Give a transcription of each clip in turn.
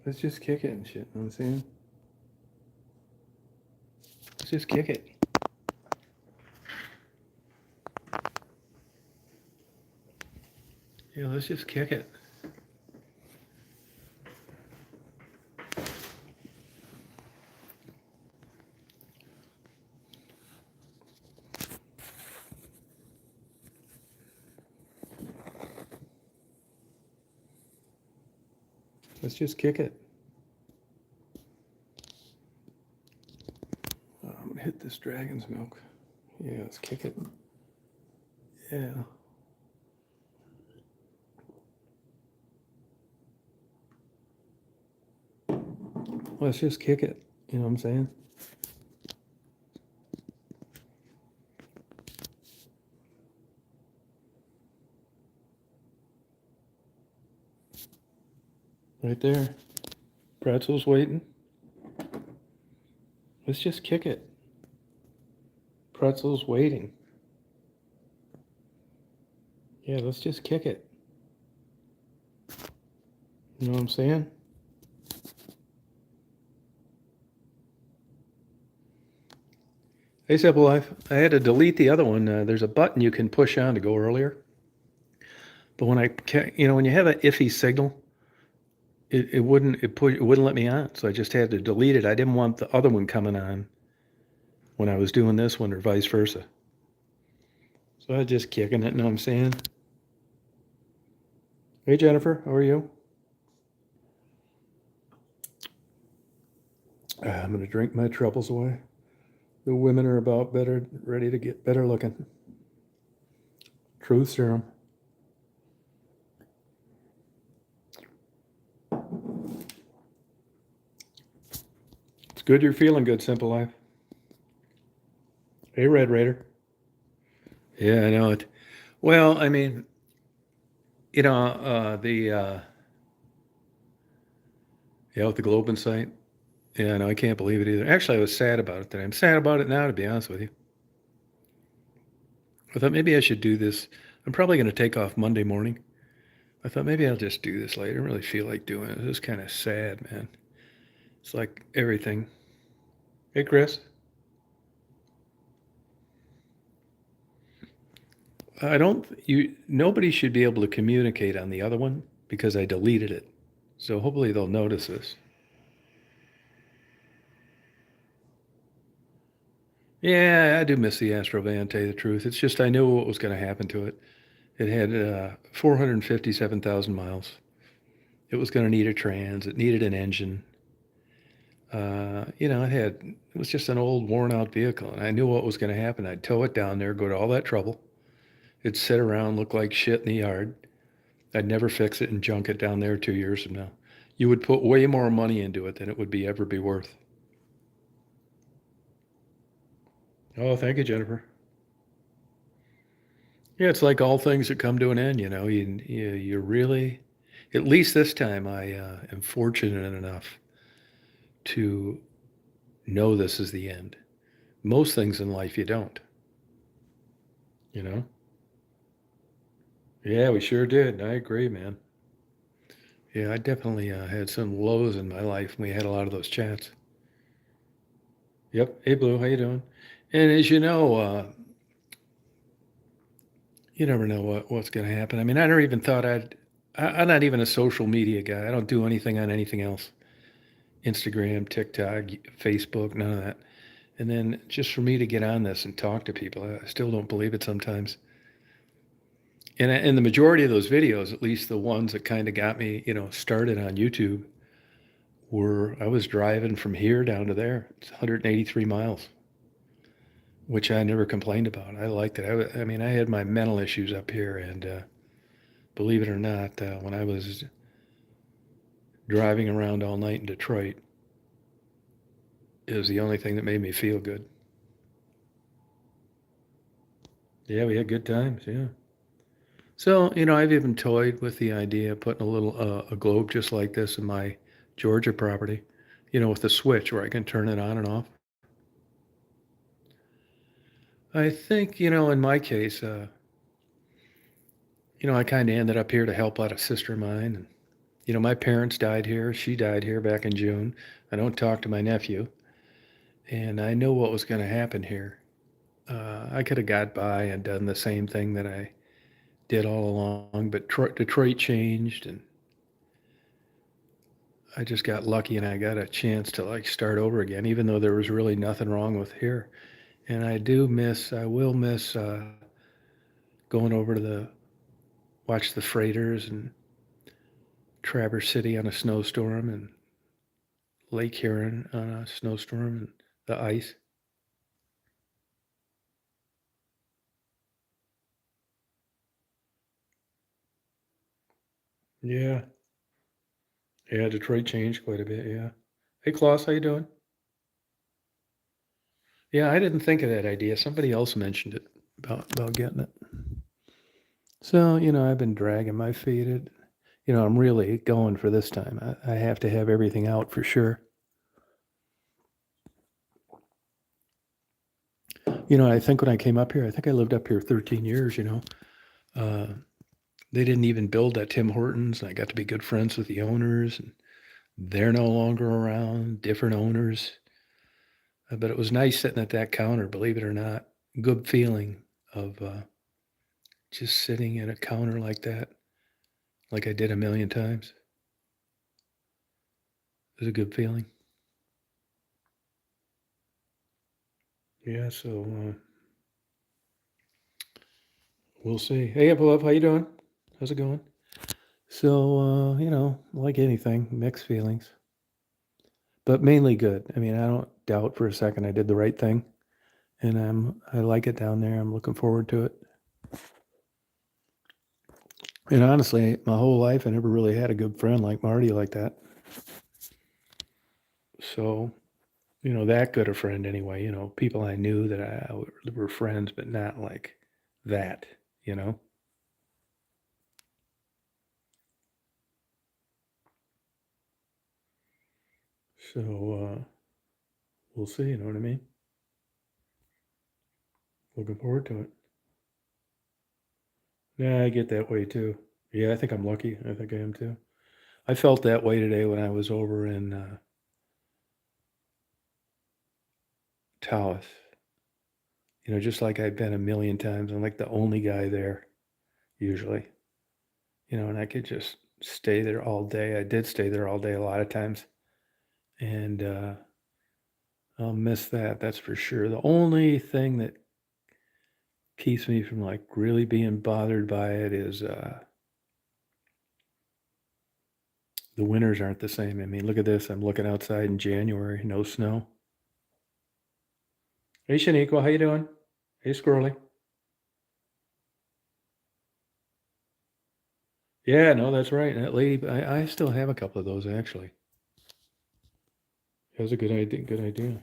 Let's just kick it and shit. You know what I'm saying? Let's just kick it. Yeah, let's just kick it. Let's just kick it. I'm gonna hit this dragon's milk. Yeah, let's kick it. Yeah. Let's just kick it. You know what I'm saying? Right there. Pretzel's waiting. Let's just kick it. Pretzel's waiting. Yeah, let's just kick it. You know what I'm saying? Hey, Simple Life. I had to delete the other one. There's a button you can push on to go earlier. But when when you have an iffy signal, it wouldn't let me on. So I just had to delete it. I didn't want the other one coming on when I was doing this one, or vice versa. So I was just kicking it. You know what I'm saying? Hey, Jennifer, how are you? I'm gonna drink my troubles away. The women are about better, ready to get better looking. Truth serum. It's good you're feeling good, Simple Life. Hey, Red Raider. Yeah, I know it. Well, I mean, with the Globe Insight. Yeah, no, I can't believe it either. Actually, I was sad about it today. I'm sad about it now, to be honest with you. I thought maybe I should do this. I'm probably going to take off Monday morning. I thought maybe I'll just do this later. I don't really feel like doing it. It's kind of sad, man. It's like everything. Hey, Chris. Nobody should be able to communicate on the other one because I deleted it. So hopefully they'll notice this. Yeah, I do miss the Astrovan, tell you the truth. It's just I knew what was going to happen to it. It had 457,000 miles. It was going to need a trans. It needed an engine. It was just an old, worn-out vehicle, and I knew what was going to happen. I'd tow it down there, go to all that trouble. It'd sit around, look like shit in the yard. I'd never fix it and junk it down there 2 years from now. You would put way more money into it than it would ever be worth. Oh, thank you, Jennifer. Yeah, it's like all things that come to an end. You really, at least this time, I am fortunate enough to know this is the end. Most things in life you don't. You know? Yeah, we sure did. I agree, man. Yeah, I definitely had some lows in my life. We had a lot of those chats. Yep. Hey, Blue, how you doing? And as you know, you never know what's going to happen. I mean, I never even thought I'm not even a social media guy. I don't do anything on anything else. Instagram, TikTok, Facebook, none of that. And then just for me to get on this and talk to people, I still don't believe it sometimes. And the majority of those videos, at least the ones that kind of got me, started on YouTube, I was driving from here down to there. It's 183 miles, which I never complained about. I liked it. I mean, I had my mental issues up here, and believe it or not, when I was driving around all night in Detroit, it was the only thing that made me feel good. Yeah, we had good times. Yeah. So, I've even toyed with the idea of putting a globe just like this in my Georgia property, with the switch where I can turn it on and off. I think, in my case, I kind of ended up here to help out a sister of mine. My parents died here. She died here back in June. I don't talk to my nephew, and I know what was going to happen here. I could have got by and done the same thing that I did all along, but Detroit changed, and I just got lucky, and I got a chance to like start over again, even though there was really nothing wrong with here. And I will miss going over to watch the freighters and Traverse City on a snowstorm and Lake Huron on a snowstorm and the ice. Yeah, yeah, Detroit changed quite a bit. Yeah. Hey, Klaus, how you doing? Yeah, I didn't think of that idea. Somebody else mentioned it about getting it. So I've been dragging my feet. I'm really going for this time. I have to have everything out for sure. I think when I came up here, I think I lived up here 13 years. Uh, they didn't even build at Tim Hortons. I got to be good friends with the owners, and they're no longer around. Different owners. But it was nice sitting at that counter. Believe it or not, good feeling of just sitting at a counter like that, like I did a million times. It was a good feeling. Yeah. So we'll see. Hey, Apple, how you doing? How's it going? So, like anything, mixed feelings, but mainly good. I mean, I don't doubt for a second I did the right thing, and I like it down there. I'm looking forward to it. And honestly, my whole life, I never really had a good friend like Marty like that. So, that good a friend anyway. People I knew that were friends, but not like that. You know. So we'll see. You know what I mean? Looking forward to it. Yeah, I get that way too. Yeah, I think I'm lucky. I think I am too. I felt that way today when I was over in Taos. Just like I've been a million times. I'm like the only guy there usually. And I could just stay there all day. I did stay there all day a lot of times, and I'll miss that. That's for sure. The only thing that keeps me from like really being bothered by it is the winters aren't the same. I mean, look at this. I'm looking outside in January, no snow. Hey, Shaniqua, how you doing? Hey, Squirrely. Yeah, no, that's right. That lady, I still have a couple of those actually. That was a good idea. Good idea.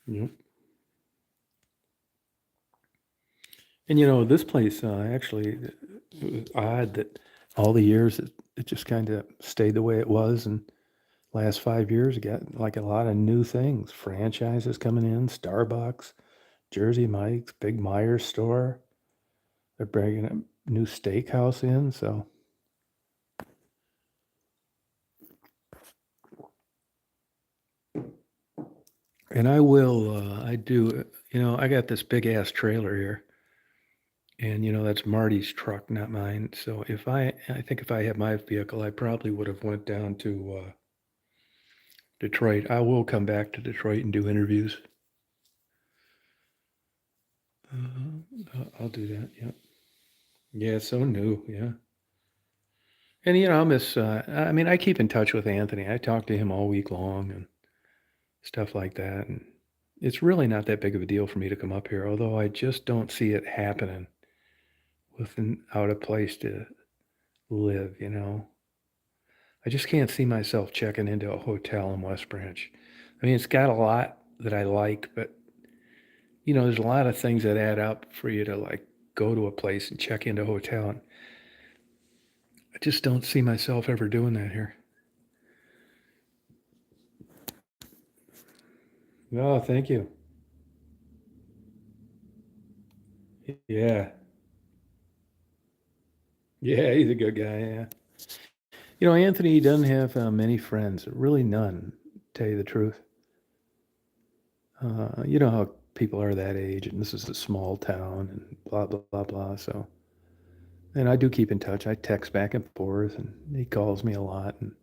Yep. And this place actually, it was odd that all the years it just kind of stayed the way it was, and last 5 years got like a lot of new things, franchises coming in, Starbucks, Jersey Mike's, Big Myers store. They're bringing a new steakhouse in, so. And I do, I got this big ass trailer here, and that's Marty's truck, not mine. So I think if I had my vehicle, I probably would have went down to Detroit. I will come back to Detroit and do interviews. I'll do that. Yeah, yeah, it's so new. Yeah, and I'll miss. I mean, I keep in touch with Anthony. I talk to him all week long and stuff like that, and it's really not that big of a deal for me to come up here. Although I just don't see it happening without a place to live. I just can't see myself checking into a hotel in West Branch. I mean, it's got a lot that I like, but there's a lot of things that add up for you to like go to a place and check into a hotel. And I just don't see myself ever doing that here. Oh, thank you. Yeah. Yeah, he's a good guy. Yeah. Anthony, he doesn't have many friends. Really none, to tell you the truth. You know how people are that age, and this is a small town, and blah blah blah blah. So, and I do keep in touch. I text back and forth, and he calls me a lot, and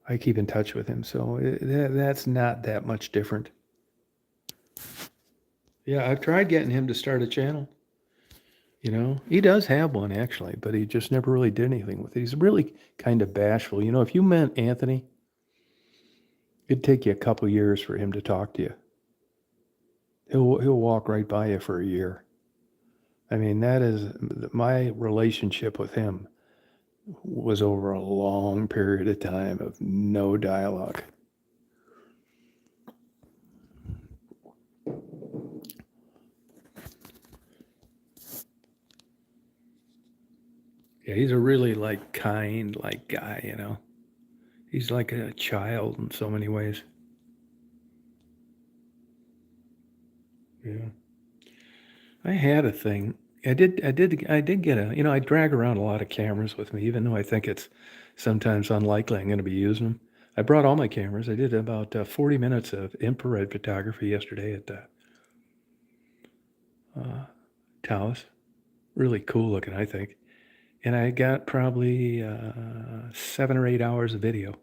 I keep in touch with him. So that's not that much different. Yeah, I've tried getting him to start a channel. He does have one actually, but he just never really did anything with it. He's really kind of bashful. If you met Anthony, it'd take you a couple years for him to talk to you. He'll walk right by you for a year. I mean, that is my relationship with him was over a long period of time of no dialogue. Yeah, he's a really like kind like guy. He's like a child in so many ways. Yeah. I had a thing. I did get I drag around a lot of cameras with me, even though I think it's sometimes unlikely I'm going to be using them. I brought all my cameras. I did about 40 minutes of infrared photography yesterday at the uh, Taos. Really cool looking, I think. And I got probably 7 or 8 hours of video,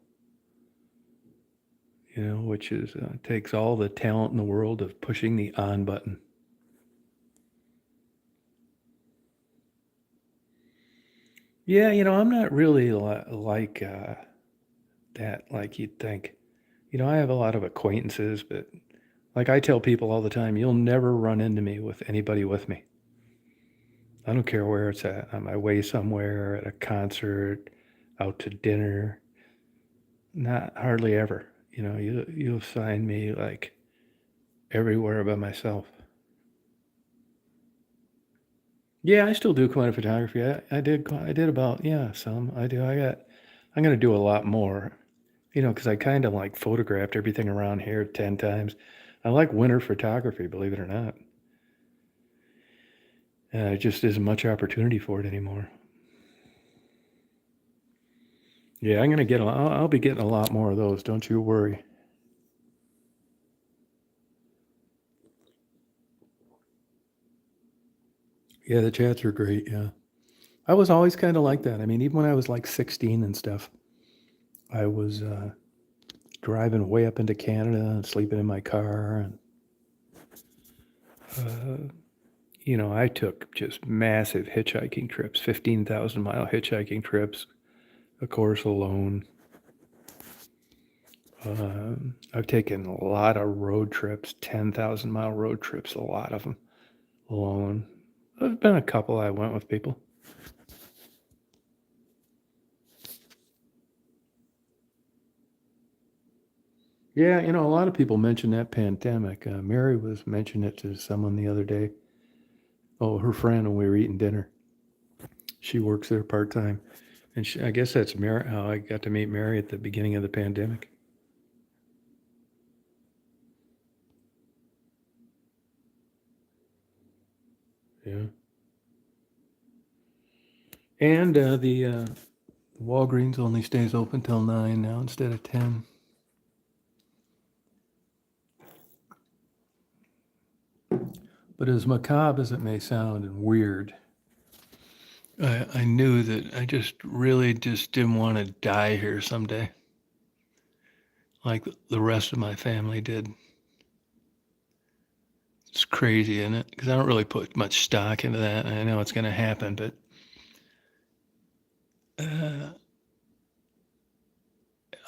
which is takes all the talent in the world of pushing the on button. Yeah, I'm not really like that, like you'd think. I have a lot of acquaintances, but like I tell people all the time, you'll never run into me with anybody with me. I don't care where it's at. On my way somewhere, at a concert, out to dinner. Not hardly ever. You'll find me like everywhere by myself. Yeah, I still do quantum photography. I did about, yeah, some. I do. I'm gonna do a lot more. Because I kind of like photographed everything around here 10 times. I like winter photography, believe it or not. It just isn't much opportunity for it anymore. Yeah, I'm gonna get. I'll be getting a lot more of those. Don't you worry. Yeah, the chats are great. Yeah, I was always kind of like that. I mean, even when I was like 16 and stuff, I was driving way up into Canada and sleeping in my car, and I took just massive hitchhiking trips, 15,000-mile hitchhiking trips, of course, alone. I've taken a lot of road trips, 10,000-mile road trips, a lot of them alone. There's been a couple I went with people. Yeah, a lot of people mention that pandemic. Mary was mentioning it to someone the other day. Oh, her friend, when we were eating dinner. She works there part time. And I guess that's Mary, how I got to meet Mary at the beginning of the pandemic. Yeah. And the Walgreens only stays open till 9 now instead of 10. But as macabre as it may sound and weird, I knew that I just really just didn't want to die here someday, like the rest of my family did. It's crazy, isn't it? Because I don't really put much stock into that. I know it's going to happen, but uh,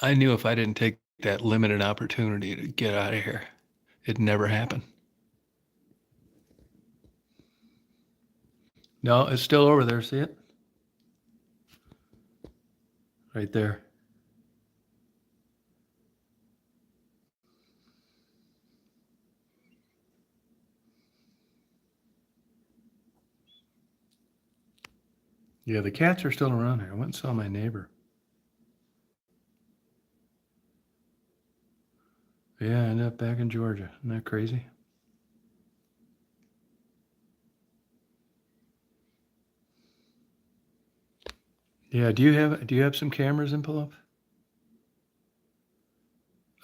I knew if I didn't take that limited opportunity to get out of here, it'd never happen. No, it's still over there. See it? Right there. Yeah, the cats are still around here. I went and saw my neighbor. Yeah, I ended up back in Georgia. Isn't that crazy? Yeah. Do you have some cameras in Palouf?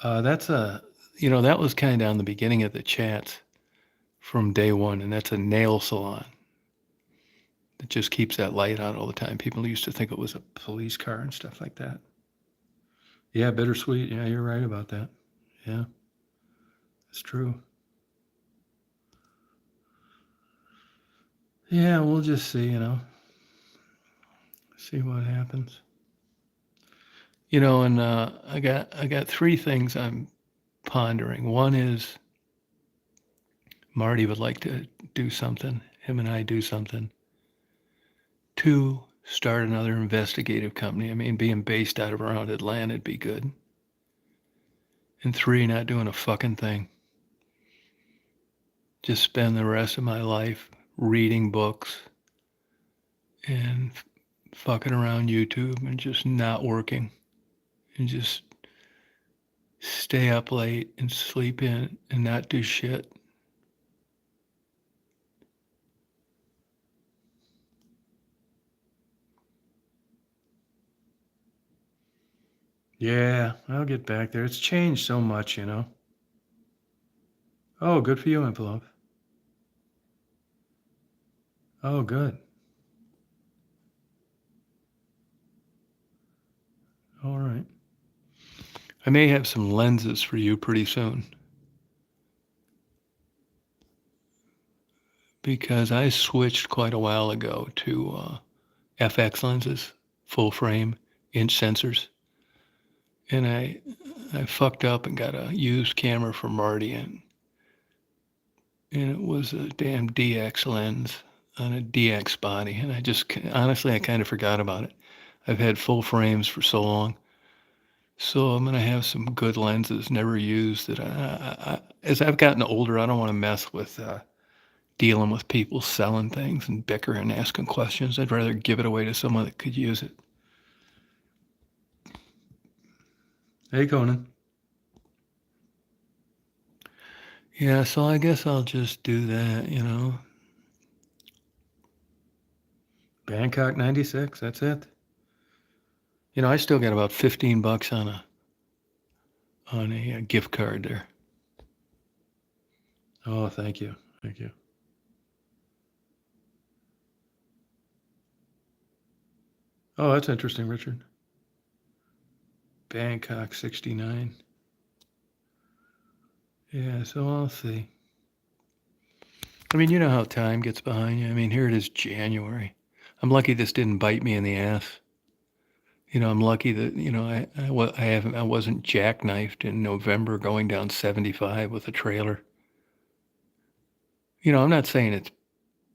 That's a that was kind of on the beginning of the chats from day one, and that's a nail salon that just keeps that light on all the time. People used to think it was a police car and stuff like that. Yeah, bittersweet. Yeah, you're right about that. Yeah, it's true. Yeah, we'll just see. See what happens. And I got three things I'm pondering. One is Marty would like to do something. Him and I do something. Two, start another investigative company. I mean, being based out of around Atlanta would be good. And three, not doing a fucking thing. Just spend the rest of my life reading books and fucking around YouTube and just not working and just stay up late and sleep in and not do shit. Yeah, I'll get back there. It's changed so much. Oh, good for you, Envelope. Oh, good. All right. I may have some lenses for you pretty soon. Because I switched quite a while ago to FX lenses, full frame, inch sensors. And I fucked up and got a used camera from Marty, and it was a damn DX lens on a DX body. And honestly, I kind of forgot about it. I've had full frames for so long. So I'm going to have some good lenses never used that as I've gotten older, I don't want to mess with dealing with people selling things and bickering and asking questions. I'd rather give it away to someone that could use it. Hey, Conan. Yeah, so I guess I'll just do that. Bangkok 96, that's it. I still got about $15 on a gift card there. Oh, thank you. Thank you. Oh, that's interesting, Richard. Bangkok 69. Yeah, so I'll see. I mean, you know how time gets behind you. I mean, here it is January. I'm lucky this didn't bite me in the ass. I'm lucky that I wasn't jackknifed in November going down 75 with a trailer. I'm not saying it's.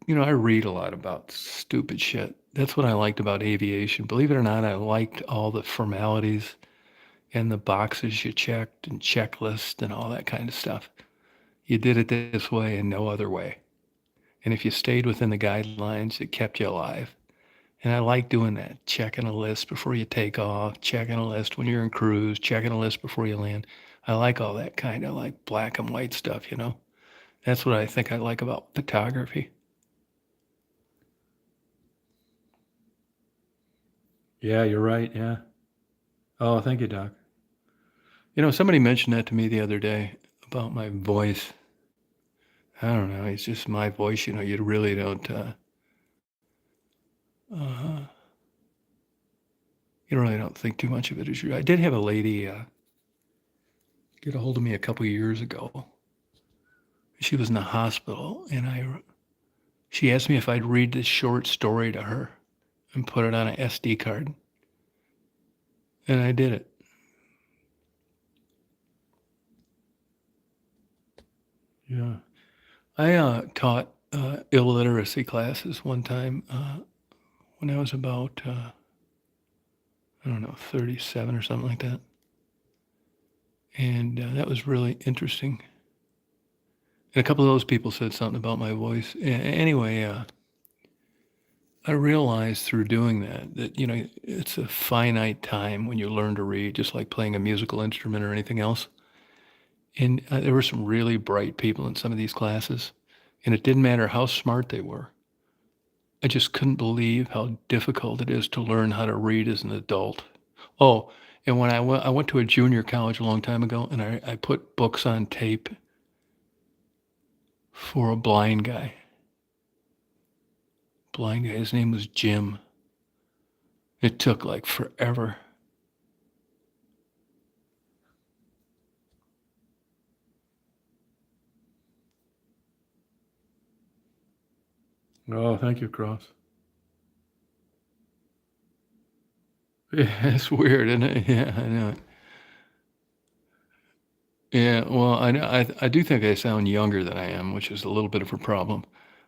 I read a lot about stupid shit. That's what I liked about aviation. Believe it or not, I liked all the formalities and the boxes you checked and checklists and all that kind of stuff. You did it this way and no other way. And if you stayed within the guidelines, it kept you alive. And I like doing that, checking a list before you take off, checking a list when you're in cruise, checking a list before you land. I like all that kind of like black and white stuff. That's what I think I like about photography. Yeah, you're right. Yeah. Oh, thank you, Doc. Somebody mentioned that to me the other day about my voice. I don't know. It's just my voice. You really don't. Uh, you really don't think too much of it as you. I did have a lady get a hold of me a couple years ago. She was in the hospital, and she asked me if I'd read this short story to her and put it on an SD card, and I did it. Yeah, I taught illiteracy classes one time when I was about I don't know 37 or something like that, and that was really interesting. And a couple of those people said something about my voice. Anyway, I realized through doing that it's a finite time when you learn to read, just like playing a musical instrument or anything else. And there were some really bright people in some of these classes, and it didn't matter how smart they were. I just couldn't believe how difficult it is to learn how to read as an adult. Oh, and when I went to a junior college a long time ago, and I put books on tape for a blind guy. Blind guy, his name was Jim. It took, like, forever. Oh, thank you, Cross. Yeah, it's weird, isn't it? Yeah, I know it. Yeah, well, I do think I sound younger than I am, which is a little bit of a problem.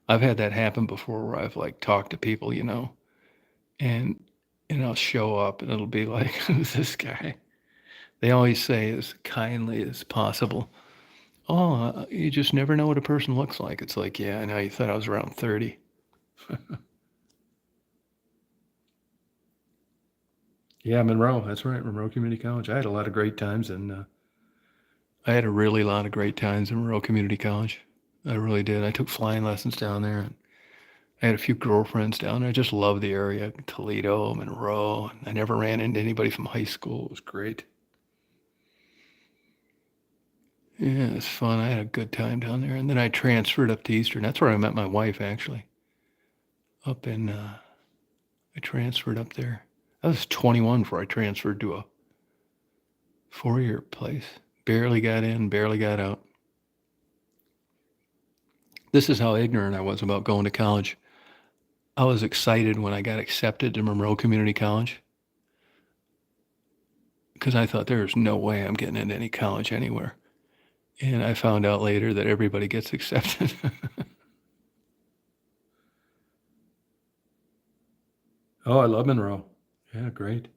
I've had that happen before where I've, like, talked to people, and I'll show up and it'll be like, "Who's this guy?" They always say as kindly as possible, "Oh, you just never know what a person looks like." It's like, "Yeah, I know, you thought I was around 30." Yeah, Monroe, that's right, Monroe Community College. I had a lot of great times, and I had a really lot of great times in Monroe Community College. I really did. I took flying lessons down there, and I had a few girlfriends down there. I just loved the area, Toledo, Monroe. I never ran into anybody from high school. It was great. Yeah, it was fun. I had a good time down there, and then I transferred up to Eastern. That's where I met my wife, actually. Up in, I transferred up there. I was 21 before I transferred to a four-year place. Barely got in, barely got out. This is how ignorant I was about going to college. I was excited when I got accepted to Monroe Community College because I thought there's no way I'm getting into any college anywhere. And I found out later that everybody gets accepted. Oh, I love Monroe. Yeah, great.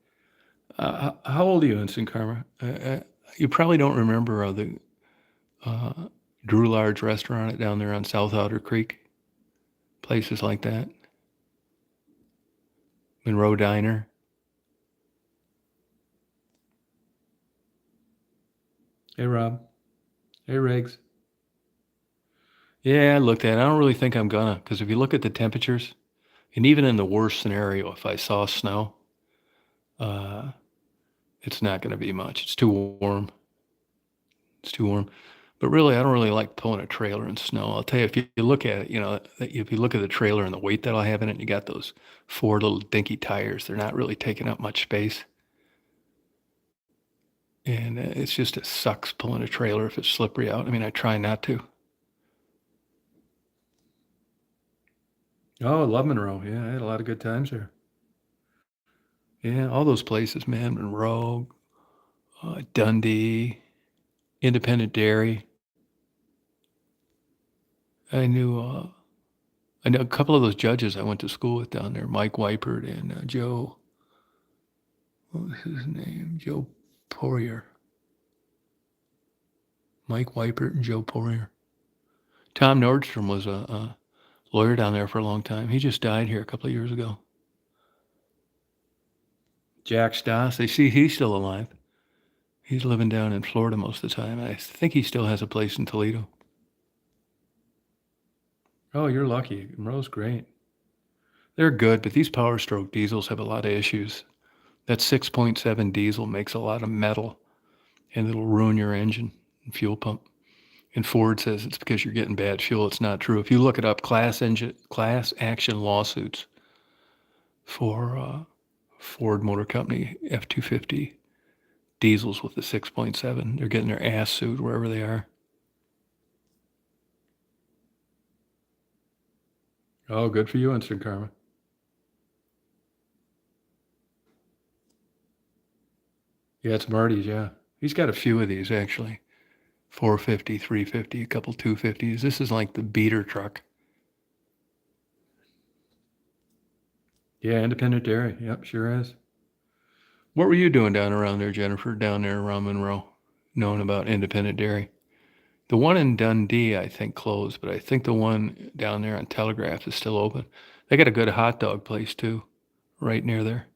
How old are you, Instant Karma? You probably don't remember the uh, Drew Large restaurant down there on South Otter Creek, places like that. Monroe Diner. Hey, Rob. Hey, Riggs. Yeah, I looked at it. I don't really think I'm gonna, because if you look at the temperatures, and even in the worst scenario, if I saw snow, uh, it's not going to be much. It's too warm. It's too warm. But really, I don't really like pulling a trailer in snow. I'll tell you, if you look at it, if you look at the trailer and the weight that I have in it, you got those four little dinky tires. They're not really taking up much space. And it's just, it sucks pulling a trailer if it's slippery out. I mean, I try not to. Oh, I love Monroe. Yeah, I had a lot of good times there. Yeah, all those places, man. Monroe, Dundee, Independent Dairy. I knew I know a couple of those judges I went to school with down there, Mike Weipert and Joe. What was his name? Joe Poirier. Mike Weipert and Joe Poirier. Tom Nordstrom was a lawyer down there for a long time. He just died here a couple of years ago. Jack Stoss. They see he's still alive. He's living down in Florida most of the time. I think he still has a place in Toledo. Oh, you're lucky. Monroe's great. They're good, but these Power Stroke diesels have a lot of issues. That 6.7 diesel makes a lot of metal, and it'll ruin your engine and fuel pump. And Ford says it's because you're getting bad fuel. It's not true. If you look it up, class action lawsuits for Ford Motor Company F-250 diesels with the 6.7, they're getting their ass sued wherever they are. Oh, good for you, Instant Karma. Yeah, it's Marty's, yeah. He's got a few of these, actually. 450, 350, a couple 250s. This is like the beater truck. Yeah, Independent Dairy. Yep, sure is. What were you doing down around there, Jennifer, down there around Monroe, knowing about Independent Dairy? The one in Dundee, I think, closed, but I think the one down there on Telegraph is still open. They got a good hot dog place, too, right near there.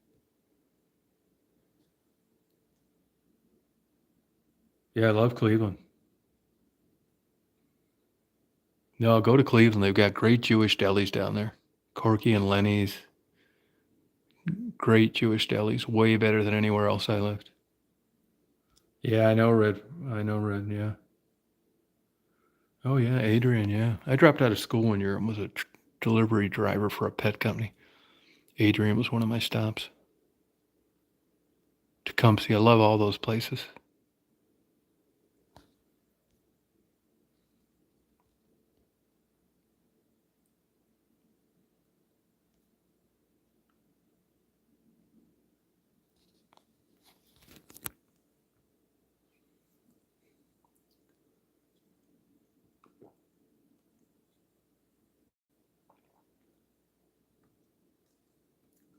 Yeah, I love Cleveland. No, go to Cleveland. They've got great Jewish delis down there. Corky and Lenny's, great Jewish delis, way better than anywhere else I lived. Yeah, I know Red. Yeah. Oh yeah, Adrian. Yeah, I dropped out of school one year and was a delivery driver for a pet company. Adrian was one of my stops. Tecumseh, I love all those places.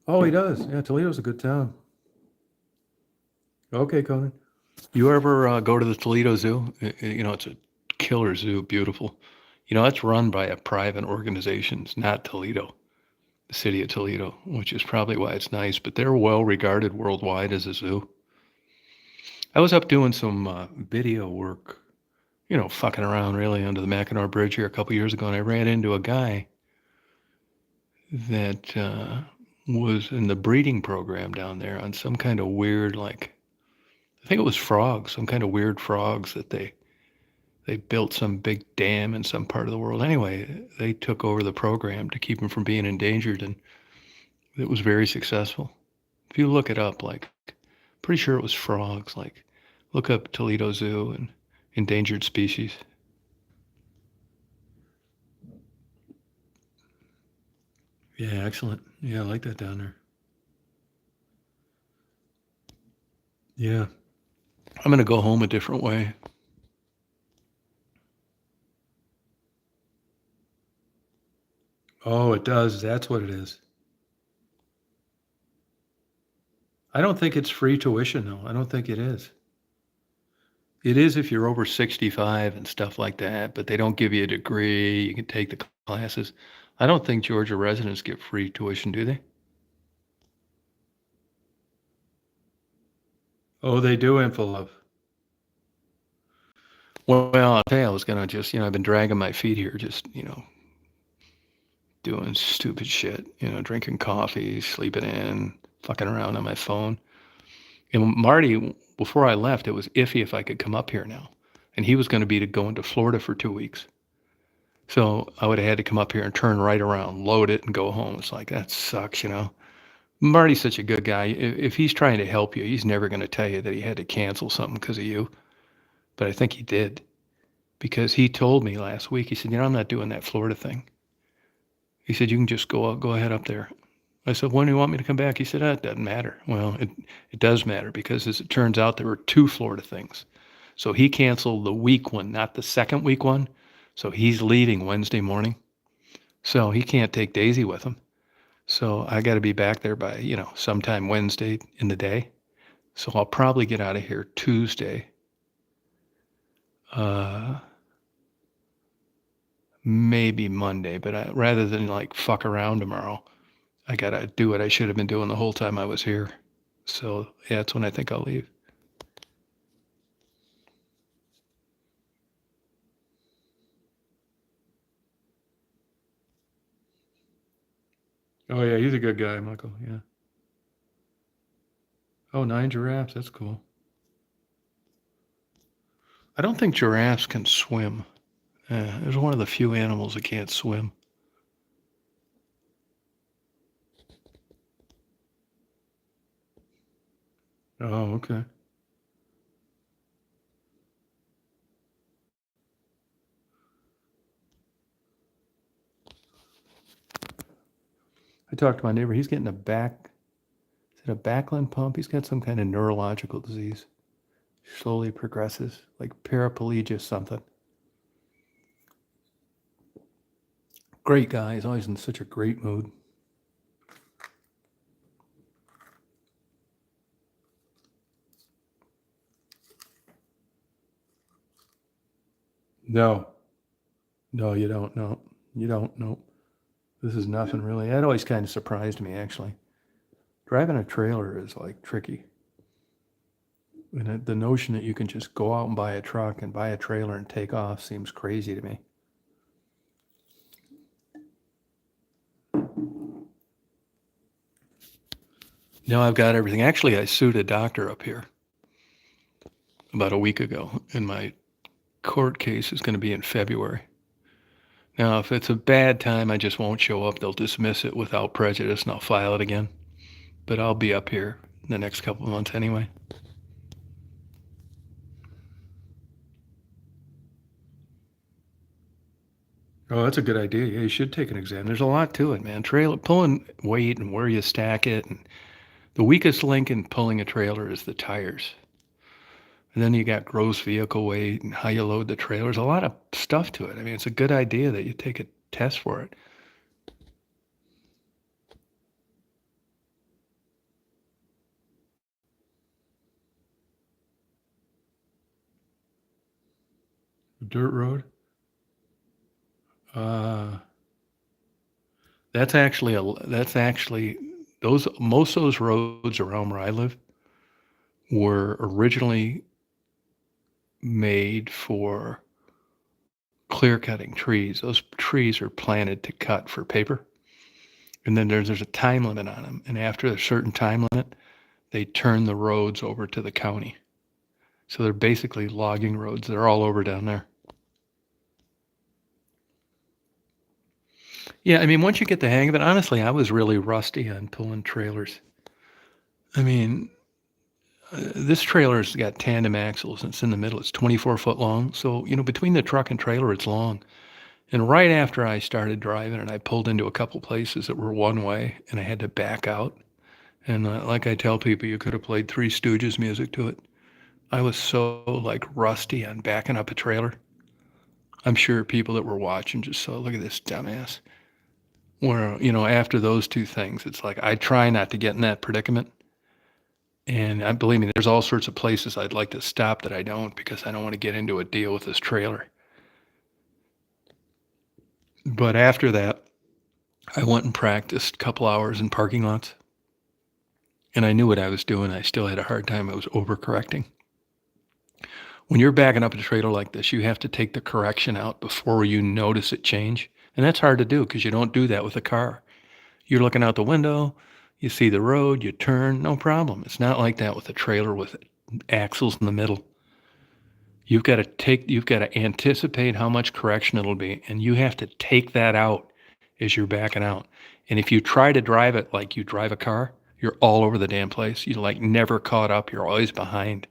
Oh, he does. Yeah, Toledo's a good town. Okay, Conan. You ever go to the Toledo Zoo? It's a killer zoo, beautiful. It's run by a private organization. It's not Toledo, the city of Toledo, which is probably why it's nice, but they're well regarded worldwide as a zoo. I was up doing some video work, fucking around really under the Mackinac Bridge here a couple years ago, and I ran into a guy that was in the breeding program down there on some kind of weird, like, I think it was frogs, some kind of weird frogs that they built some big dam in some part of the world. Anyway, they took over the program to keep them from being endangered, and it was very successful. If you look it up, like, pretty sure it was frogs. Like, look up Toledo Zoo and endangered species. Yeah, excellent. Yeah, I like that down there. Yeah. I'm going to go home a different way. Oh, it does. That's what it is. I don't think it's free tuition, though. I don't think it is. It is if you're over 65 and stuff like that, but they don't give you a degree. You can take the classes. I don't think Georgia residents get free tuition, do they? Oh, they do, Infilove. Well, I'll tell you, I was gonna just, I've been dragging my feet here, just, doing stupid shit, drinking coffee, sleeping in, fucking around on my phone. And Marty, before I left, it was iffy if I could come up here now. And he was going to be going to Florida for 2 weeks. So I would have had to come up here and turn right around, load it, and go home. It's like, that sucks, Marty's such a good guy. If he's trying to help you, he's never going to tell you that he had to cancel something because of you. But I think he did. Because he told me last week, he said, I'm not doing that Florida thing. He said, you can just go ahead up there. I said, when do you want me to come back? He said, it doesn't matter. Well, it does matter because as it turns out, there were 2 Florida things. So he canceled the week one, not the second week one. So he's leaving Wednesday morning. So he can't take Daisy with him. So I got to be back there by, sometime Wednesday in the day. So I'll probably get out of here Tuesday. Maybe Monday, but rather than like fuck around tomorrow, I got to do what I should have been doing the whole time I was here. So yeah, that's when I think I'll leave. Oh yeah, he's a good guy, Michael. Yeah. Oh, 9 giraffes. That's cool. I don't think giraffes can swim. There's one of the few animals that can't swim. Oh, okay. I talked to my neighbor. He's getting is it a Backlund pump? He's got some kind of neurological disease. Slowly progresses, like paraplegia something. Great guy. He's always in such a great mood. No. No, you don't. No. You don't. No. This is nothing really. That always kind of surprised me, actually. Driving a trailer is like tricky. And the notion that you can just go out and buy a truck and buy a trailer and take off seems crazy to me. No, I've got everything. Actually, I sued a doctor up here about a week ago, and my court case is going to be in February. Now, if it's a bad time, I just won't show up. They'll dismiss it without prejudice, and I'll file it again. But I'll be up here in the next couple of months anyway. Oh, that's a good idea. Yeah, you should take an exam. There's a lot to it, man. Trailer pulling weight and where you stack it, and the weakest link in pulling a trailer is the tires. And then you got gross vehicle weight and how you load the trailer. There's a lot of stuff to it. I mean, it's a good idea that you take a test for it. Dirt road. Uh, that's actually those most of those roads around where I live were originally made for clear cutting trees. Those trees are planted to cut for paper. And then there's a time limit on them. And after a certain time limit, they turn the roads over to the county. So they're basically logging roads. They're all over down there. Yeah, I mean, once you get the hang of it, honestly, I was really rusty on pulling trailers. I mean, this trailer's got tandem axles and it's in the middle. It's 24 foot long. So, between the truck and trailer, it's long. And right after I started driving and I pulled into a couple places that were one way and I had to back out. And like I tell people, you could have played Three Stooges music to it. I was so like rusty on backing up a trailer. I'm sure people that were watching just saw, look at this dumbass. Where, after those two things, it's like I try not to get in that predicament. And believe me, there's all sorts of places I'd like to stop that I don't because I don't want to get into a deal with this trailer. But after that, I went and practiced a couple hours in parking lots. And I knew what I was doing. I still had a hard time. I was overcorrecting. When you're backing up a trailer like this, you have to take the correction out before you notice it change. And that's hard to do because you don't do that with a car. You're looking out the window, you see the road, you turn, no problem. It's not like that with a trailer with axles in the middle. You've got to anticipate how much correction it'll be, and you have to take that out as you're backing out. And if you try to drive it like you drive a car, you're all over the damn place. You're like never caught up. You're always behind.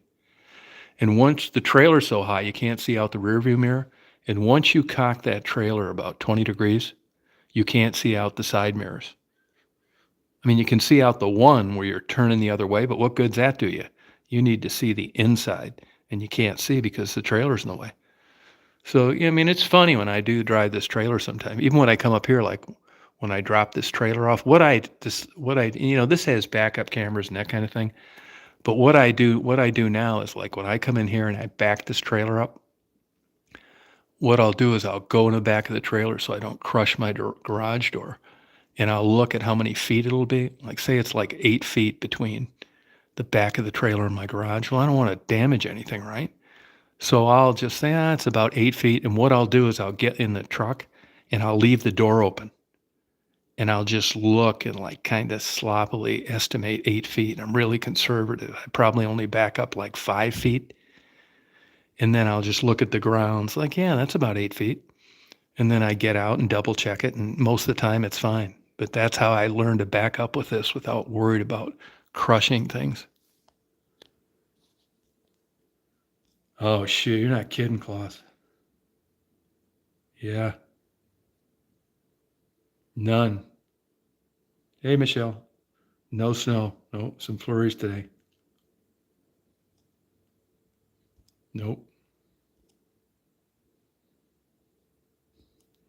And once the trailer's so high, you can't see out the rearview mirror. And once you cock that trailer about 20 degrees, you can't see out the side mirrors. I mean, you can see out the one where you're turning the other way, but what good's that do you? You need to see the inside, and you can't see because the trailer's in the way. So, yeah, I mean, it's funny when I do drive this trailer sometime. Even when I come up here, like when I drop this trailer off, this has backup cameras and that kind of thing. But what I do now is like when I come in here and I back this trailer up, what I'll do is I'll go in the back of the trailer so I don't crush my garage door. And I'll look at how many feet it'll be. Like say it's like 8 feet between the back of the trailer and my garage. Well, I don't want to damage anything, right? So I'll just say, it's about 8 feet. And what I'll do is I'll get in the truck and I'll leave the door open. And I'll just look and like kind of sloppily estimate 8 feet. I'm really conservative. I probably only back up like 5 feet. And then I'll just look at the grounds like, yeah, that's about 8 feet. And then I get out and double check it. And most of the time it's fine. But that's how I learned to back up with this without worried about crushing things. Oh, shit. You're not kidding, Klaus. Yeah. None. Hey, Michelle. No snow. No, some flurries today. Nope.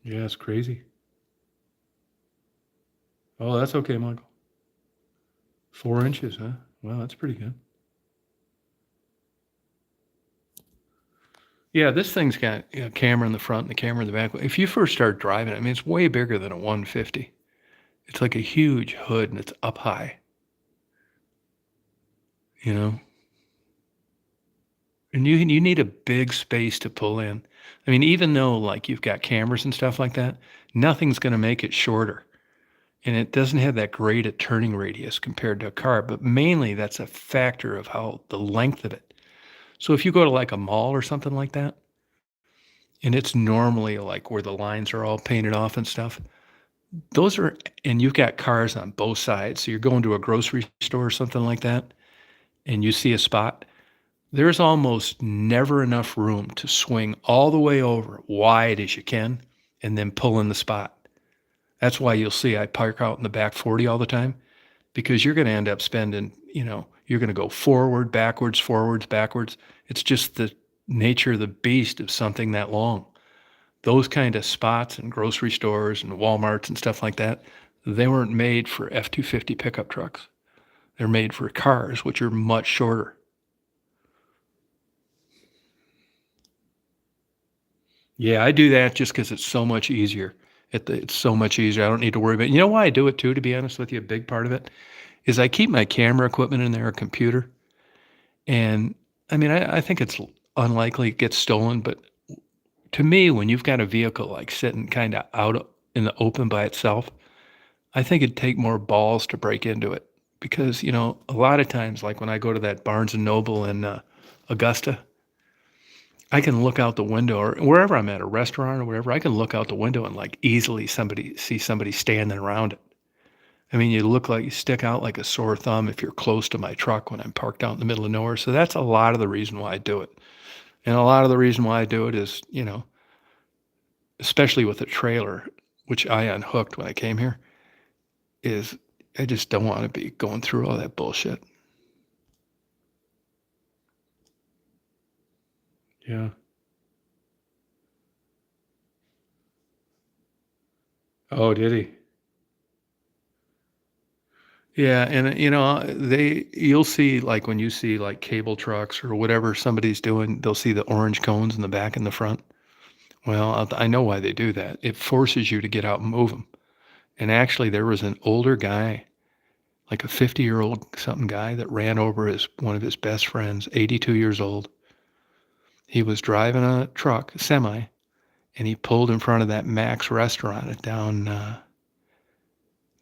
Yeah, it's crazy. Oh, that's okay, Michael. 4 inches, huh? Well, that's pretty good. Yeah, this thing's got a camera in the front and the camera in the back. If you first start driving, I mean, it's way bigger than a 150. It's like a huge hood and it's up high. You know? And you need a big space to pull in. I mean, even though like you've got cameras and stuff like that, nothing's going to make it shorter. and it doesn't have that great a turning radius compared to a car, but mainly that's a factor of how the length of it. So if you go to like a mall or something like that, and it's normally like where the lines are all painted off and stuff, those are, and you've got cars on both sides. So you're going to a grocery store or something like that, and you see a spot, there's almost never enough room to swing all the way over wide as you can and then pull in the spot. That's why you'll see I park out in the back 40 all the time, because you're going to end up spending, you're going to go forward, backwards, forwards, backwards. It's just the nature of the beast of something that long. Those kind of spots in grocery stores and Walmarts and stuff like that, they weren't made for F-250 pickup trucks. They're made for cars, which are much shorter. Yeah, I do that just because it's so much easier. It's so much easier. I don't need to worry about it. You know why I do it too, to be honest with you, a big part of it is I keep my camera equipment in there, a computer. And I mean, I think it's unlikely it gets stolen, but to me, when you've got a vehicle like sitting kind of out in the open by itself, I think it'd take more balls to break into it. Because, a lot of times, like when I go to that Barnes and Noble in Augusta, I can look out the window or wherever I'm at, a restaurant or whatever, I can look out the window and like easily see somebody standing around it. I mean, you look like you stick out like a sore thumb if you're close to my truck when I'm parked out in the middle of nowhere. So that's a lot of the reason why I do it. And a lot of the reason why I do it is, especially with a trailer, which I unhooked when I came here, is I just don't want to be going through all that bullshit. Yeah. Oh, did he? Yeah, and you'll see like when you see like cable trucks or whatever somebody's doing, they'll see the orange cones in the back and the front. Well, I know why they do that. It forces you to get out and move them. And actually, there was an older guy, like a 50-year-old something guy, that ran over one of his best friends, 82 years old. He was driving a truck, a semi, and he pulled in front of that Max restaurant down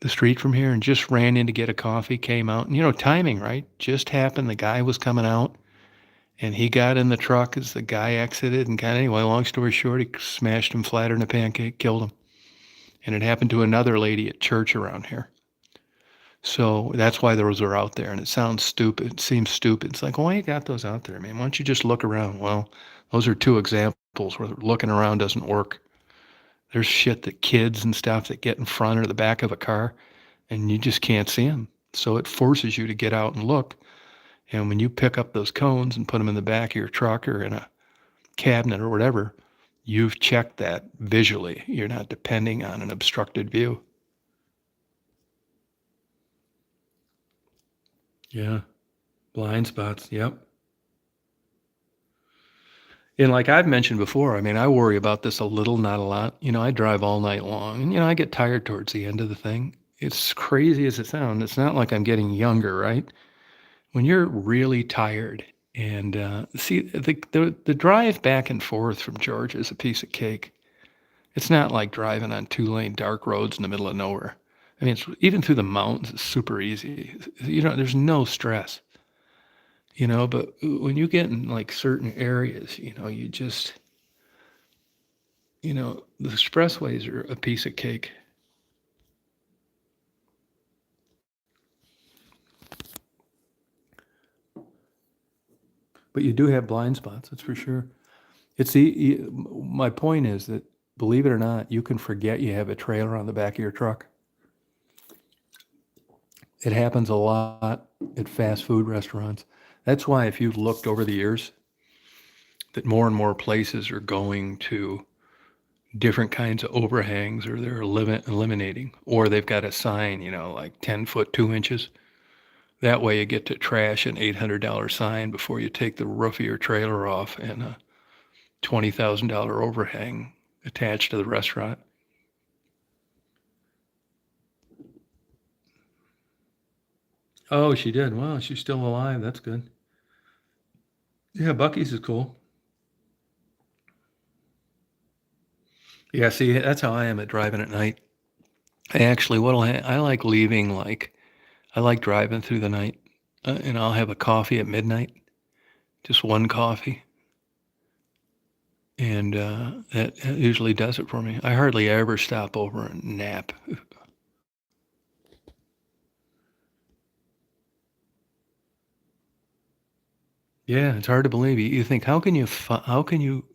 the street from here and just ran in to get a coffee, came out. And, timing, right? Just happened. The guy was coming out and he got in the truck as the guy exited and anyway, long story short, he smashed him flatter than a pancake, killed him. And it happened to another lady at church around here. So that's why those are out there. And it sounds stupid. It seems stupid. It's like, why you got those out there, man? Why don't you just look around? Well, those are two examples where looking around doesn't work. There's shit that kids and stuff that get in front or the back of a car and you just can't see them. So it forces you to get out and look. And when you pick up those cones and put them in the back of your truck or in a cabinet or whatever, you've checked that visually. You're not depending on an obstructed view. Yeah. Blind spots. Yep. And like I've mentioned before, I mean, I worry about this a little, not a lot. I drive all night long and, I get tired towards the end of the thing. It's crazy as it sounds. It's not like I'm getting younger, right? When you're really tired and see the drive back and forth from Georgia is a piece of cake. It's not like driving on 2-lane dark roads in the middle of nowhere. I mean, it's even through the mountains, it's super easy. There's no stress. But when you get in like certain areas, you just, the expressways are a piece of cake. But you do have blind spots, that's for sure. My point is that, believe it or not, you can forget you have a trailer on the back of your truck. It happens a lot at fast food restaurants. That's why if you've looked over the years that more and more places are going to different kinds of overhangs or they're eliminating, or they've got a sign, like 10 foot 2 inches. That way you get to trash an $800 sign before you take the roof of your trailer off and a $20,000 overhang attached to the restaurant. Oh, she did. Wow, she's still alive. That's good. Yeah, Buc-ee's is cool. Yeah, see, that's how I am at driving at night. I like leaving, like, I like driving through the night, and I'll have a coffee at midnight, just one coffee, and that usually does it for me. I hardly ever stop over and nap. Yeah, it's hard to believe. You think, how can you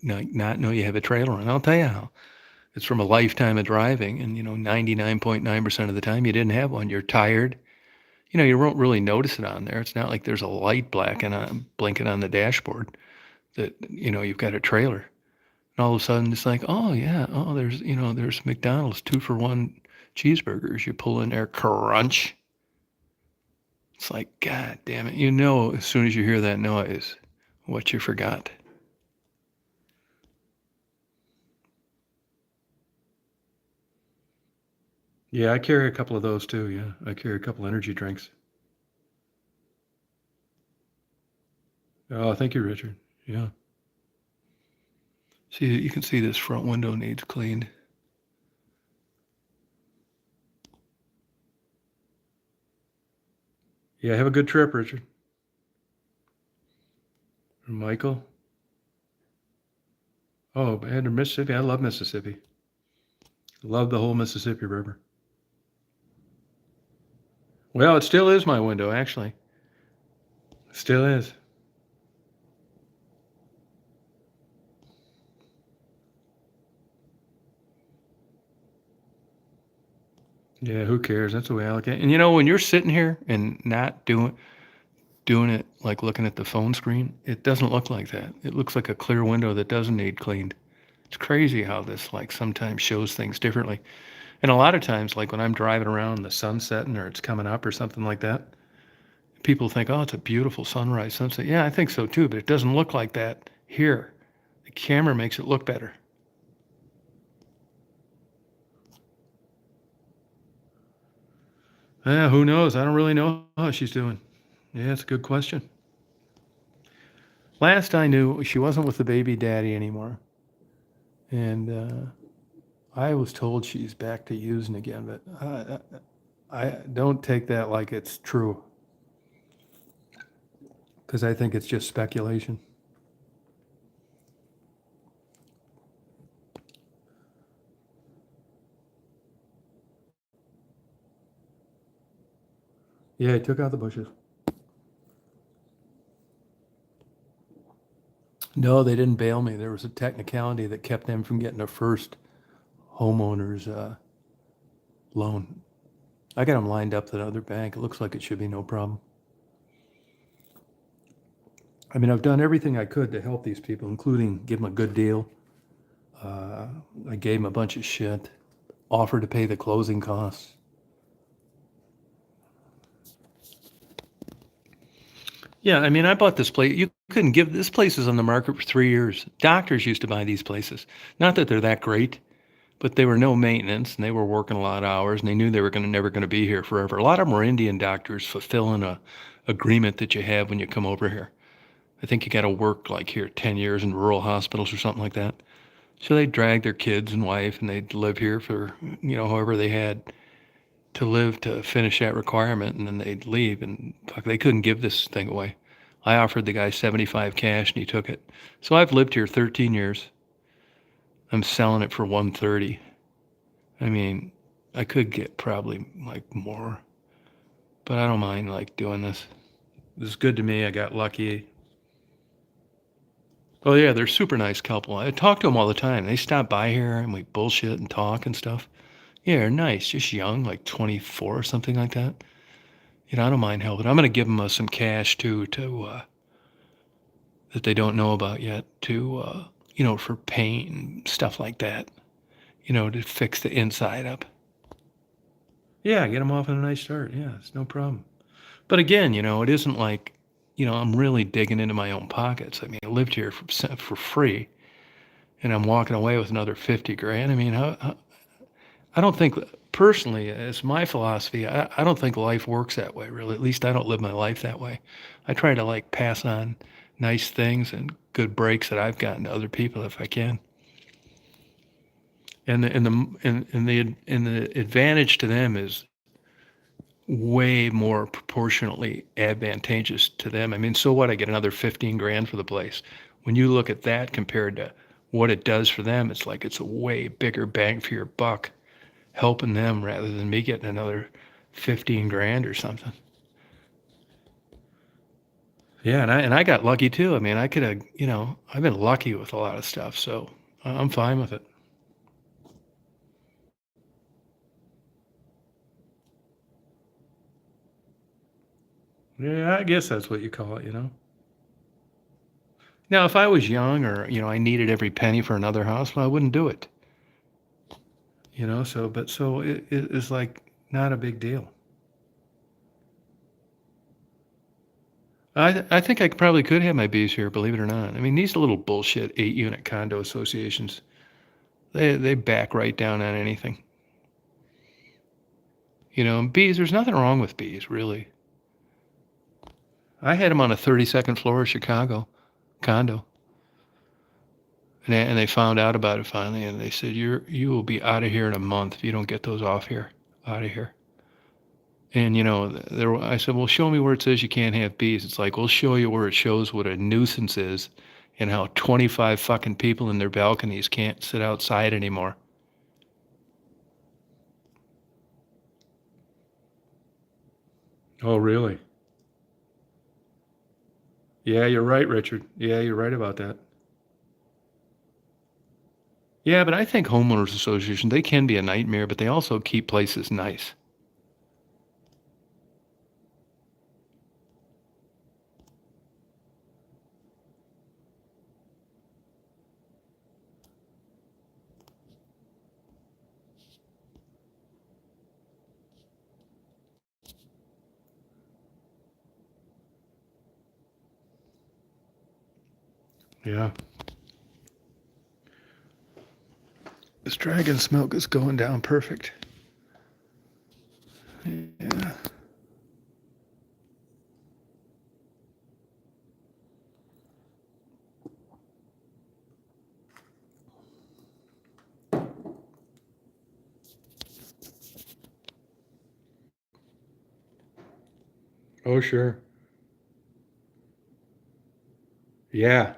not know you have a trailer? And I'll tell you how. It's from a lifetime of driving, and 99.9% of the time you didn't have one. You're tired. You won't really notice it on there. It's not like there's a light blinking on the dashboard that you've got a trailer. And all of a sudden it's like, oh yeah, oh there's McDonald's 2-for-1 cheeseburgers. You pull in there, crunch. It's like, God damn it. As soon as you hear that noise, what you forgot. Yeah, I carry a couple of those too. Yeah, I carry a couple energy drinks. Oh, thank you, Richard. Yeah. See, you can see this front window needs cleaned. Yeah, have a good trip, Richard. Michael. Oh, and Mississippi. I love Mississippi. Love the whole Mississippi River. Well, it still is my window, actually. Still is. Yeah, who cares? That's the way I look at it. And when you're sitting here and not doing it like looking at the phone screen, it doesn't look like that. It looks like a clear window that doesn't need cleaned. It's crazy how this like sometimes shows things differently. And a lot of times, like when I'm driving around, the sun's setting or it's coming up or something like that, people think, oh, it's a beautiful sunrise, sunset. Yeah, I think so too, but it doesn't look like that here. The camera makes it look better. Yeah, who knows? I don't really know how she's doing. Yeah, it's a good question. Last I knew, she wasn't with the baby daddy anymore. And I was told she's back to using again, but I don't take that like it's true because I think it's just speculation. Yeah, he took out the bushes. No, they didn't bail me. There was a technicality that kept them from getting a first homeowner's loan. I got them lined up at another bank. It looks like it should be no problem. I mean, I've done everything I could to help these people, including give them a good deal. Uh, I gave them a bunch of shit, offered to pay the closing costs. Yeah, I mean, I bought this place. You couldn't give this place is on the market for 3 years. Doctors used to buy these places. Not that they're that great, but they were no maintenance and they were working a lot of hours and they knew they were never going to be here forever. A lot of them were Indian doctors fulfilling a agreement that you have when you come over here. I think you got to work like here 10 years in rural hospitals or something like that. So they'd drag their kids and wife and they'd live here for, however they had to live to finish that requirement and then they'd leave and fuck, they couldn't give this thing away. I offered the guy 75 cash and he took it. So I've lived here 13 years. I'm selling it for 130. I mean, I could get probably like more, but I don't mind like doing this. This is good to me. I got lucky. Oh yeah, they're a super nice couple. I talk to them all the time. They stop by here and we bullshit and talk and stuff. Yeah, they're nice, just young, like 24 or something like that. I don't mind helping. I'm gonna give them some cash too, to that they don't know about yet, to for paint and stuff like that. To fix the inside up. Yeah, get them off on a nice start. Yeah, it's no problem. But again, it isn't like, I'm really digging into my own pockets. I mean, I lived here for free, and I'm walking away with another 50 grand. I mean, I don't think, personally, it's my philosophy. I don't think life works that way, really. At least I don't live my life that way. I try to like pass on nice things and good breaks that I've gotten to other people if I can. And the advantage to them is way more proportionately advantageous to them. I mean, so what? I get another 15 grand for the place. When you look at that compared to what it does for them, it's like it's a way bigger bang for your buck helping them rather than me getting another 15 grand or something. Yeah, and I got lucky too. I mean, I could have, I've been lucky with a lot of stuff, so I'm fine with it. Yeah, I guess that's what you call it. Now, if I was young or, I needed every penny for another house, well, I wouldn't do it. So it's like not a big deal. I think I probably could have my bees here, believe it or not. I mean, these little bullshit 8-unit condo associations, they back right down on anything. Bees, there's nothing wrong with bees, really. I had them on a 32nd floor of Chicago condo. And they found out about it finally, and they said, you will be out of here in a month if you don't get those off here, out of here. And I said, well, show me where it says you can't have bees. It's like, we'll show you where it shows what a nuisance is, and how 25 fucking people in their balconies can't sit outside anymore. Oh, really? Yeah, you're right, Richard. Yeah, you're right about that. Yeah, but I think homeowners association, they can be a nightmare, but they also keep places nice. Yeah. This dragon's milk is going down perfect. Yeah. Oh, sure. Yeah.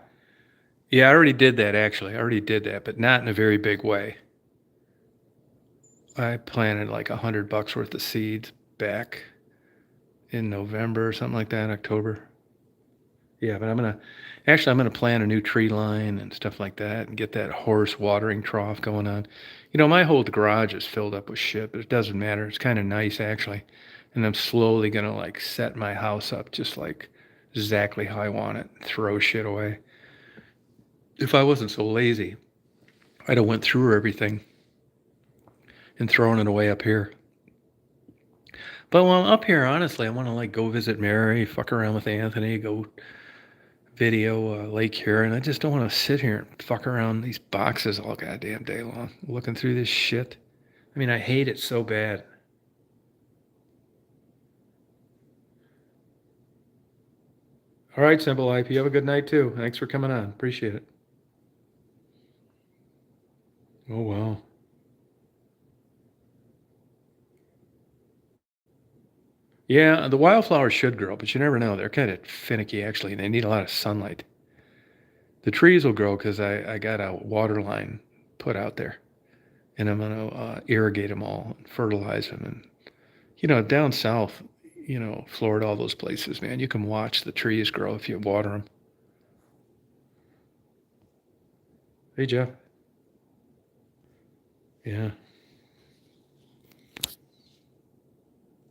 Yeah, I already did that actually. I already did that, but not in a very big way. I planted like $100 worth of seeds back in November or something like that, October. Yeah, but I'm gonna plant a new tree line and stuff like that and get that horse watering trough going on. My whole garage is filled up with shit, but it doesn't matter. It's kind of nice actually. And I'm slowly gonna like set my house up just like exactly how I want it, throw shit away. If I wasn't so lazy, I'd have went through everything and thrown it away up here. But while I'm up here, honestly, I want to like go visit Mary, fuck around with Anthony, go video Lake Huron. I just don't want to sit here and fuck around these boxes all goddamn day long, looking through this shit. I mean, I hate it so bad. All right, Simple Life. You have a good night too. Thanks for coming on. Appreciate it. Oh wow. Yeah, the wildflowers should grow, but you never know. They're kind of finicky actually. They need a lot of sunlight. The trees will grow because I got a water line put out there, and I'm gonna irrigate them all, and fertilize them, and down south, Florida, all those places, man, you can watch the trees grow if you water them. Hey, Jeff. Yeah.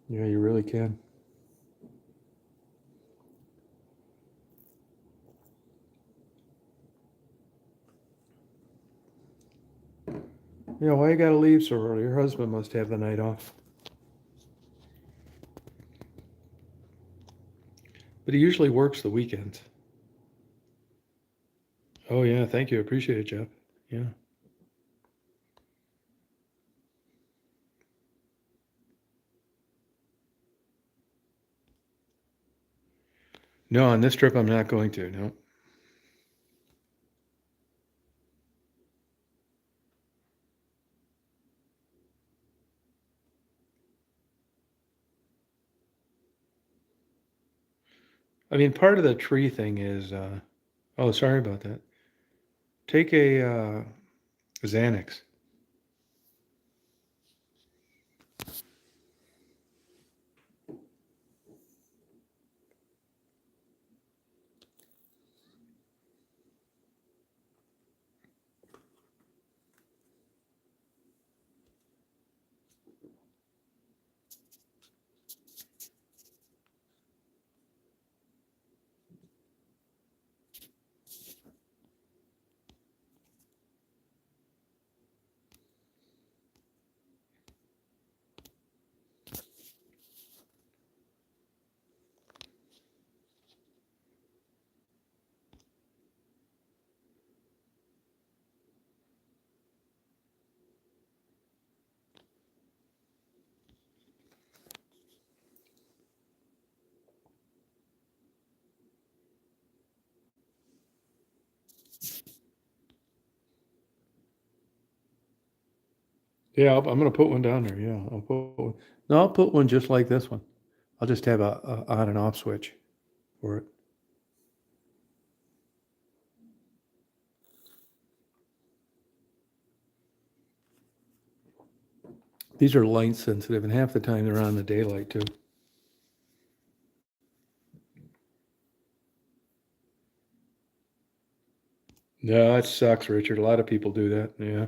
Yeah, you really can. Yeah, why you gotta leave so early? Your husband must have the night off. But he usually works the weekends. Oh, yeah, thank you. Appreciate it, Jeff. Yeah. No, on this trip, I'm not going to. No. I mean, part of the tree thing is, oh, sorry about that. Take a Xanax. Yeah, I'm gonna put one down there. Yeah, I'll put one. No, I'll put one just like this one. I'll just have a on and off switch for it. These are light sensitive, and half the time they're on in the daylight too. No, that sucks, Richard. A lot of people do that. Yeah.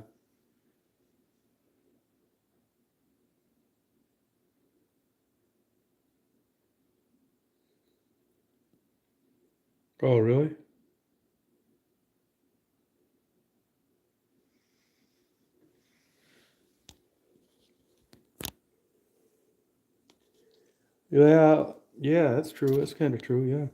Oh, really? Yeah. Yeah, that's true. That's kind of true. Yeah.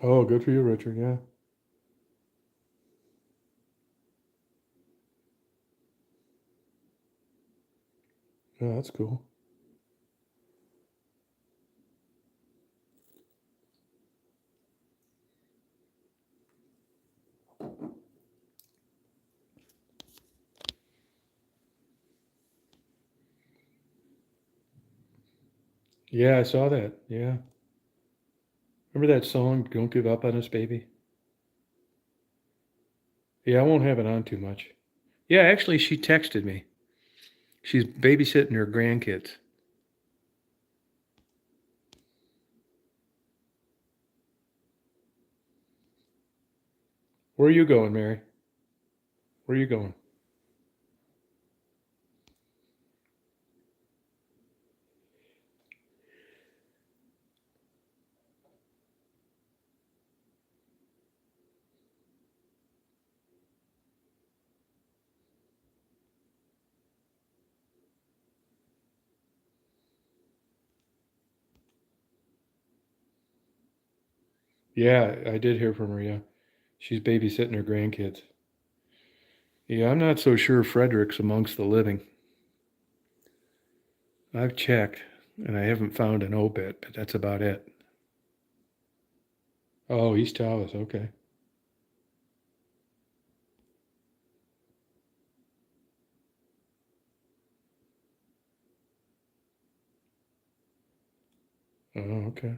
Oh, good for you, Richard. Yeah. Yeah, that's cool. Yeah, I saw that. Yeah. Remember that song, Don't Give Up on Us, Baby? Yeah, I won't have it on too much. Yeah, actually, she texted me. She's babysitting her grandkids. Where are you going, Mary? Where are you going? Yeah, I did hear from her. Yeah. She's babysitting her grandkids. Yeah, I'm not so sure Frederick's amongst the living. I've checked, and I haven't found an obit, but that's about it. Oh, East Tawas. Okay. Oh, okay.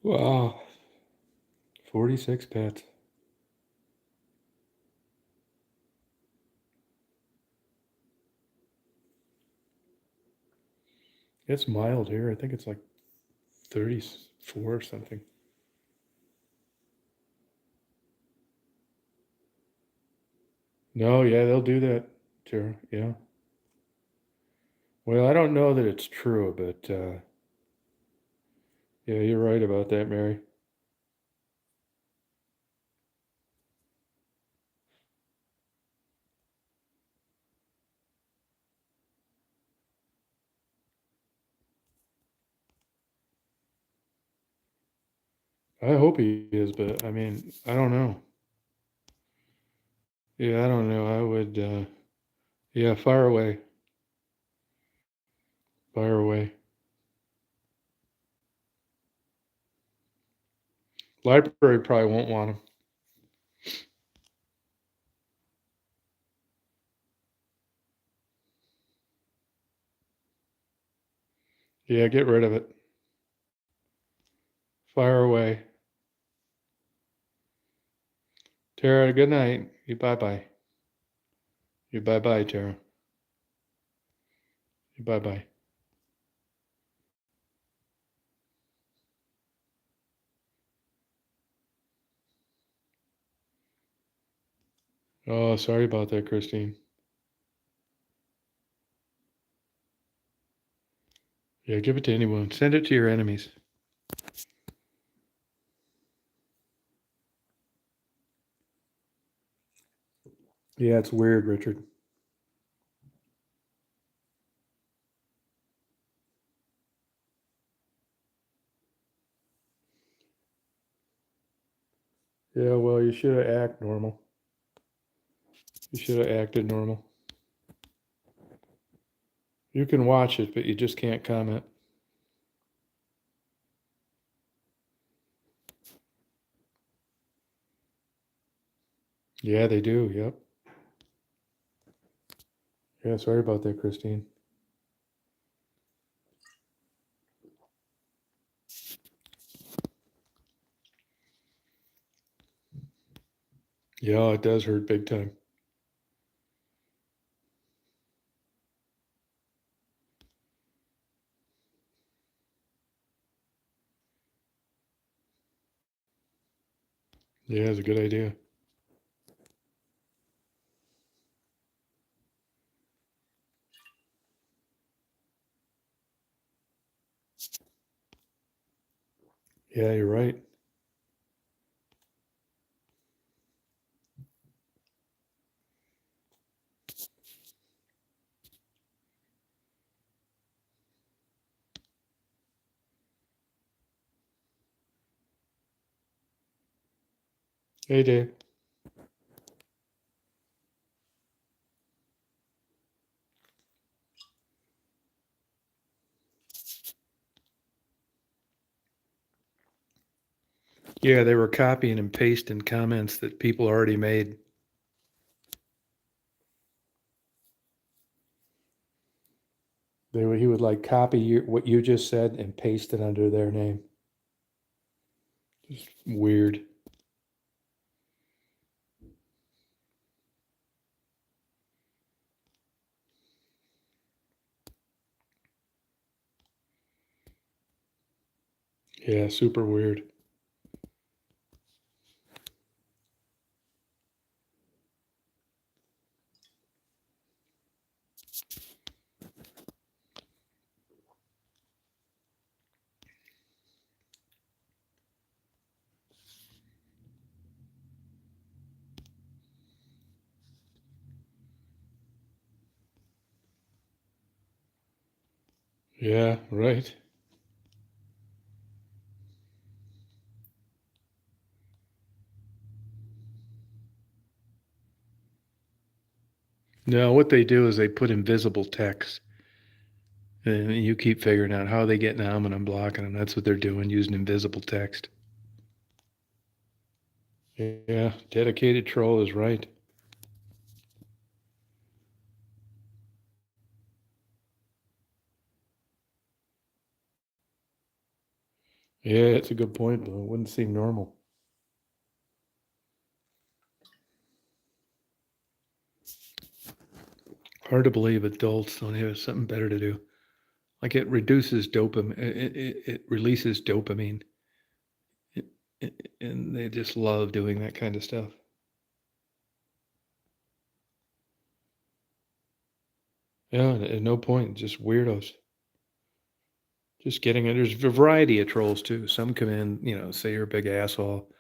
Wow. 46 pets. It's mild here. I think it's like 34 or something. No, yeah, they'll do that, Tara. Yeah. Well, I don't know that it's true, but yeah, you're right about that, Mary. I hope he is, but I mean, I don't know. Yeah, I don't know. I would, yeah, fire away. Fire away. Library probably won't want them. Yeah, get rid of it. Fire away. Tara, good night. You bye-bye. You bye-bye, Tara. You bye-bye. Oh, sorry about that, Christine. Yeah, give it to anyone. Send it to your enemies. Yeah, it's weird, Richard. Yeah, well, you should have acted normal. You should have acted normal. You can watch it, but you just can't comment. Yeah, they do. Yep. Yeah, sorry about that, Christine. Yeah, it does hurt big time. Yeah, it's a good idea. Yeah, you're right. Hey, Dave. Yeah, they were copying and pasting comments that people already made. He would like copy what you just said and paste it under their name. Just weird. Yeah, super weird. Yeah, right. No, what they do is they put invisible text, and you keep figuring out how they getting them and unblocking them. That's what they're doing, using invisible text. Yeah, dedicated troll is right. Yeah, it's a good point, but it wouldn't seem normal. Hard to believe adults don't have something better to do. Like it reduces dopamine, it releases dopamine, it, and they just love doing that kind of stuff. Yeah, at no point, just weirdos. Just getting it. There's a variety of trolls too. Some come in, say you're a big asshole.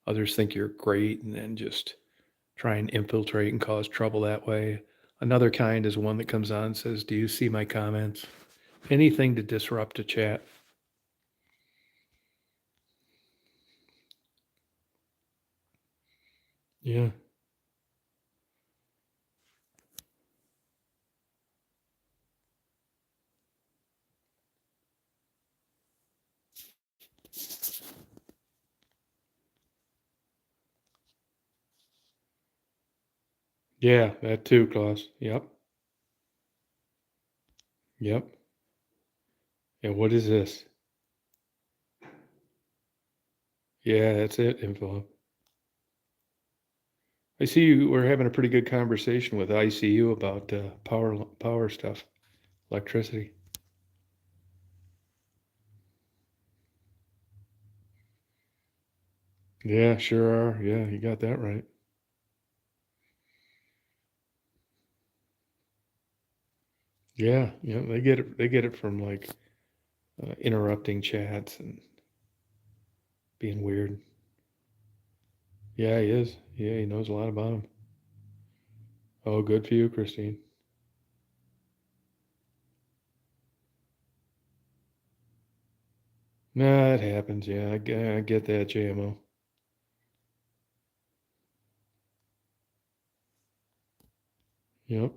Others think you're great and then just try and infiltrate and cause trouble that way. Another kind is one that comes on and says, "Do you see my comments?" Anything to disrupt a chat. Yeah. Yeah, that too, Klaus. Yep. Yep. Yeah, what is this? Yeah, that's it, info. I see you were having a pretty good conversation with ICU about power stuff, electricity. Yeah, sure are. Yeah, you got that right. Yeah, yeah, they get it. They get it from like interrupting chats and being weird. Yeah, he is. Yeah, he knows a lot about them. Oh, good for you, Christine. Nah, it happens. Yeah, I get that, JMO. Yep.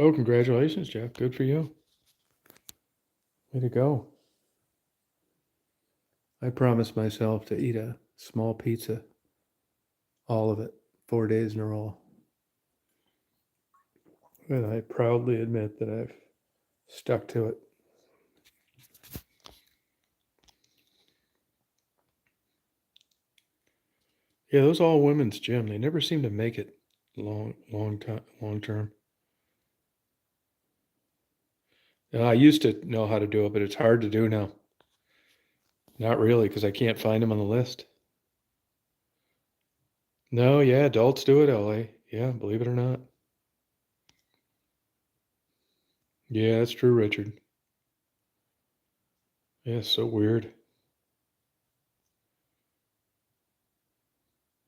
Oh, congratulations, Jeff. Good for you. Way to go. I promised myself to eat a small pizza, all of it, 4 days in a row. And I proudly admit that I've stuck to it. Yeah, those all women's gym, they never seem to make it long term. I used to know how to do it, but it's hard to do now. Not really, because I can't find them on the list. No, yeah, adults do it, LA. Yeah, believe it or not. Yeah, that's true, Richard. Yeah, so weird.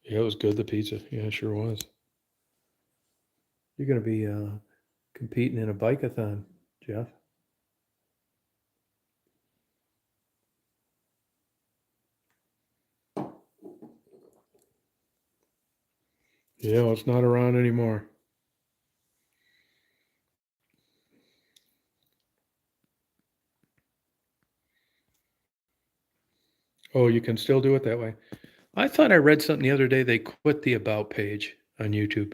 Yeah, it was good, the pizza. Yeah, it sure was. You're going to be competing in a bike-a-thon, Jeff. Yeah, well, it's not around anymore. Oh, you can still do it that way. I thought I read something the other day. They quit the About page on YouTube.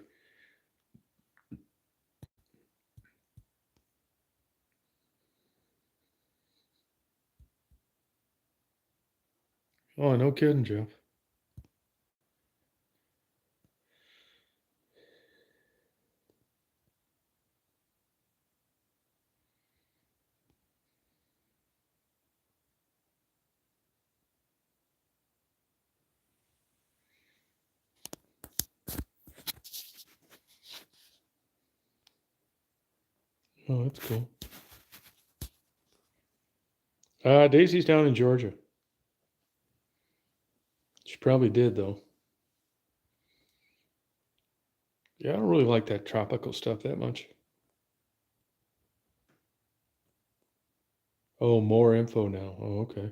Oh, no kidding, Jeff. Oh, that's cool. Daisy's down in Georgia. She probably did, though. Yeah, I don't really like that tropical stuff that much. Oh, more info now. Oh, okay.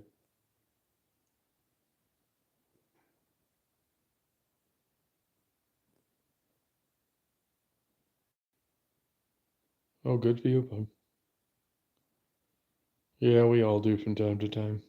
Oh, good for you, bud. Yeah, we all do from time to time.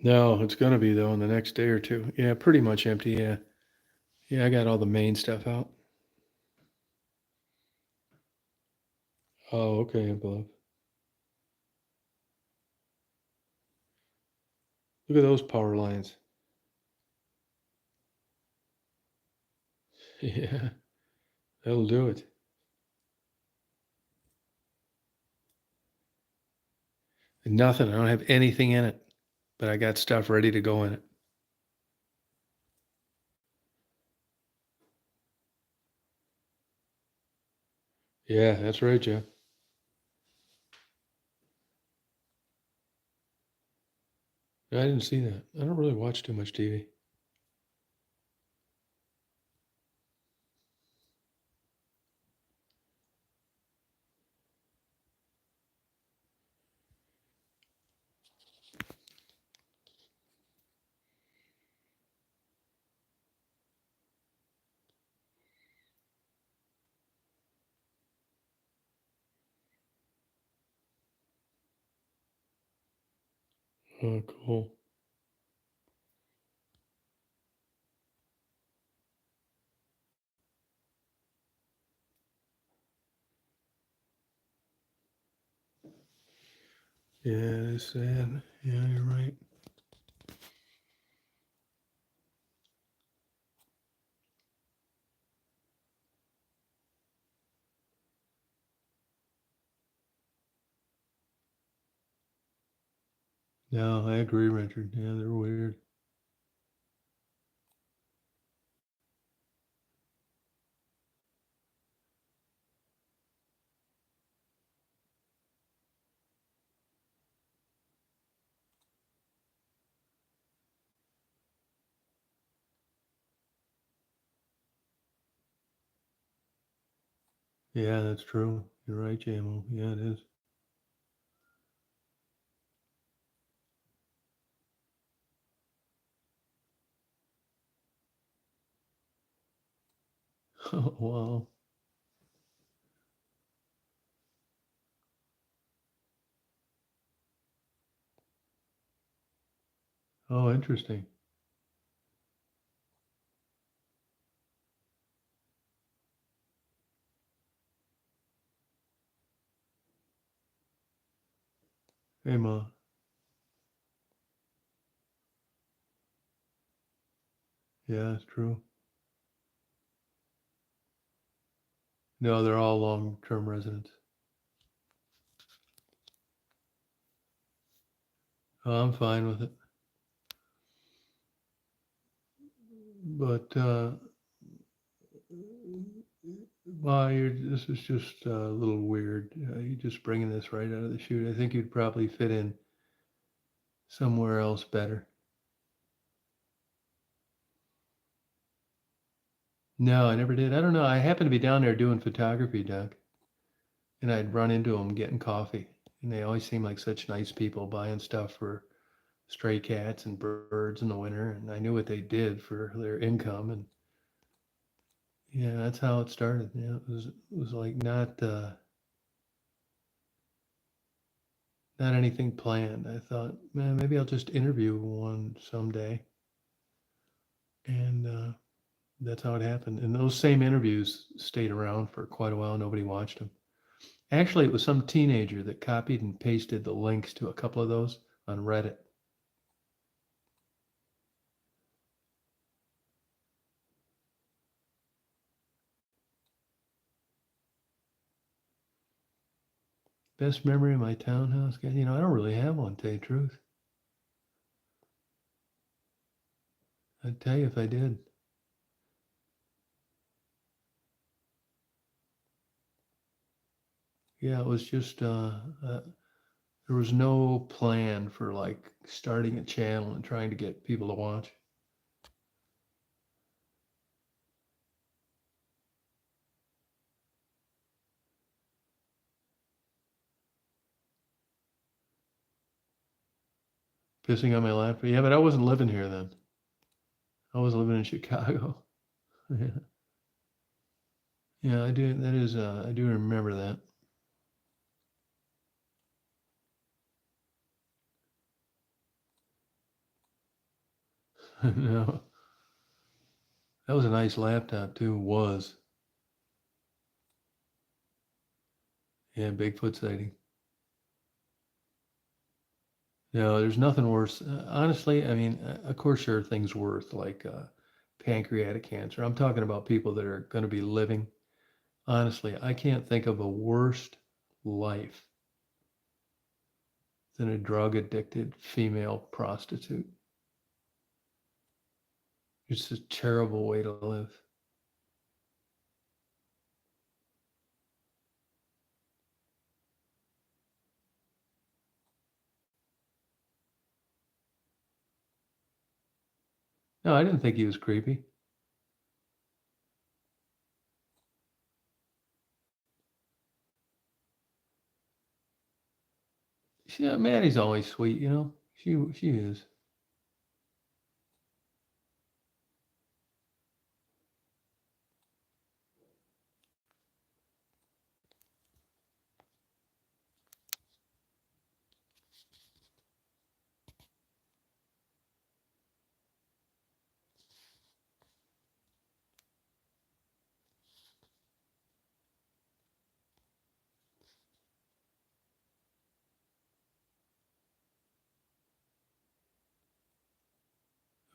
No, it's gonna be though in the next day or two. Yeah, pretty much empty. Yeah, yeah, I got all the main stuff out. Oh, okay, above. Look at those power lines. Yeah, that'll do it. Nothing. I don't have anything in it, but I got stuff ready to go in it. Yeah, that's right, Jeff. I didn't see that. I don't really watch too much TV. Oh, cool. Yeah, it's sad. Yeah, you're right. No, I agree, Richard. Yeah, they're weird. Yeah, that's true. You're right, JMO. Yeah, it is. Oh, wow. Oh, interesting. Hey, Ma. Yeah, that's true. No, they're all long-term residents. Oh, I'm fine with it. But, well, this is just a little weird. You're just bringing this right out of the chute. I think you'd probably fit in somewhere else better. No, I never did. I don't know. I happened to be down there doing photography, Doug, and I'd run into them getting coffee. And they always seem like such nice people buying stuff for stray cats and birds in the winter. And I knew what they did for their income. And yeah, that's how it started. Yeah, it was like not anything planned. I thought, man, maybe I'll just interview one someday. And that's how it happened. And those same interviews stayed around for quite a while. Nobody watched them. Actually, it was some teenager that copied and pasted the links to a couple of those on Reddit. Best memory of my townhouse? I don't really have one, to tell you the truth. I'd tell you if I did. Yeah, it was just, there was no plan for like starting a channel and trying to get people to watch. Pissing on my lap. Yeah, but I wasn't living here then. I was living in Chicago. Yeah, yeah, I do. That is, I do remember that. No, that was a nice laptop too. Was yeah, Bigfoot sighting. No, there's nothing worse. Honestly, I mean, of course, there are things worth like pancreatic cancer. I'm talking about people that are going to be living. Honestly, I can't think of a worse life than a drug addicted female prostitute. It's a terrible way to live. No, I didn't think he was creepy. Yeah, Maddie's always sweet, you know. She is.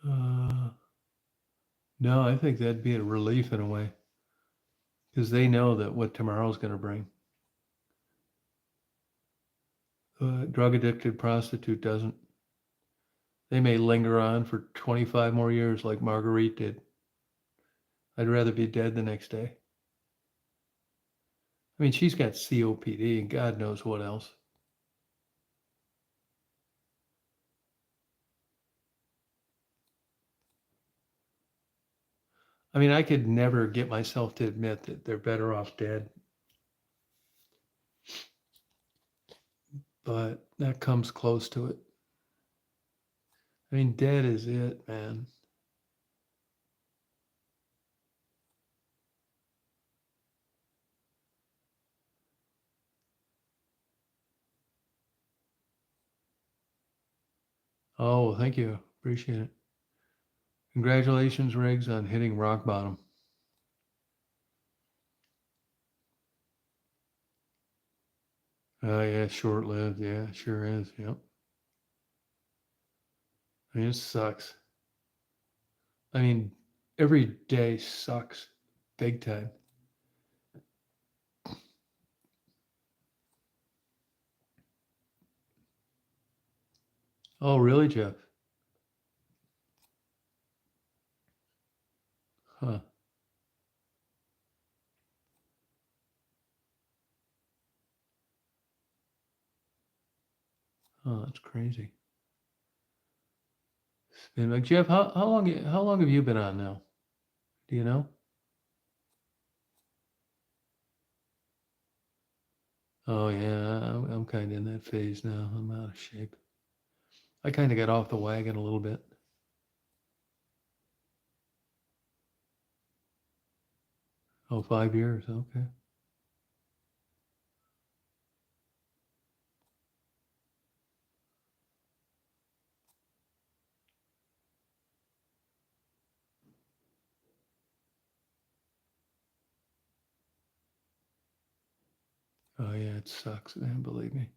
Uh, no, I think that'd be a relief in a way because they know that what tomorrow's going to bring. Drug addicted prostitute doesn't. They may linger on for 25 more years like Marguerite did. I'd rather be dead the next day. I mean, she's got COPD and God knows what else. I mean, I could never get myself to admit that they're better off dead, but that comes close to it. I mean, dead is it, man. Oh, thank you. Appreciate it. Congratulations, Riggs, on hitting rock bottom. Yeah, short lived. Yeah, sure is. Yep. I mean, it sucks. I mean, every day sucks big time. Oh, really, Jeff? Huh. Oh, that's crazy. And like, Jeff, how long have you been on now? Do you know? Oh yeah, I'm kind of in that phase now. I'm out of shape. I kind of got off the wagon a little bit. Oh, 5 years. Okay. Oh yeah, it sucks, man. Believe me.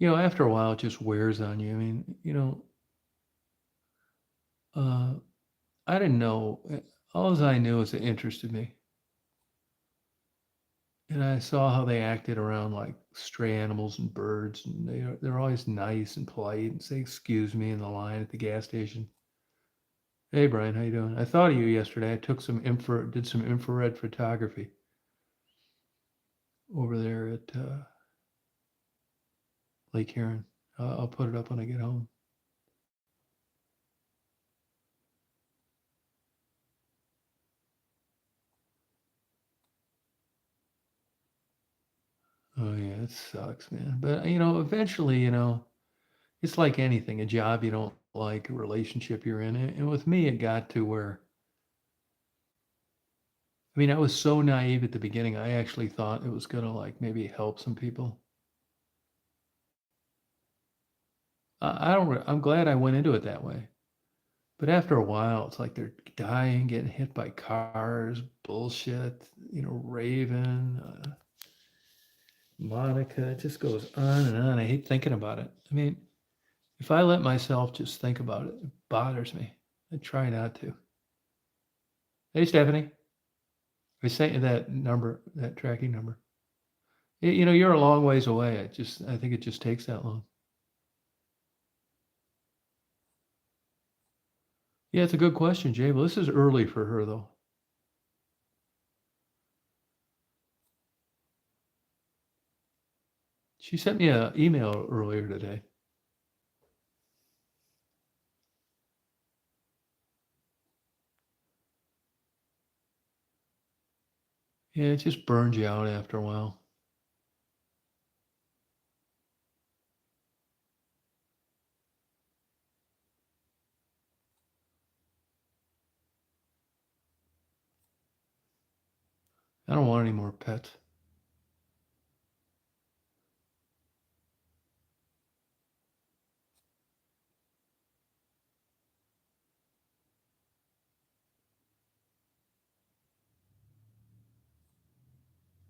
After a while, it just wears on you. I mean, uh, I didn't know. All I knew is it interested me, and I saw how they acted around like stray animals and birds, and they're always nice and polite and say excuse me in the line at the gas station. Hey Brian, how you doing? I thought of you yesterday. I did some infrared photography over there at Lake Huron. I'll put it up when I get home. Oh yeah, it sucks, man. But eventually, it's like anything, a job you don't like, a relationship you're in. And with me, it got to where, I mean, I was so naive at the beginning. I actually thought it was gonna like maybe help some people. I don't. I'm glad I went into it that way. But after a while, it's like they're dying, getting hit by cars, bullshit. Raven, Monica. It just goes on and on. I hate thinking about it. I mean, if I let myself just think about it, it bothers me. I try not to. Hey, Stephanie. I sent you that number, that tracking number. You're a long ways away. I think it just takes that long. Yeah, it's a good question, Jay. Well, this is early for her, though. She sent me an email earlier today. Yeah, it just burns you out after a while. I don't want any more pets.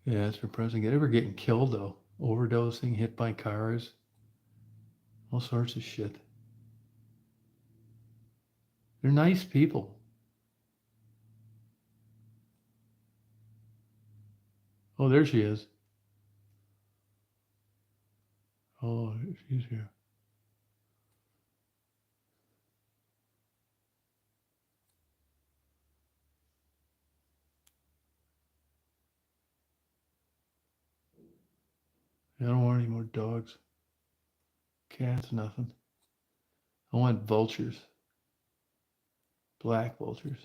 Yeah, it's depressing. Get ever getting killed though? Overdosing, hit by cars, all sorts of shit. They're nice people. Oh, there she is. Oh, she's here. I don't want any more dogs. Cats, nothing. I want vultures. Black vultures.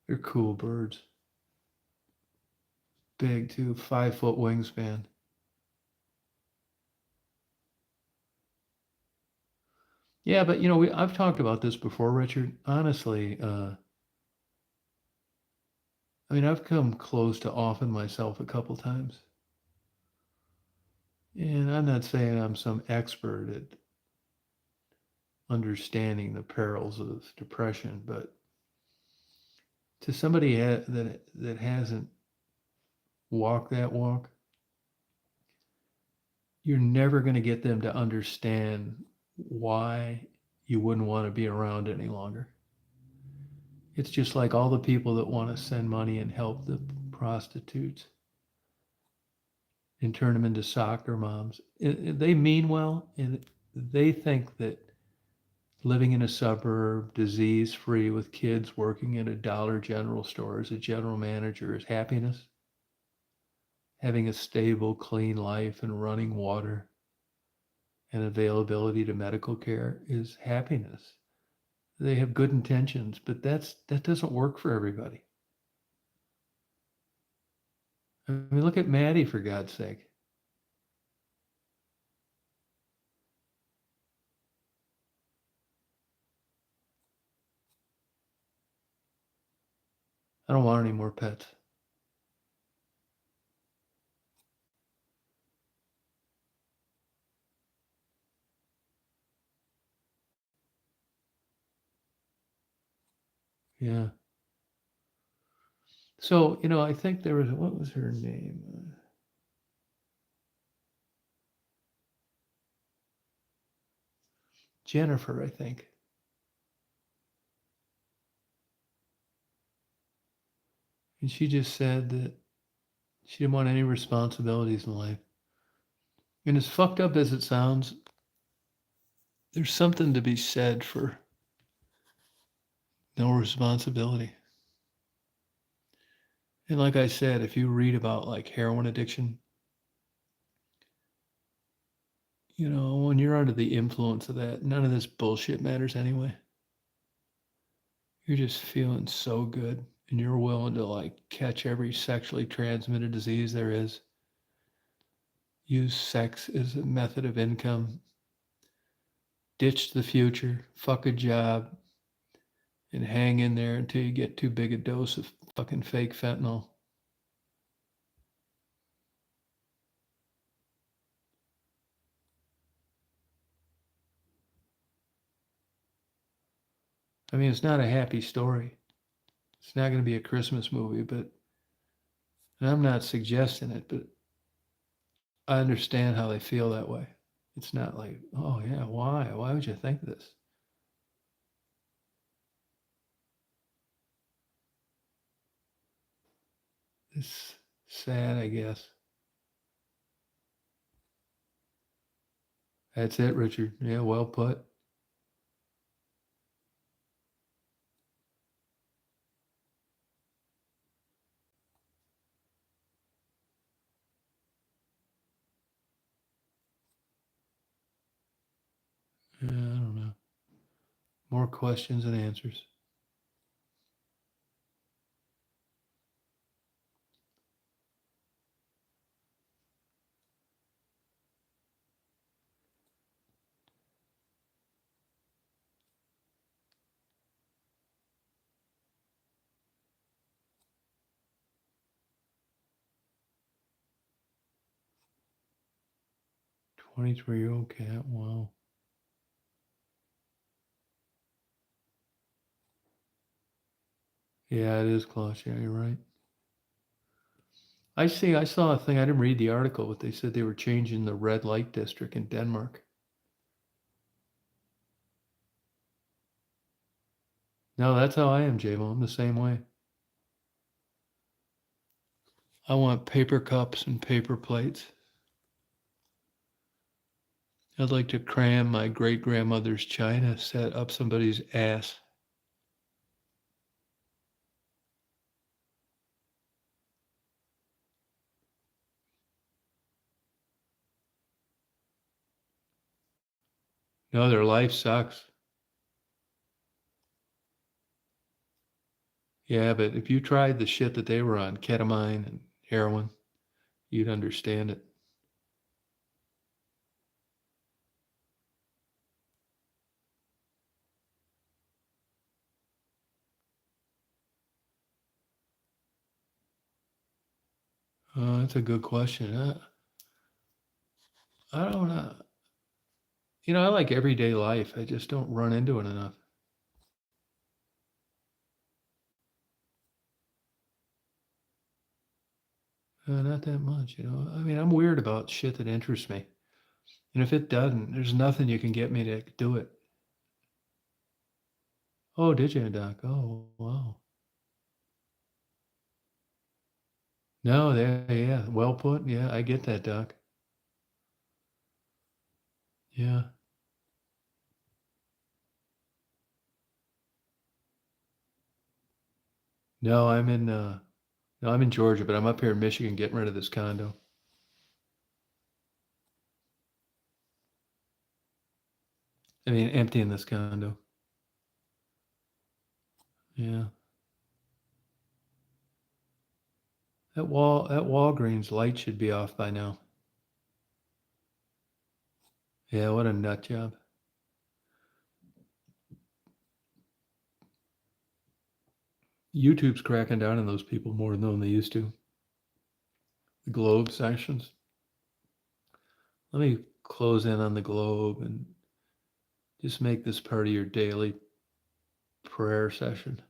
They're cool birds. Big too, 5 foot wingspan. Yeah, but I've talked about this before, Richard. Honestly, I mean, I've come close to offing myself a couple times. And I'm not saying I'm some expert at understanding the perils of depression, but to somebody that hasn't walked that walk, you're never going to get them to understand why you wouldn't want to be around any longer. It's just like all the people that want to send money and help the prostitutes and turn them into soccer moms. They mean well, and they think that living in a suburb, disease free, with kids working at a Dollar General store as a general manager is happiness. Having a stable, clean life and running water and availability to medical care is happiness. They have good intentions, but that doesn't work for everybody. I mean, look at Maddie, for God's sake. I don't want any more pets. Yeah. So, I think there was, what was her name? Jennifer, I think. And she just said that she didn't want any responsibilities in life. And as fucked up as it sounds, there's something to be said for no responsibility. And like I said, if you read about like heroin addiction, when you're under the influence of that, none of this bullshit matters anyway. You're just feeling so good and you're willing to like catch every sexually transmitted disease there is, use sex as a method of income, ditch the future, fuck a job, and hang in there until you get too big a dose of fucking fake fentanyl. I mean, it's not a happy story. It's not going to be a Christmas movie, but and I'm not suggesting it, but I understand how they feel that way. It's not like, oh yeah, why? Why would you think this? It's sad, I guess. That's it, Richard. Yeah, well put. Yeah, I don't know. More questions than answers. "23-year-old cat, wow." Yeah, it is close. Yeah, you're right. I saw a thing, I didn't read the article, but they said they were changing the red light district in Denmark. No, that's how I am, J-Mo. I'm the same way. I want paper cups and paper plates. I'd like to cram my great grandmother's china set up somebody's ass. No, their life sucks. Yeah, but if you tried the shit that they were on, ketamine and heroin, you'd understand it. That's a good question. I don't know. I like everyday life. I just don't run into it enough. Not that much. I mean, I'm weird about shit that interests me. And if it doesn't, there's nothing you can get me to do it. Oh, did you, Doc? Oh, wow. No, there, yeah. Well put. Yeah, I get that, Doc. Yeah. No, I'm in Georgia, but I'm up here in Michigan getting rid of this condo. I mean, emptying this condo. Yeah. That Walgreens light should be off by now. Yeah, what a nut job. YouTube's cracking down on those people more than they used to. The Globe sanctions. Let me close in on the Globe and just make this part of your daily prayer session.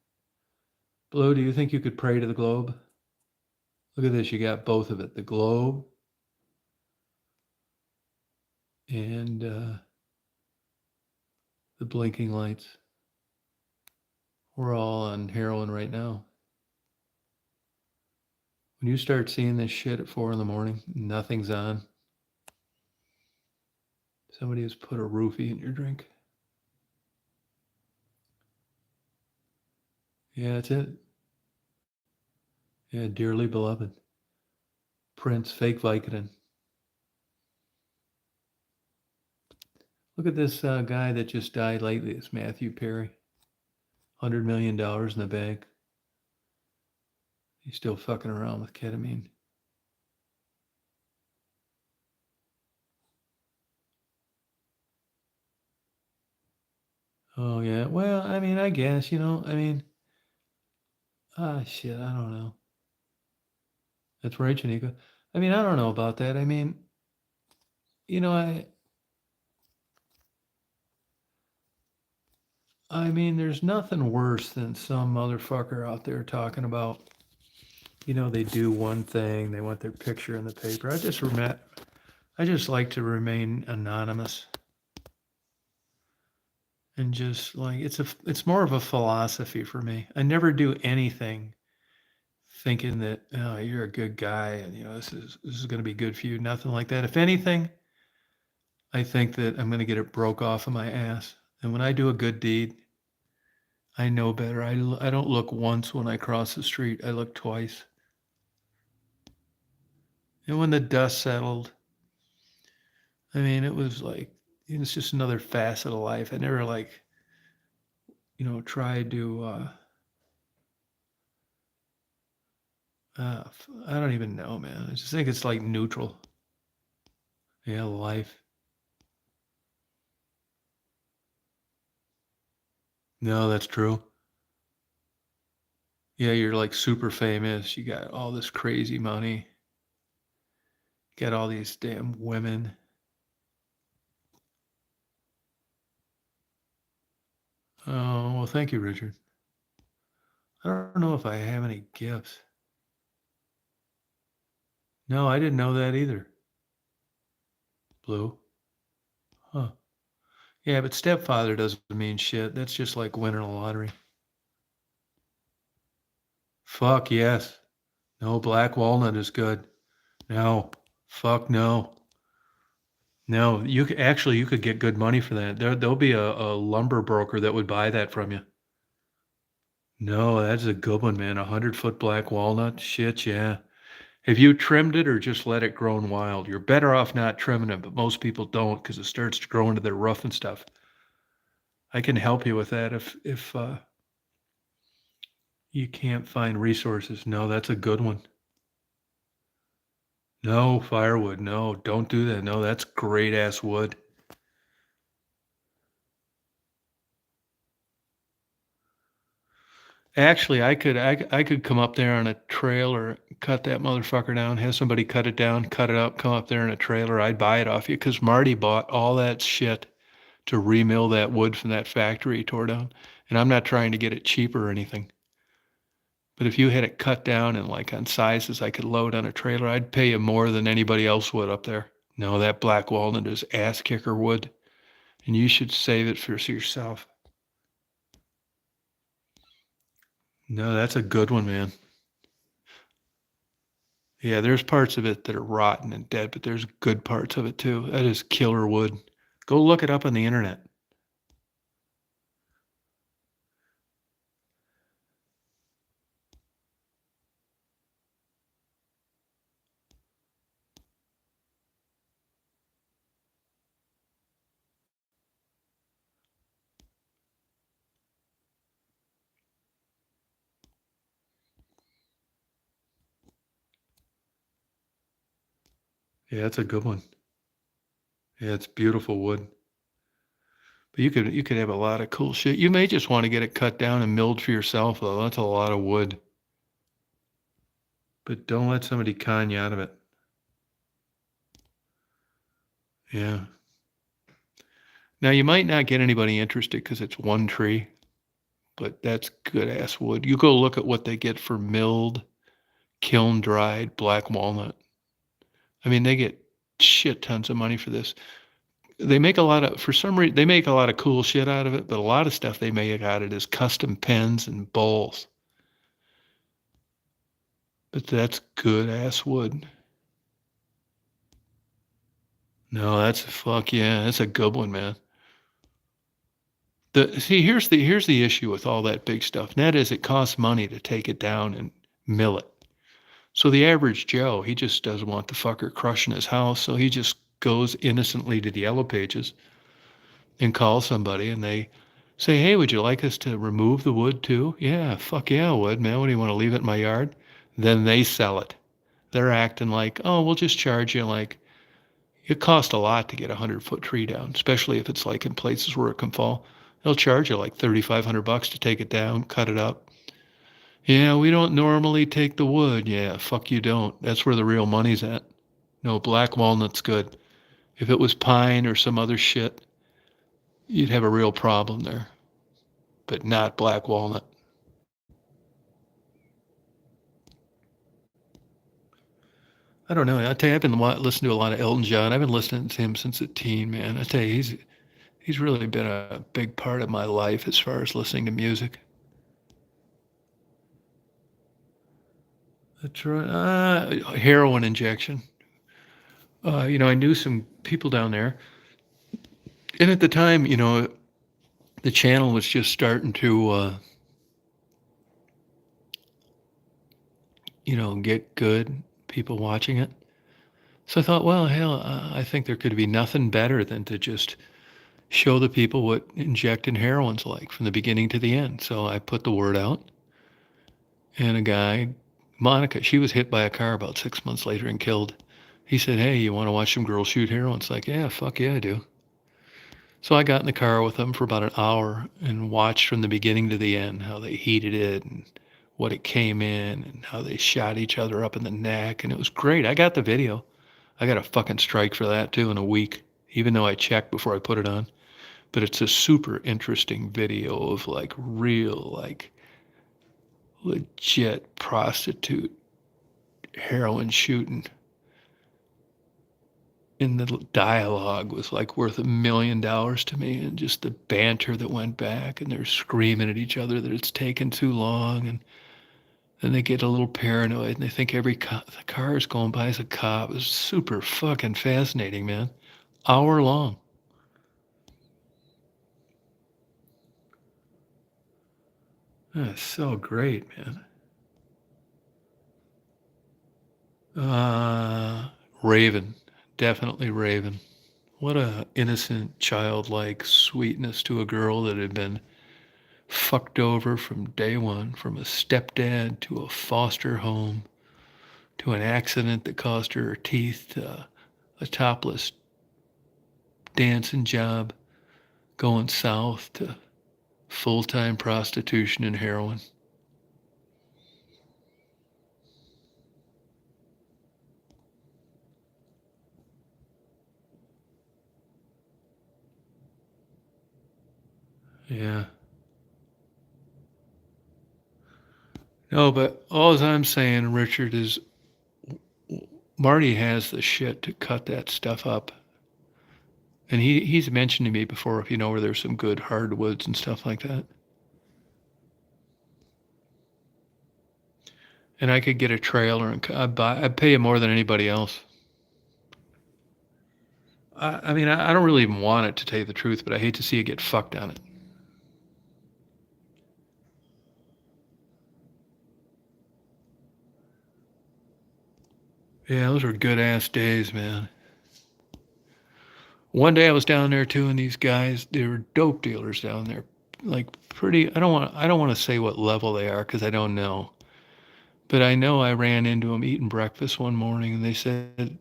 Blue, do you think you could pray to the Globe? Look at this. You got both of it, the Globe and the blinking lights. We're all on heroin right now. When you start seeing this shit at 4 in the morning, nothing's on. Somebody has put a roofie in your drink. Yeah, that's it. Yeah, dearly beloved. Prince, fake Vicodin. Look at this guy that just died lately. It's Matthew Perry. $100 million in the bank. He's still fucking around with ketamine. Oh, yeah. Well, I mean, I guess, I mean, shit, I don't know. That's right, Janika. I mean, I don't know about that. I mean, you know, I mean, there's nothing worse than some motherfucker out there talking about, they do one thing, they want their picture in the paper. I just I just like to remain anonymous and just like it's more of a philosophy for me. I never do anything thinking that oh, you're a good guy and this is going to be good for you. Nothing like that. If anything, I think that I'm going to get it broke off of my ass. And when I do a good deed, I know better. I don't look once when I cross the street. I look twice. And when the dust settled, I mean, it was like it's just another facet of life. I never like tried to. I don't even know, man. I just think it's like neutral. Yeah, life. No, that's true. Yeah, you're like super famous. You got all this crazy money. Got all these damn women. Oh, well, thank you, Richard. I don't know if I have any gifts. No, I didn't know that either. Blue. Huh. Yeah, but stepfather doesn't mean shit. That's just like winning a lottery. Fuck yes. No, black walnut is good. No. Fuck no. No, you could get good money for that. There'll be a lumber broker that would buy that from you. No, that's a good one, man. 100-foot black walnut. Shit, yeah. Have you trimmed it or just let it grow wild? You're better off not trimming it, but most people don't because it starts to grow into their rough and stuff. I can help you with that if you can't find resources. No, that's a good one. No, firewood. No, don't do that. No, that's great ass wood. Actually, I could come up there on a trailer, cut that motherfucker down, have somebody cut it down, cut it up, come up there in a trailer. I'd buy it off you because Marty bought all that shit to remill that wood from that factory he tore down. And I'm not trying to get it cheap or anything. But if you had it cut down and like on sizes I could load on a trailer, I'd pay you more than anybody else would up there. No, that black walnut is ass kicker wood, and you should save it for yourself. No, that's a good one, man. Yeah, there's parts of it that are rotten and dead, but there's good parts of it too. That is killer wood. Go look it up on the internet. Yeah, that's a good one. Yeah, it's beautiful wood. But you could have a lot of cool shit. You may just want to get it cut down and milled for yourself, though. That's a lot of wood. But don't let somebody con you out of it. Yeah. Now you might not get anybody interested because it's one tree, but that's good ass wood. You go look at what they get for milled, kiln dried black walnut. I mean, they get shit tons of money for this. They make a lot of for some reason they make a lot of cool shit out of it, but a lot of stuff they make out of it is custom pens and bowls. But that's good ass wood. No, that's fuck yeah, that's a good one, man. Here's the issue with all that big stuff. And that is it costs money to take it down and mill it. So the average Joe, he just doesn't want the fucker crushing his house, so he just goes innocently to the Yellow Pages and calls somebody and they say, "Hey, would you like us to remove the wood too?" "Yeah, fuck yeah, I would, man. What do you want to leave it in my yard?" Then they sell it. They're acting like, "Oh, we'll just charge you like it costs a lot to get a 100-foot tree down, especially if it's like in places where it can fall. They'll charge you like $3,500 to take it down, cut it up. Yeah, we don't normally take the wood. Yeah, fuck you don't. That's where the real money's at. No, black walnut's good. If it was pine or some other shit, you'd have a real problem there. But not black walnut. I don't know. I tell you, I've been listening to a lot of Elton John. I've been listening to him since a teen, man. I tell you, he's really been a big part of my life as far as listening to music. That's right. Heroin injection. I knew some people down there, and at the time, the channel was just starting to, get good. People watching it. So I thought, well, hell, I think there could be nothing better than to just show the people what injecting heroin's like from the beginning to the end. So I put the word out, and a guy, Monica, she was hit by a car about 6 months later and killed. He said, "Hey, you want to watch some girls shoot heroin?" It's like, yeah, fuck yeah, I do. So I got in the car with them for about an hour and watched from the beginning to the end how they heated it and what it came in and how they shot each other up in the neck. And it was great. I got the video. I got a fucking strike for that too in a week, even though I checked before I put it on. But it's a super interesting video of like real, like legit prostitute heroin shooting. And the dialogue was like worth $1 million to me, and just the banter that went back, and they're screaming at each other that it's taken too long, and then they get a little paranoid and they think every the car is going by as a cop. It was super fucking fascinating, man. Hour long. That's so great, man. Raven, definitely Raven. What a innocent, childlike sweetness to a girl that had been fucked over from day one, from a stepdad to a foster home to an accident that cost her teeth to a topless dancing job going south to full-time prostitution and heroin. Yeah. No, but all I'm saying, Richard, is Marty has the shit to cut that stuff up. And he's mentioned to me before if you know where there's some good hardwoods and stuff like that. And I could get a trailer and I'd pay you more than anybody else. I mean, I don't really even want it to tell you the truth, but I hate to see you get fucked on it. Yeah, those were good ass days, man. One day I was down there too, and these guys, they were dope dealers down there. Like pretty, I don't want to say what level they are because I don't know. But I know I ran into them eating breakfast one morning, and they said,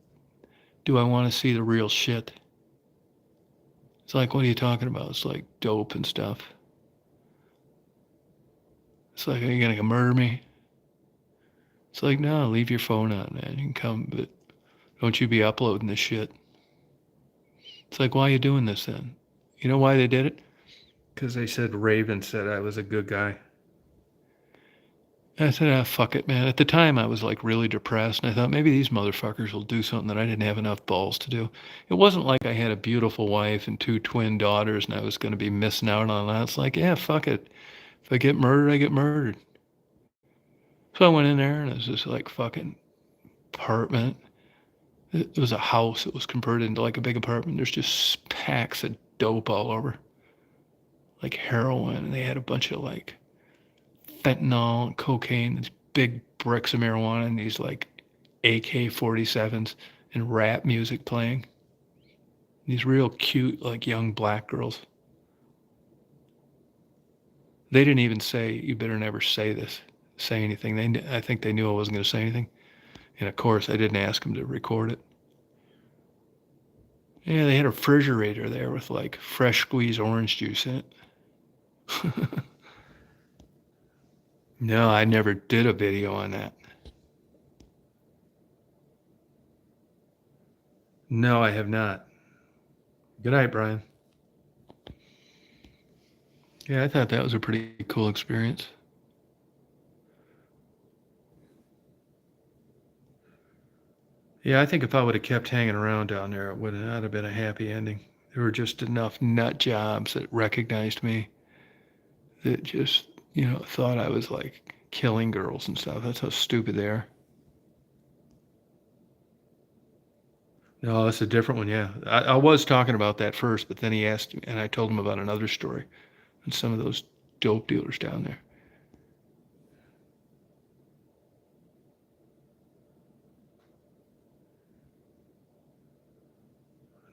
"Do I want to see the real shit?" It's like, what are you talking about? It's like dope and stuff. It's like, are you gonna murder me? It's like, no, leave your phone on, man. You can come, but don't you be uploading this shit. It's like, why are you doing this then? You know why they did it? Because they said Raven said I was a good guy. I said, ah, fuck it, man. At the time, I was like really depressed, and I thought maybe these motherfuckers will do something that I didn't have enough balls to do. It wasn't like I had a beautiful wife and 2 twin daughters, and I was going to be missing out on that. It's like, yeah, fuck it. If I get murdered, I get murdered. So I went in there, and it was this like fucking apartment. It was a house that was converted into like a big apartment. There's just packs of dope all over, like heroin, and they had a bunch of like fentanyl and cocaine, these big bricks of marijuana, and these like AK-47s and rap music playing. These real cute, like young black girls. They didn't even say, "You better never say anything." I think they knew I wasn't going to say anything. And of course, I didn't ask them to record it. Yeah, they had a refrigerator there with like fresh squeezed orange juice in it. No, I never did a video on that. No, I have not. Good night, Brian. Yeah, I thought that was a pretty cool experience. Yeah, I think if I would have kept hanging around down there, it would not have been a happy ending. There were just enough nut jobs that recognized me that just, thought I was like killing girls and stuff. That's how stupid they are. No, that's a different one. Yeah. I was talking about that first, but then he asked me, and I told him about another story and some of those dope dealers down there.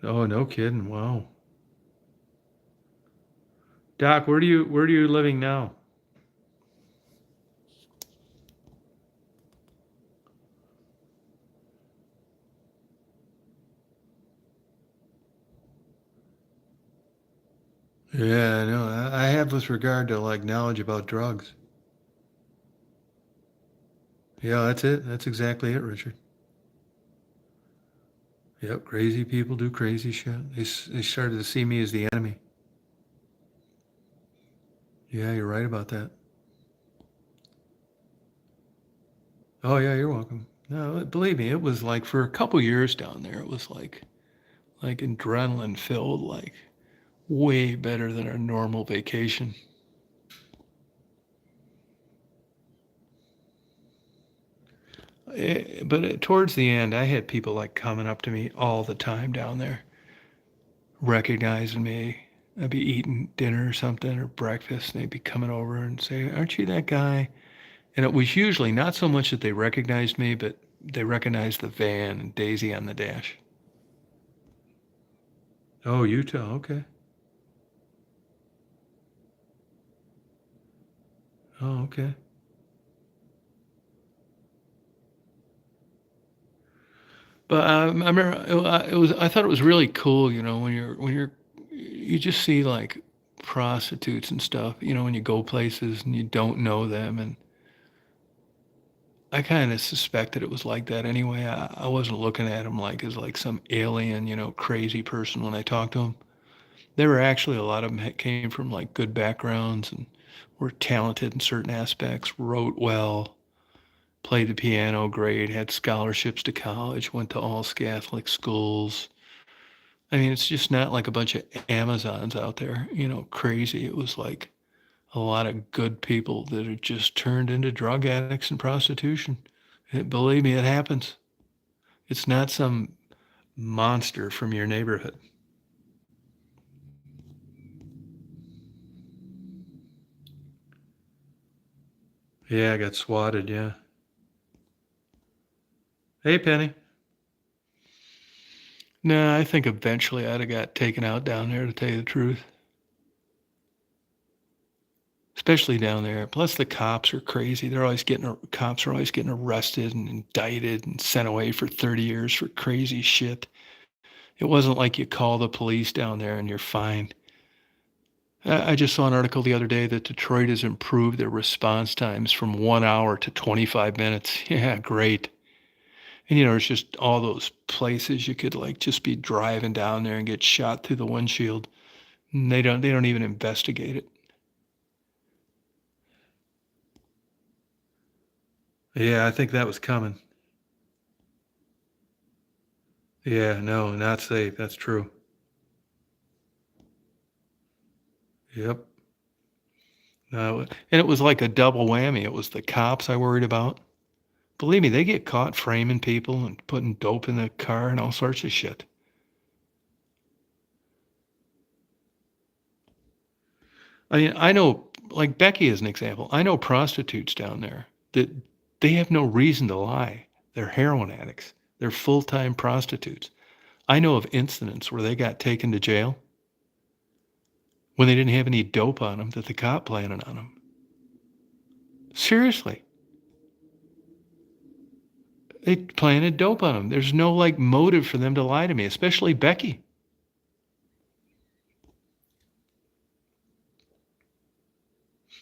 Oh, no kidding. Wow. Doc, where do you living now? Yeah, I know. I have with regard to like knowledge about drugs. Yeah, that's it. That's exactly it, Richard. Yep, crazy people do crazy shit. They started to see me as the enemy. Yeah, you're right about that. Oh yeah, you're welcome. No, believe me, it was like for a couple years down there, it was like adrenaline filled, like way better than our normal vacation. But towards the end, I had people like coming up to me all the time down there, recognizing me. I'd be eating dinner or something or breakfast, and they'd be coming over and say, "Aren't you that guy?" And it was usually not so much that they recognized me, but they recognized the van and Daisy on the dash. Oh, Utah. Okay. Oh, okay. But I remember it was. I thought it was really cool, you just see like prostitutes and stuff, when you go places and you don't know them, and I kind of suspected it was like that anyway. I wasn't looking at them like as like some alien, crazy person when I talked to them. There were actually a lot of them came from like good backgrounds and were talented in certain aspects, wrote well, played the piano great, had scholarships to college, went to all Catholic schools. I mean, it's just not like a bunch of Amazons out there, crazy. It was like a lot of good people that are just turned into drug addicts and prostitution. Believe me, it happens. It's not some monster from your neighborhood. Yeah, I got swatted. Yeah. Hey, Penny. Nah, I think eventually I'd have got taken out down there to tell you the truth. Especially down there. Plus the cops are crazy. Cops are always getting arrested and indicted and sent away for 30 years for crazy shit. It wasn't like you call the police down there and you're fine. I just saw an article the other day that Detroit has improved their response times from 1 hour to 25 minutes. Yeah, great. And it's just all those places you could like just be driving down there and get shot through the windshield. And they don't even investigate it. Yeah, I think that was coming. Yeah, no, not safe. That's true. Yep. No, and it was like a double whammy. It was the cops I worried about. Believe me, they get caught framing people and putting dope in the car and all sorts of shit. I mean, I know, like Becky is an example. I know prostitutes down there that they have no reason to lie. They're heroin addicts. They're full-time prostitutes. I know of incidents where they got taken to jail when they didn't have any dope on them that the cop planted on them. Seriously, they planted dope on them. There's no like motive for them to lie to me, especially Becky.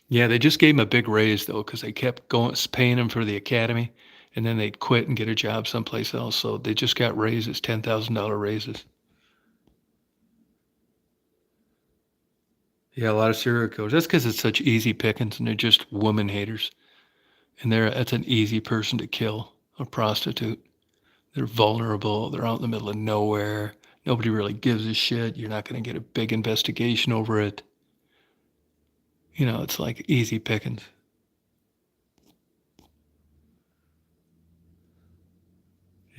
Yeah, they just gave him a big raise though, because they kept going paying him for the academy, and then they'd quit and get a job someplace else. So they just got raises, $10,000 raises. Yeah, a lot of serial killers. That's because it's such easy pickings, and they're just woman haters. And that's an easy person to kill, a prostitute. They're vulnerable. They're out in the middle of nowhere. Nobody really gives a shit. You're not going to get a big investigation over it. It's like easy pickings.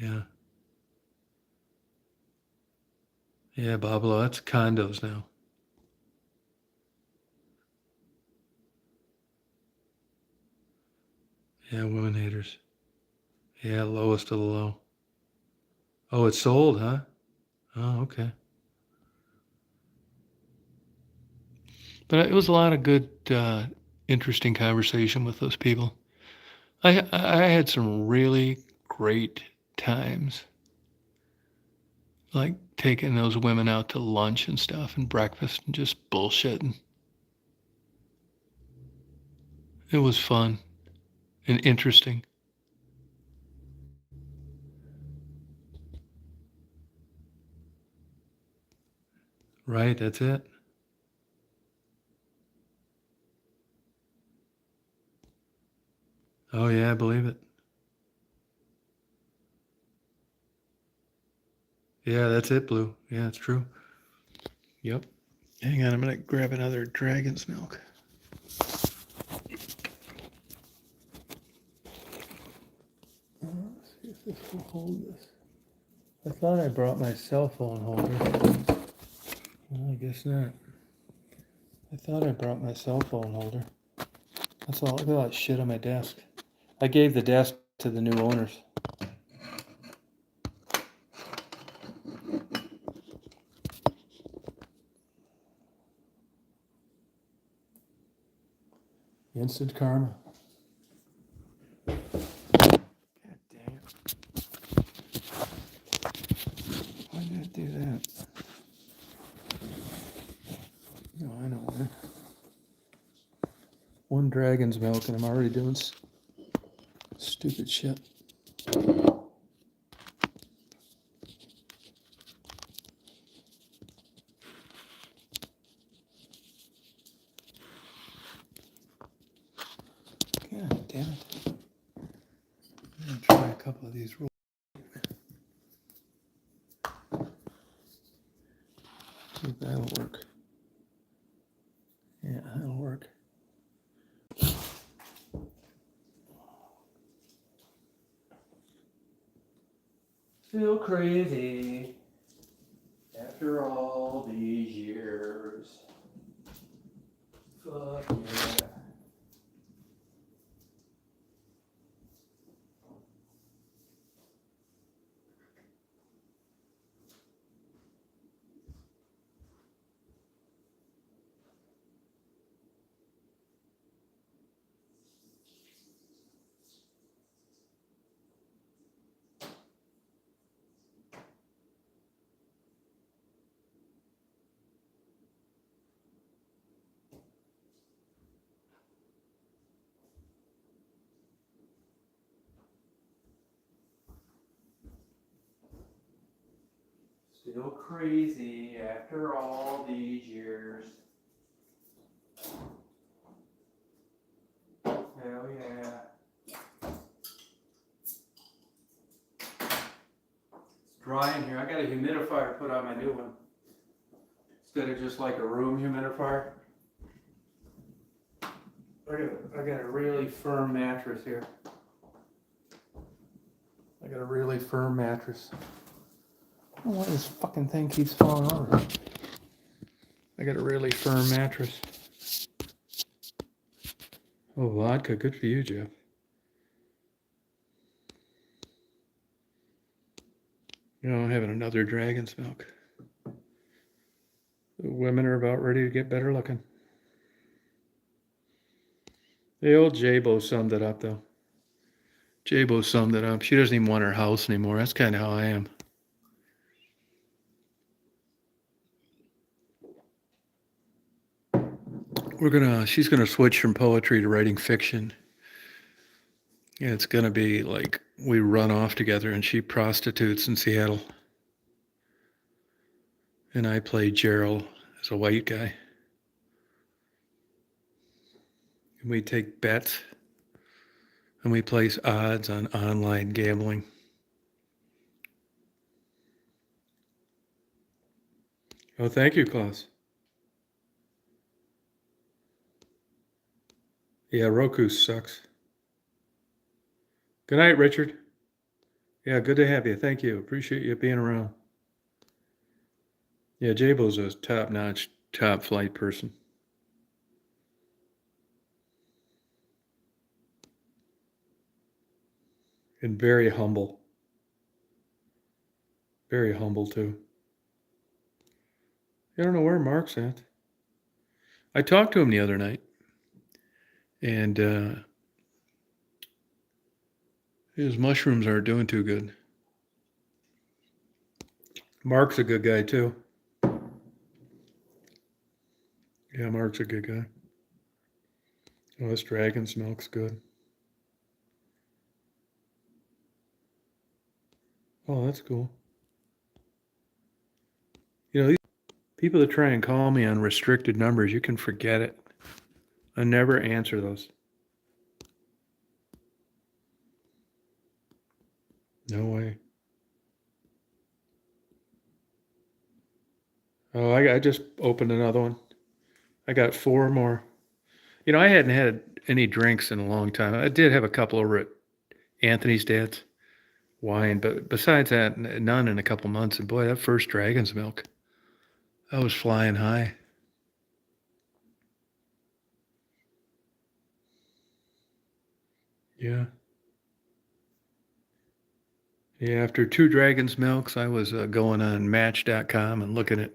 Yeah. Yeah, Pablo, that's condos now. Yeah, women haters. Yeah, lowest of the low. Oh, it's sold, huh? Oh, okay. But it was a lot of good, interesting conversation with those people. I had some really great times, like taking those women out to lunch and stuff and breakfast and just bullshitting. It was fun and interesting. Right, that's it. Oh yeah, I believe it. Yeah, that's it, Blue. Yeah, it's true. Yep. Hang on, I'm gonna grab another dragon's milk. Let's see if this will hold this. I thought I brought my cell phone holder. Well, I guess not. I thought I brought my cell phone holder. That's all. Look at all that shit on my desk. I gave the desk to the new owners. Instant karma. God dang it. Why did I do that? No, I know why. One dragon's milk and I'm already doing stupid shit. God damn it. I'm gonna try a couple of these. See if that'll work. Yeah, that'll work. Still crazy after all these years. Fuck yeah. Still crazy after all these years. Hell yeah. It's dry in here. I got a humidifier put on my new one. Instead of just like a room humidifier. I got a really firm mattress here. I got a really firm mattress. I don't know why this fucking thing keeps falling over. I got a really firm mattress. Oh, vodka. Good for you, Jeff. I'm having another dragon's milk. The women are about ready to get better looking. The old J-Bo summed it up, though. J-Bo summed it up. She doesn't even want her house anymore. That's kind of how I am. She's gonna switch from poetry to writing fiction. Yeah, it's gonna be like we run off together and she prostitutes in Seattle. And I play Gerald as a white guy. And we take bets and we place odds on online gambling. Oh, thank you, Klaus. Yeah, Roku sucks. Good night, Richard. Yeah, good to have you. Thank you. Appreciate you being around. Yeah, Jabo's a top-notch, top-flight person. And very humble. Very humble, too. I don't know where Mark's at. I talked to him the other night, and his mushrooms aren't doing too good. Mark's a good guy, too. Yeah, Mark's a good guy. Oh, this dragon's milk's good. Oh, that's cool. You know, these people that try and call me on restricted numbers, you can forget it. I never answer those. No way. Oh, I just opened another one. I got 4 more. You know, I hadn't had any drinks in a long time. I did have a couple over at Anthony's dad's, wine, but besides that, none in a couple months. And boy, that first dragon's milk, I was flying high. Yeah. Yeah, after 2 dragon's milks, I was going on Match.com and looking at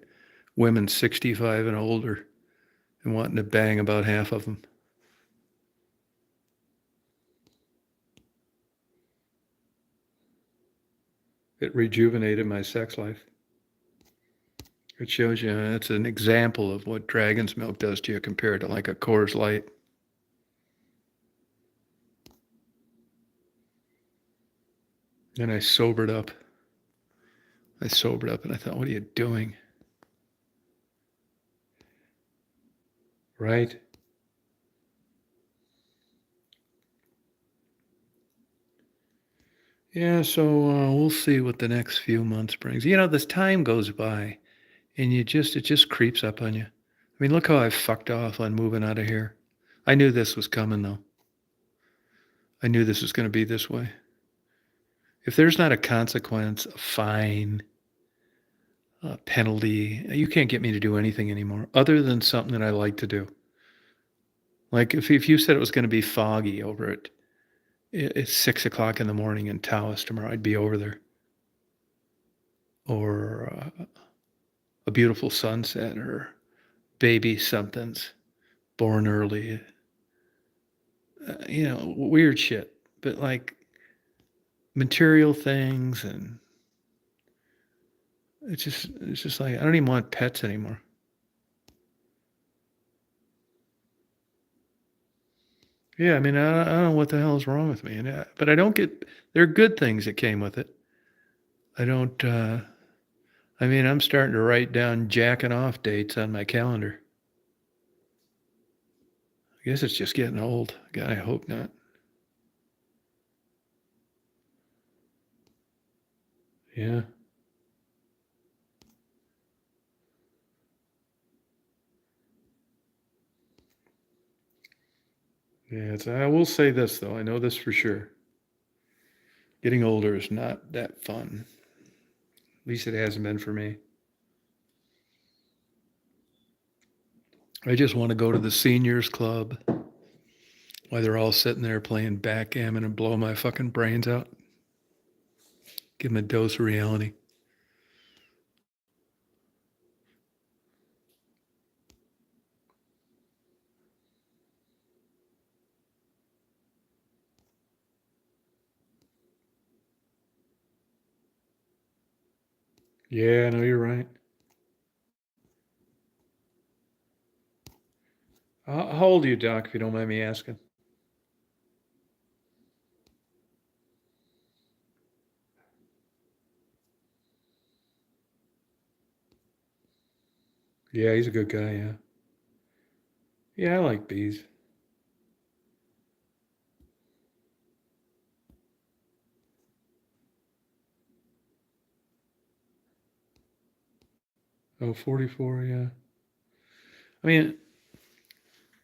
women 65 and older and wanting to bang about half of them. It rejuvenated my sex life. It shows you, it's an example of what dragon's milk does to you compared to like a Coors Light. And I sobered up. I sobered up and I thought, what are you doing? Right? Yeah, so we'll see what the next few months brings. You know, this time goes by and it just creeps up on you. I mean, look how I fucked off on moving out of here. I knew this was coming though. I knew this was going to be this way. If there's not a consequence, a fine, a penalty, you can't get me to do anything anymore other than something that I like to do. Like if you said it was going to be foggy over it's 6 o'clock in the morning in Taos tomorrow, I'd be over there. Or a beautiful sunset or baby something's born early. Weird shit. But like material things, and it's just like I don't even want pets anymore. Yeah, I mean, I don't know what the hell is wrong with me, but I don't get. There are good things that came with it. I don't. I mean, I'm starting to write down jacking off dates on my calendar. I guess it's just getting old. God, I hope not. Yeah. Yeah, I will say this though. I know this for sure. Getting older is not that fun. At least it hasn't been for me. I just want to go to the seniors club while they're all sitting there playing backgammon and blow my fucking brains out. Give them a dose of reality. Yeah, no, you're right. How old are you, Doc, if you don't mind me asking? Yeah, he's a good guy, yeah. Yeah, I like bees. Oh, 44, yeah. I mean,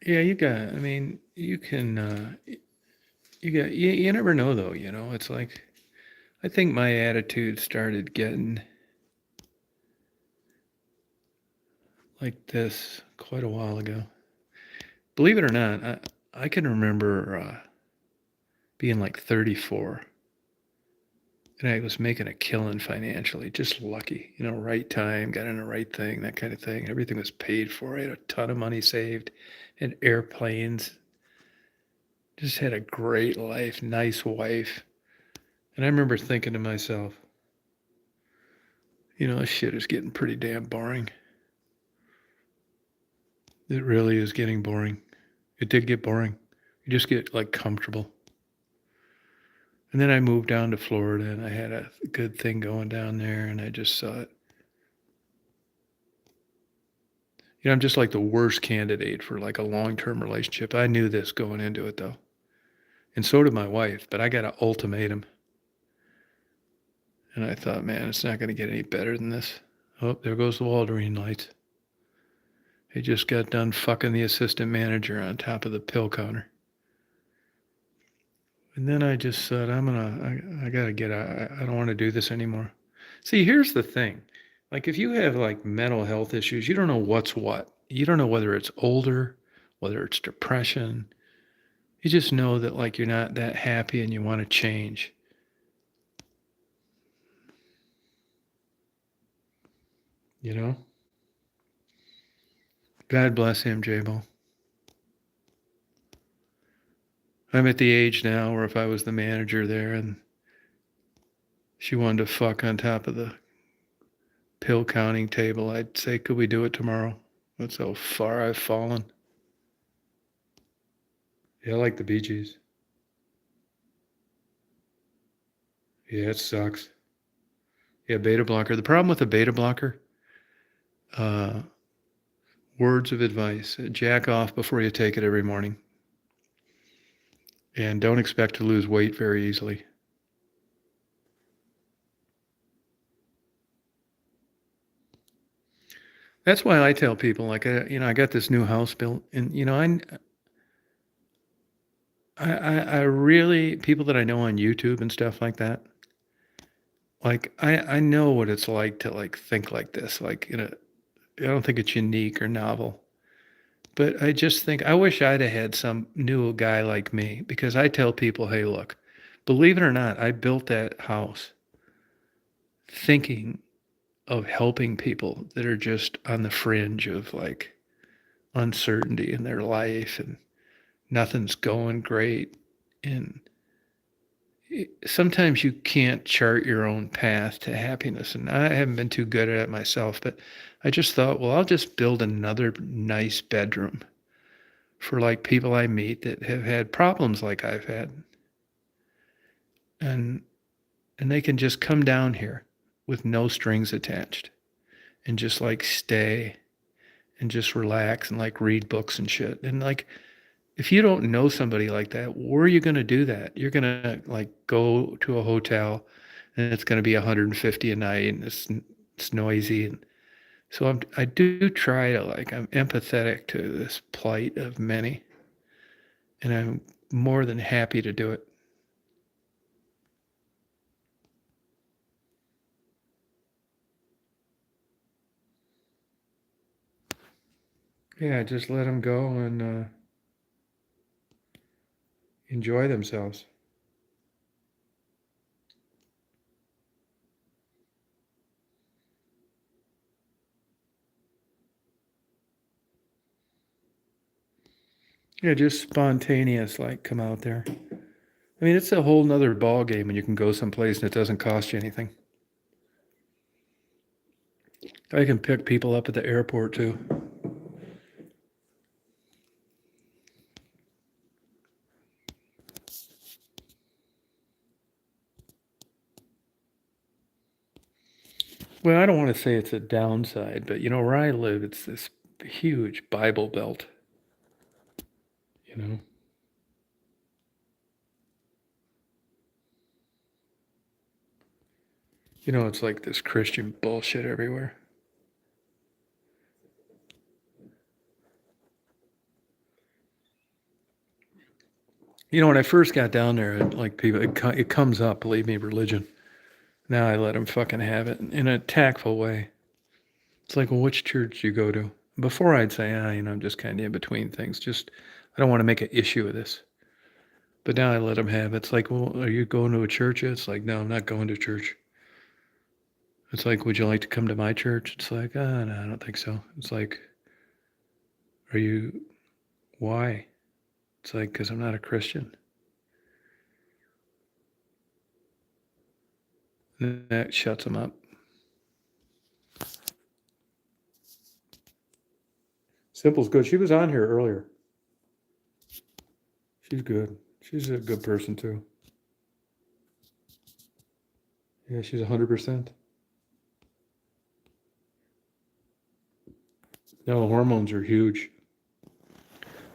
yeah, I mean, you can, you never know though, it's like, I think my attitude started getting like this quite a while ago. Believe it or not, I can remember being like 34 and I was making a killing financially, just lucky, right time, got in the right thing, that kind of thing. Everything was paid for. I had a ton of money saved, and airplanes, just had a great life, nice wife. And I remember thinking to myself, this shit is getting pretty damn boring. It really is getting boring. It did get boring. You just get like comfortable. And then I moved down to Florida and I had a good thing going down there and I just saw it. I'm just like the worst candidate for like a long-term relationship. I knew this going into it though. And so did my wife, but I got an ultimatum. And I thought, man, it's not going to get any better than this. Oh, there goes the Waldarine lights. He just got done fucking the assistant manager on top of the pill counter. And then I just said, I gotta get out. I don't want to do this anymore. See, here's the thing. Like, if you have like mental health issues, you don't know what's what. You don't know whether it's older, whether it's depression. You just know that like you're not that happy and you want to change. You know? God bless him, J-Bo. I'm at the age now where if I was the manager there and she wanted to fuck on top of the pill counting table, I'd say, could we do it tomorrow? That's how far I've fallen. Yeah, I like the Bee Gees. Yeah, it sucks. Yeah, beta blocker. The problem with a beta blocker, uh, words of advice: jack off before you take it every morning, and don't expect to lose weight very easily. That's why I tell people, like, I got this new house built, and I really people that I know on YouTube and stuff like that, like, I know what it's like to like think like this, like, I don't think it's unique or novel. But I just think I wish I'd have had some new guy like me because I tell people, hey, look, believe it or not, I built that house thinking of helping people that are just on the fringe of like uncertainty in their life and nothing's going great. And sometimes you can't chart your own path to happiness. And I haven't been too good at it myself, but I just thought, well, I'll just build another nice bedroom for like people I meet that have had problems like I've had. And they can just come down here with no strings attached and just like stay and just relax and like read books and shit. And like if you don't know somebody like that, where are you going to do that? You're going to like go to a hotel and it's going to be 150 a night and it's noisy and so I do try to like I'm empathetic to this plight of many and I'm more than happy to do it. Yeah, just let them go and enjoy themselves. Yeah, just spontaneous, like come out there. I mean, it's a whole nother ball game when you can go someplace and it doesn't cost you anything. I can pick people up at the airport too. Well, I don't want to say it's a downside, but where I live, it's this huge Bible belt. You know, it's like this Christian bullshit everywhere. When I first got down there, like people, it comes up. Believe me, religion. Now I let them fucking have it in a tactful way. It's like, well, which church do you go to? Before I'd say, I'm just kind of in between things. Just I don't want to make an issue of this. But now I let them have it. It's like, well, are you going to a church yet? It's like, no, I'm not going to church. It's like, would you like to come to my church? It's like, no, I don't think so. It's like, why? It's like, because I'm not a Christian. And that shuts them up. Simple's good. She was on here earlier. She's good. She's a good person too. Yeah, she's 100%. No, hormones are huge.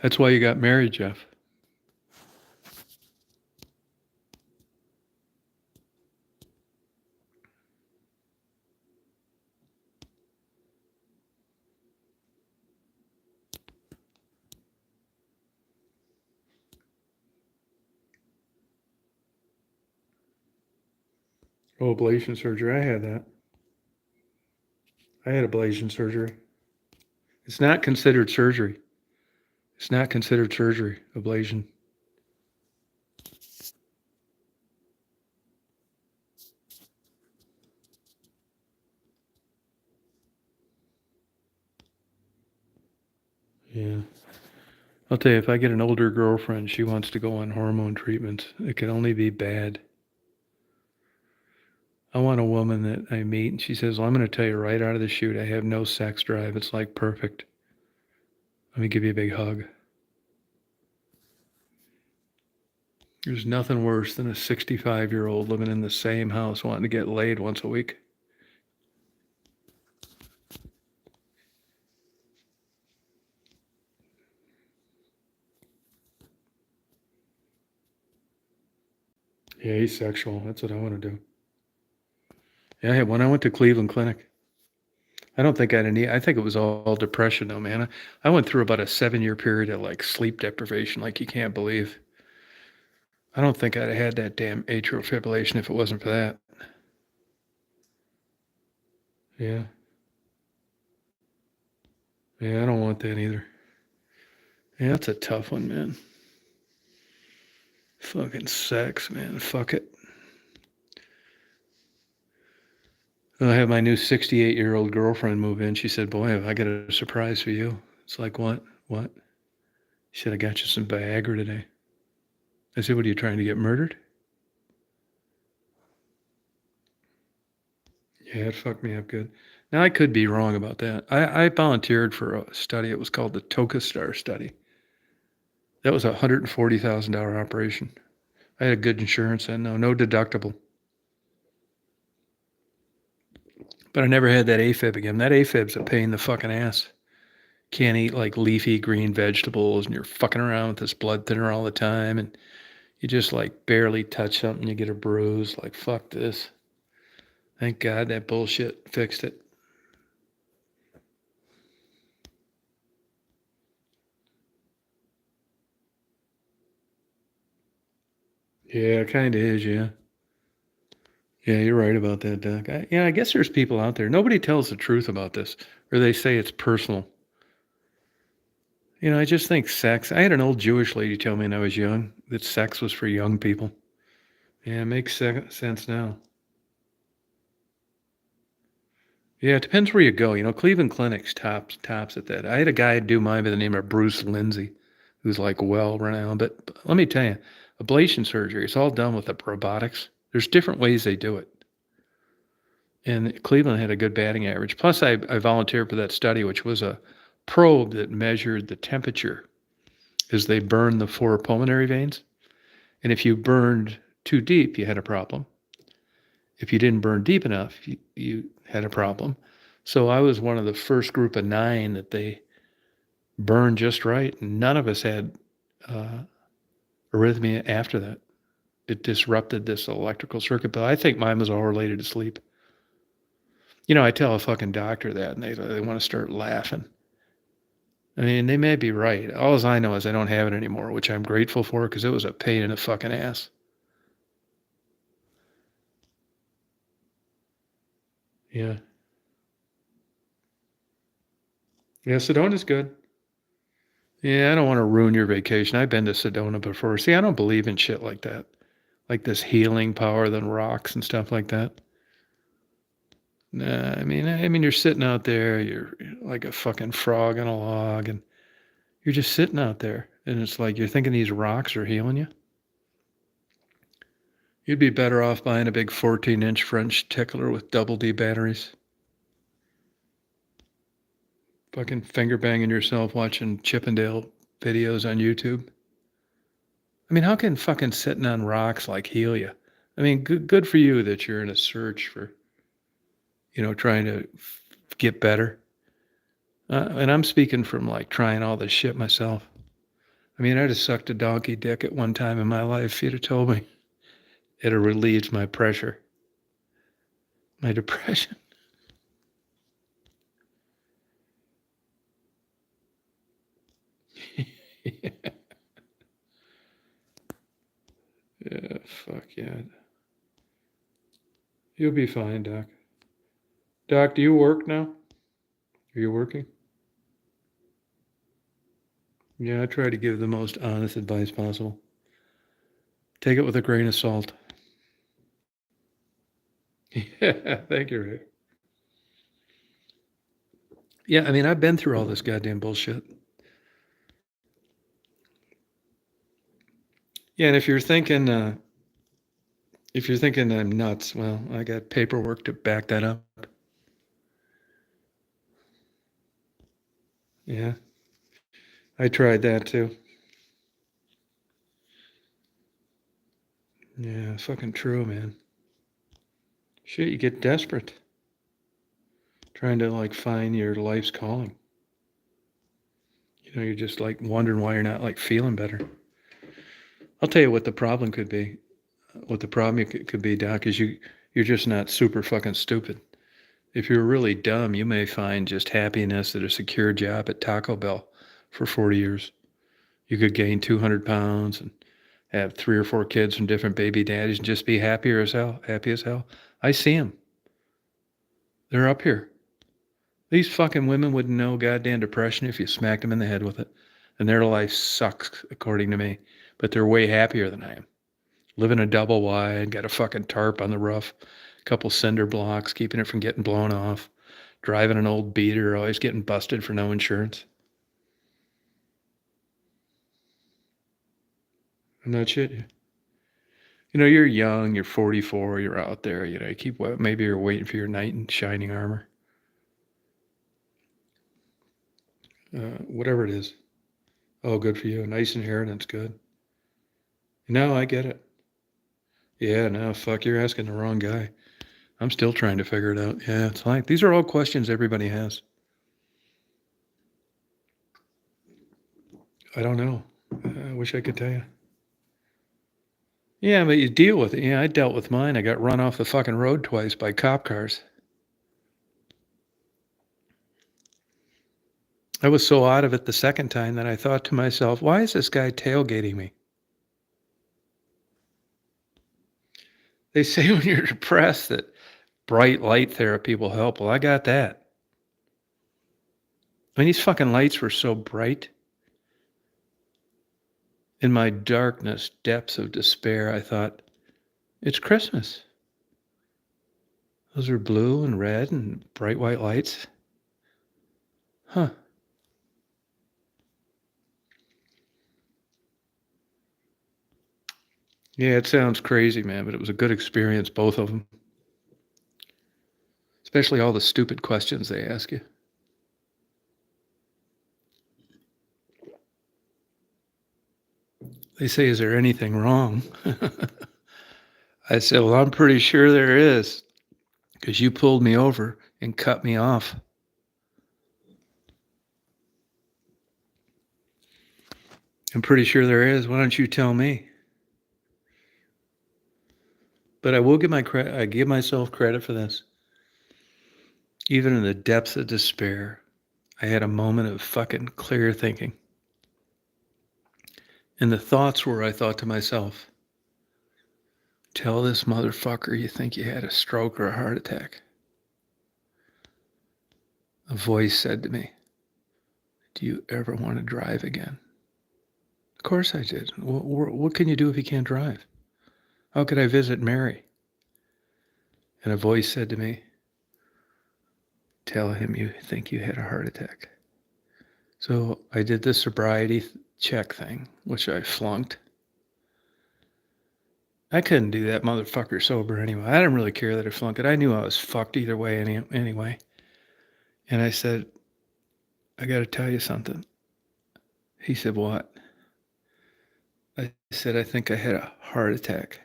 That's why you got married, Jeff. Oh, ablation surgery. I had that. I had ablation surgery. It's not considered surgery. It's not considered surgery, ablation. Yeah. I'll tell you, if I get an older girlfriend, she wants to go on hormone treatment. It can only be bad. I want a woman that I meet and she says, well, I'm going to tell you right out of the chute, I have no sex drive. It's like perfect. Let me give you a big hug. There's nothing worse than a 65-year-old living in the same house wanting to get laid once a week. Yeah, asexual. That's what I want to do. Yeah, when I went to Cleveland Clinic, I don't think I had any. I think it was all depression, though, man. I went through about a 7-year period of like sleep deprivation, like you can't believe. I don't think I'd have had that damn atrial fibrillation if it wasn't for that. Yeah. Yeah, I don't want that either. Yeah, that's a tough one, man. Fucking sex, man. Fuck it. I have my new 68-year-old girlfriend move in. She said, boy, have I got a surprise for you. It's like, what? What? She said, I got you some Viagra today. I said, what are you trying to get murdered? Yeah, it fucked me up good. Now, I could be wrong about that. I volunteered for a study. It was called the TOCA-STAR study. That was a $140,000 operation. I had good insurance and no deductible. But I never had that AFib again. That AFib's a pain in the fucking ass. Can't eat like leafy green vegetables and you're fucking around with this blood thinner all the time and you just like barely touch something, you get a bruise. Like, fuck this. Thank God that bullshit fixed it. Yeah, it kind of is, yeah. Yeah, you're right about that, Doc. I guess there's people out there. Nobody tells the truth about this, or they say it's personal. I just think sex. I had an old Jewish lady tell me when I was young that sex was for young people. Yeah, it makes sense now. Yeah, it depends where you go. Cleveland Clinic's tops at that. I had a guy do mine by the name of Bruce Lindsay, who's like well renowned. But let me tell you, ablation surgery, it's all done with the robotics. There's different ways they do it. And Cleveland had a good batting average. Plus, I volunteered for that study, which was a probe that measured the temperature as they burned the 4 pulmonary veins. And if you burned too deep, you had a problem. If you didn't burn deep enough, you had a problem. So I was one of the first group of 9 that they burned just right. None of us had arrhythmia after that. It disrupted this electrical circuit, but I think mine was all related to sleep. I tell a fucking doctor that, and they want to start laughing. I mean, they may be right. All I know is I don't have it anymore, which I'm grateful for because it was a pain in the fucking ass. Yeah. Yeah, Sedona's good. Yeah, I don't want to ruin your vacation. I've been to Sedona before. See, I don't believe in shit like that. Like this healing power than rocks and stuff like that. Nah, I mean, you're sitting out there, you're like a fucking frog on a log, and you're just sitting out there, and it's like you're thinking these rocks are healing you. You'd be better off buying a big 14-inch French tickler with double D batteries. Fucking finger banging yourself watching Chippendale videos on YouTube. I mean, how can fucking sitting on rocks like heal you? I mean, good for you that you're in a search for, trying to get better. And I'm speaking from like trying all this shit myself. I mean, I just sucked a donkey dick at one time in my life. If you'd have told me, it have relieved my pressure, my depression. Yeah, fuck yeah. You'll be fine, Doc. Doc, do you work now? Are you working? Yeah, I try to give the most honest advice possible. Take it with a grain of salt. Yeah, thank you, Rick. Yeah, I mean, I've been through all this goddamn bullshit. Yeah, and if you're thinking I'm nuts, well, I got paperwork to back that up. Yeah, I tried that too. Yeah, fucking true, man. Shit, you get desperate trying to like find your life's calling. You're just like wondering why you're not like feeling better. I'll tell you what the problem could be. What the problem could be, Doc, is you're just not super fucking stupid. If you're really dumb, you may find just happiness at a secure job at Taco Bell for 40 years. You could gain 200 pounds and have 3 or 4 kids from different baby daddies and just be happier as hell, happy as hell. I see them. They're up here. These fucking women wouldn't know goddamn depression if you smacked them in the head with it. And their life sucks, according to me. But they're way happier than I am. Living a double wide, got a fucking tarp on the roof, a couple cinder blocks, keeping it from getting blown off, driving an old beater, always getting busted for no insurance. I'm not shit. You're young, you're 44, you're out there, you keep, maybe you're waiting for your knight in shining armor. Whatever it is. Oh, good for you. Nice inheritance, good. No, I get it. Yeah, no, fuck, you're asking the wrong guy. I'm still trying to figure it out. Yeah, it's like these are all questions everybody has. I don't know. I wish I could tell you. Yeah, but you deal with it. Yeah, I dealt with mine. I got run off the fucking road twice by cop cars. I was so out of it the second time that I thought to myself, why is this guy tailgating me? They say when you're depressed that bright light therapy will help. Well, I got that. I mean, these fucking lights were so bright. In my darkness, depths of despair, I thought, it's Christmas. Those are blue and red and bright white lights. Huh. Yeah, it sounds crazy, man, but it was a good experience, both of them. Especially all the stupid questions they ask you. They say, is there anything wrong? I said, well, I'm pretty sure there is, because you pulled me over and cut me off. I'm pretty sure there is. Why don't you tell me? But I will give I give myself credit for this. Even in the depths of despair, I had a moment of fucking clear thinking. And the thoughts were, I thought to myself, tell this motherfucker you think you had a stroke or a heart attack. A voice said to me, do you ever want to drive again? Of course I did. What can you do if you can't drive? How could I visit Mary? And a voice said to me, tell him you think you had a heart attack. So I did the sobriety check thing, which I flunked. I couldn't do that motherfucker sober anyway. I didn't really care that I flunked it. I knew I was fucked either way anyway. And I said, I got to tell you something. He said, what? I said, I think I had a heart attack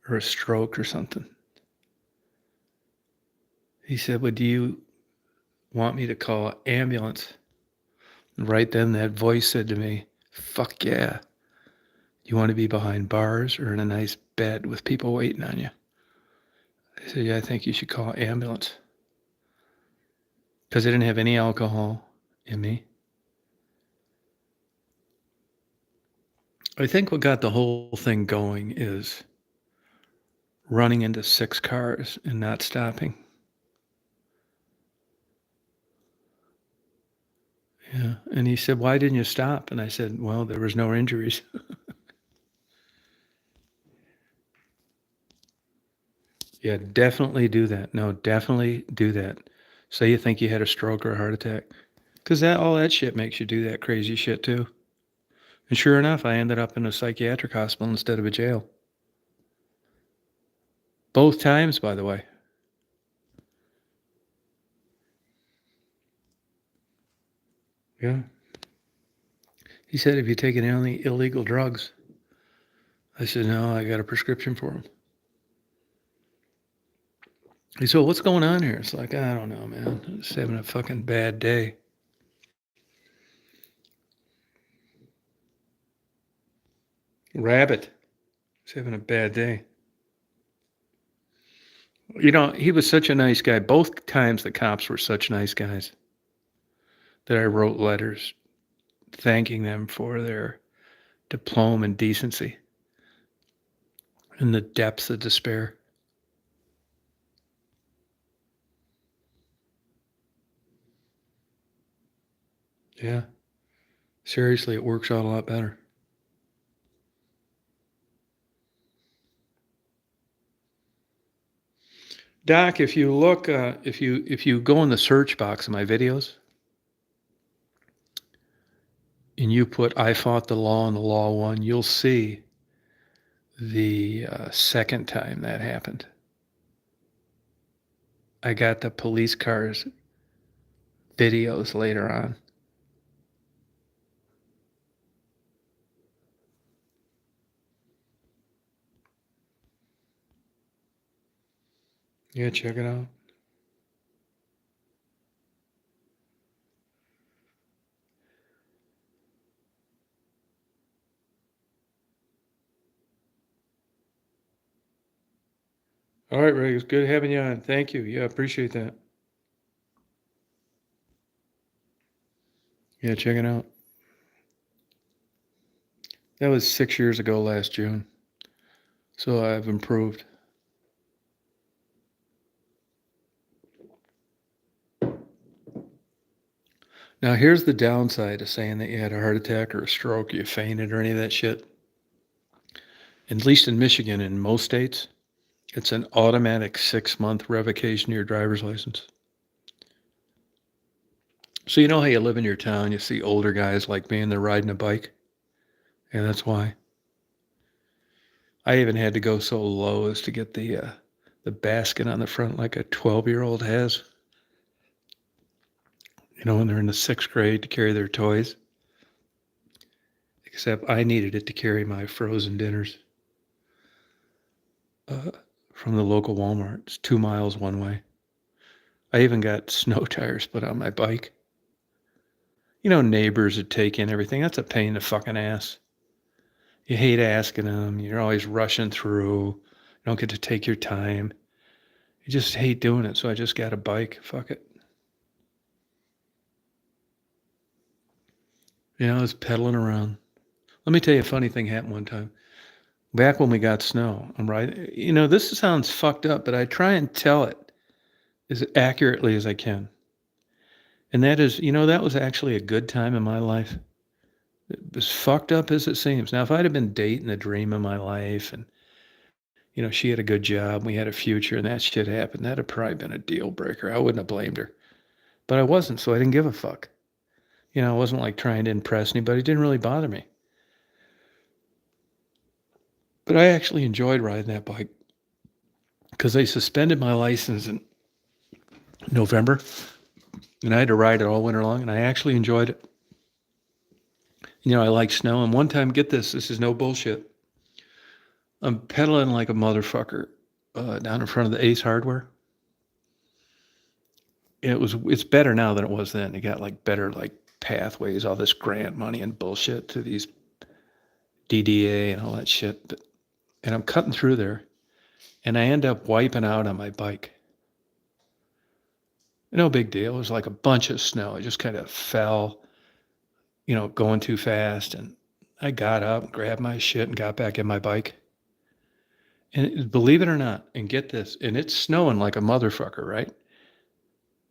or a stroke or something. He said, well, do you want me to call an ambulance? And right then that voice said to me, fuck yeah. You want to be behind bars or in a nice bed with people waiting on you? I said, yeah, I think you should call an ambulance. Because I didn't have any alcohol in me. I think what got the whole thing going is running into 6 cars and not stopping. Yeah. And he said, why didn't you stop? And I said, well, there was no injuries. Yeah, definitely do that. No, definitely do that. Say you think you had a stroke or a heart attack. Because all that shit makes you do that crazy shit too. And sure enough, I ended up in a psychiatric hospital instead of a jail. Both times, by the way. Yeah. He said, have you taken any illegal drugs? I said, no, I got a prescription for them. He said, what's going on here? It's like, I don't know, man. I'm just having a fucking bad day. Rabbit. He's having a bad day. You know, he was such a nice guy. Both times the cops were such nice guys that I wrote letters thanking them for their diploma and decency and the depths of despair. Yeah. Seriously, it works out a lot better. Doc, if you look, if you go in the search box of my videos and you put I fought the law and the law won, you'll see the second time that happened. I got the police cars videos later on. Yeah, check it out. All right, Ray, it's good having you on. Thank you. Yeah, appreciate that. Yeah, check it out. That was 6 years ago last June. So I've improved. Now, here's the downside of saying that you had a heart attack or a stroke, you fainted or any of that shit. At least in Michigan, in most states, it's an automatic 6-month revocation of your driver's license. So you know how you live in your town, you see older guys like me and they're riding a bike? And that's why. I even had to go so low as to get the basket on the front like a 12-year-old has. You know, when they're in the 6th grade to carry their toys. Except I needed it to carry my frozen dinners from the local Walmart. It's 2 miles one way. I even got snow tires put on my bike. You know, neighbors would take in everything. That's a pain in the fucking ass. You hate asking them. You're always rushing through. You don't get to take your time. You just hate doing it. So I just got a bike. Fuck it. I was pedaling around. Let me tell you a funny thing happened one time. Back when we got snow, I'm right. This sounds fucked up, but I try and tell it as accurately as I can. And that is, that was actually a good time in my life. As fucked up as it seems. Now, if I'd have been dating the dream of my life and, she had a good job, we had a future, and that shit happened, that'd have probably been a deal breaker. I wouldn't have blamed her. But I wasn't, so I didn't give a fuck. I wasn't like trying to impress anybody. It didn't really bother me. But I actually enjoyed riding that bike because they suspended my license in November and I had to ride it all winter long and I actually enjoyed it. I like snow. And one time, get this is no bullshit. I'm pedaling like a motherfucker down in front of the Ace Hardware. It's better now than it was then. They got like better like pathways, all this grant money and bullshit to these DDA and all that shit. And I'm cutting through there and I end up wiping out on my bike. No big deal. It was like a bunch of snow. It just kind of fell, going too fast. And I got up, grabbed my shit, and got back in my bike. And believe it or not, and get this, and it's snowing like a motherfucker, right?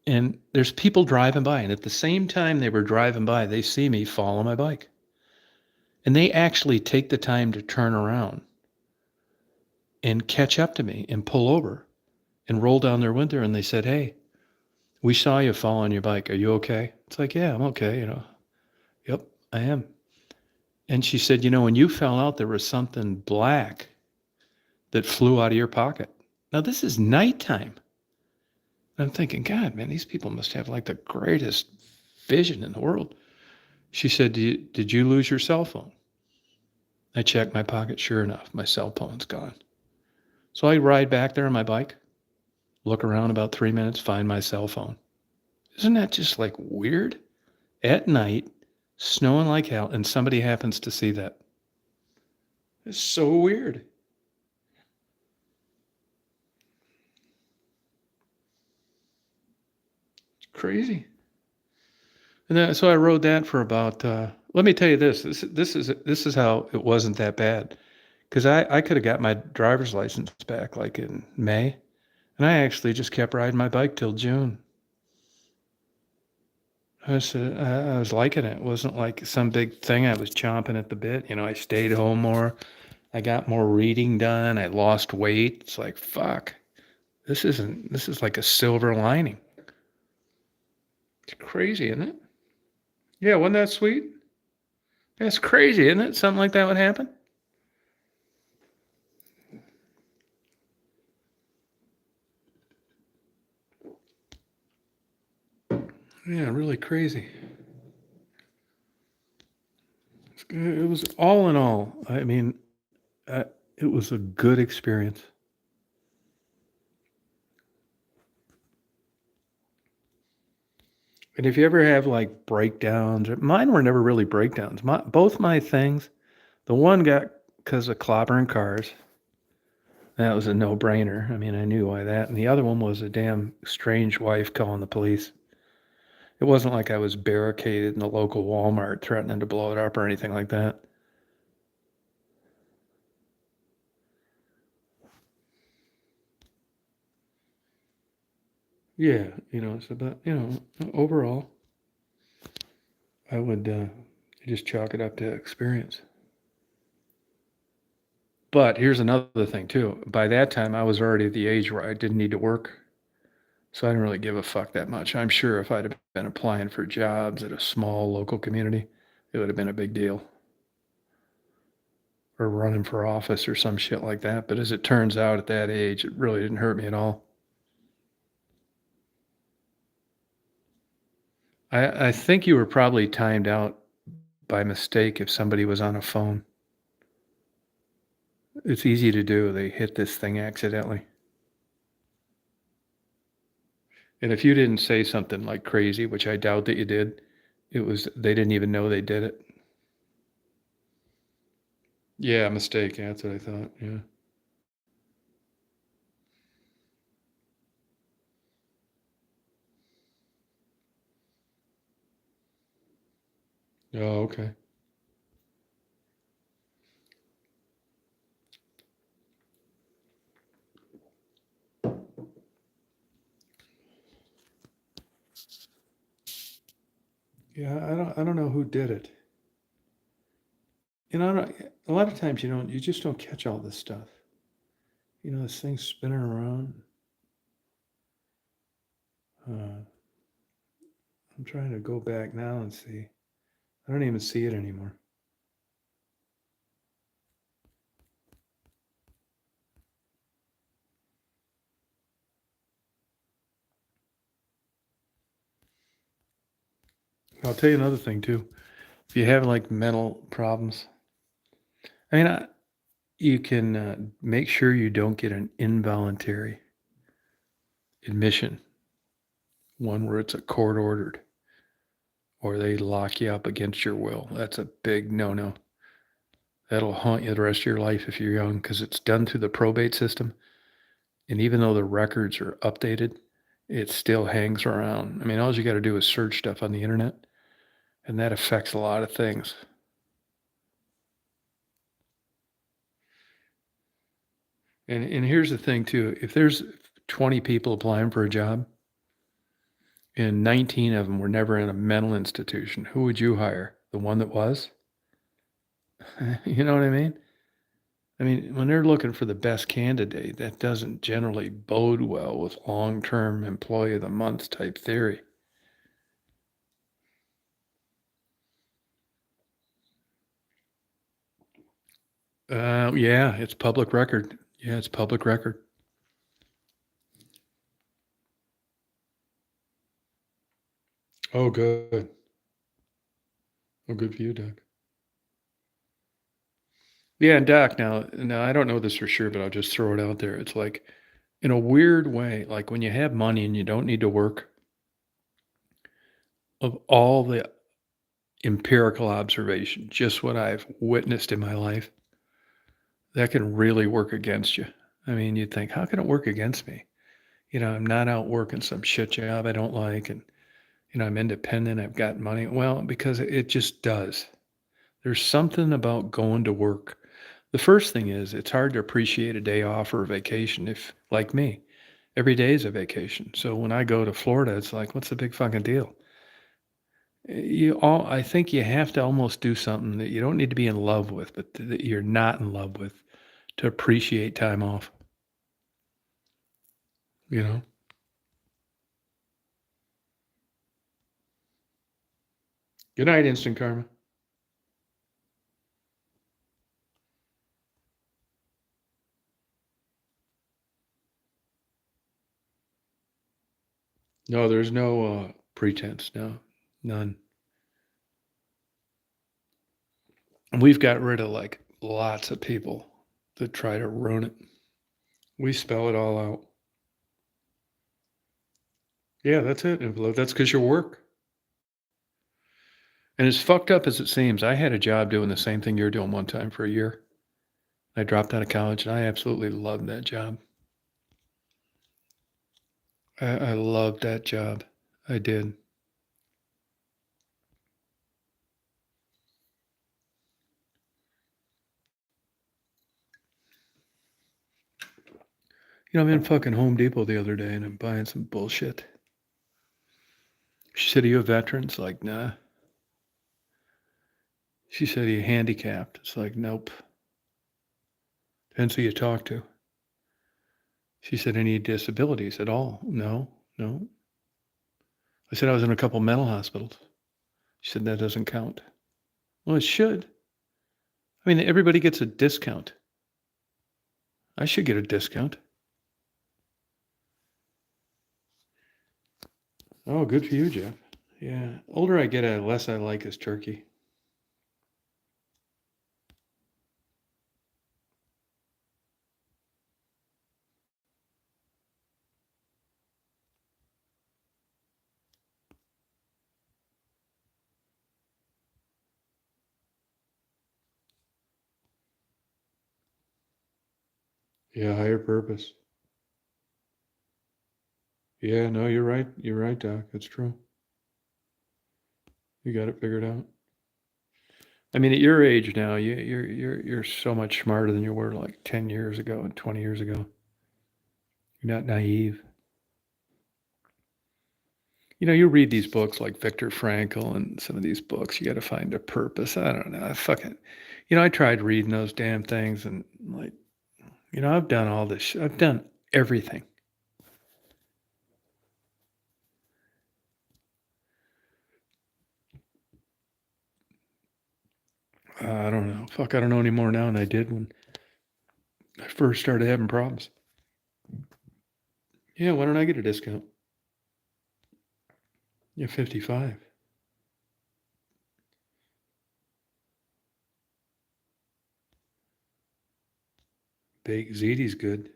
And there's people driving by. And at the same time they were driving by, they see me fall on my bike. And they actually take the time to turn around and catch up to me and pull over and roll down their window. And they said, "Hey, we saw you fall on your bike. Are you okay?" It's like, "Yeah, I'm okay." Yep, I am. And she said, "When you fell out, there was something black that flew out of your pocket." Now, this is nighttime. I'm thinking, God, man, these people must have like the greatest vision in the world. She said, "Did you lose your cell phone?" I checked my pocket. Sure enough, my cell phone's gone. So I ride back there on my bike, look around about 3 minutes, find my cell phone. Isn't that just like weird? At night, snowing like hell, and somebody happens to see that. It's so weird. It's crazy. And then, so I rode that for about. Let me tell you this. This is how it wasn't that bad, because I could have got my driver's license back like in May, and I actually just kept riding my bike till June. I was liking it. It wasn't like some big thing. I was chomping at the bit. I stayed home more. I got more reading done. I lost weight. It's like, fuck. This is like a silver lining. It's crazy, isn't it? Yeah, wasn't that sweet? That's crazy, isn't it? Something like that would happen. Yeah, really crazy. It was all in all. I mean, it was a good experience. And if you ever have like breakdowns, mine were never really breakdowns. Both my things, the one got because of clobbering cars. That was a no-brainer. I mean, I knew why that. And the other one was a damn strange wife calling the police. It wasn't like I was barricaded in the local Walmart threatening to blow it up or anything like that. Yeah, so but overall, I would just chalk it up to experience. But here's another thing too. By that time, I was already at the age where I didn't need to work, so I didn't really give a fuck that much. I'm sure if I'd have been applying for jobs at a small local community, it would have been a big deal. Or running for office or some shit like that. But as it turns out, at that age, it really didn't hurt me at all. I think you were probably timed out by mistake if somebody was on a phone. It's easy to do. They hit this thing accidentally. And if you didn't say something like crazy, which I doubt that you did, they didn't even know they did it. Yeah, mistake. Yeah, that's what I thought. Yeah. Oh, okay. Yeah, I don't know who did it. A lot of times you just don't catch all this stuff. This thing's spinning around. Uh, I'm trying to go back now and see. I don't even see it anymore. I'll tell you another thing too. If you have like mental problems, I mean, you can make sure you don't get an involuntary admission, one where it's a court ordered or they lock you up against your will. That's a big no no. That'll haunt you the rest of your life if you're young because it's done through the probate system. And even though the records are updated, it still hangs around. I mean, all you got to do is search stuff on the internet, and that affects a lot of things. And here's the thing too: if there's 20 people applying for a job, and 19 of them were never in a mental institution, who would you hire? The one that was? You know what I mean? I mean, when they're looking for the best candidate, that doesn't generally bode well with long-term employee of the month type theory. Yeah, it's public record. Yeah, it's public record. Oh, good. Oh, good for you, Doc. Yeah, and Doc, now I don't know this for sure, but I'll just throw it out there. It's like, in a weird way, like when you have money and you don't need to work, of all the empirical observation, just what I've witnessed in my life, that can really work against you. I mean, you'd think, how can it work against me? I'm not out working some shit job I don't like, and I'm independent, I've got money. Well, because it just does. There's something about going to work. The first thing is it's hard to appreciate a day off or a vacation if, like me, every day is a vacation. So when I go to Florida, it's like, what's the big fucking deal? I think you have to almost do something that you don't need to be in love with, but that you're not in love with to appreciate time off, you know? Good night, Instant Karma. No, there's no pretense. No, none. We've got rid of like lots of people that try to ruin it. We spell it all out. Yeah, that's it. Envelope. That's because you work. And as fucked up as it seems, I had a job doing the same thing you're doing one time for a year. I dropped out of college and I absolutely loved that job. I loved that job. I did. I'm in fucking Home Depot the other day and I'm buying some bullshit. She said, "Are you a veteran?" It's like, nah. She said, "Are you handicapped?" It's like, nope. Depends who you talk to. She said, "Any disabilities at all?" No, no. I said, "I was in a couple mental hospitals." She said, "That doesn't count." Well, it should. I mean, everybody gets a discount. I should get a discount. Oh, good for you, Jeff. Yeah. Older I get, less I like is turkey. Yeah, higher purpose. Yeah, no, you're right. You're right, Doc. That's true. You got it figured out. I mean, at your age now, you're so much smarter than you were like 10 years ago and 20 years ago. You're not naive. You know, you read these books like Viktor Frankl and some of these books, you got to find a purpose. I don't know. I fucking, I tried reading those damn things and like, I've done all this. I've done everything. I don't know. Fuck, I don't know any more now than I did when I first started having problems. Yeah, why don't I get a discount? Yeah, 55. Big ZD's good.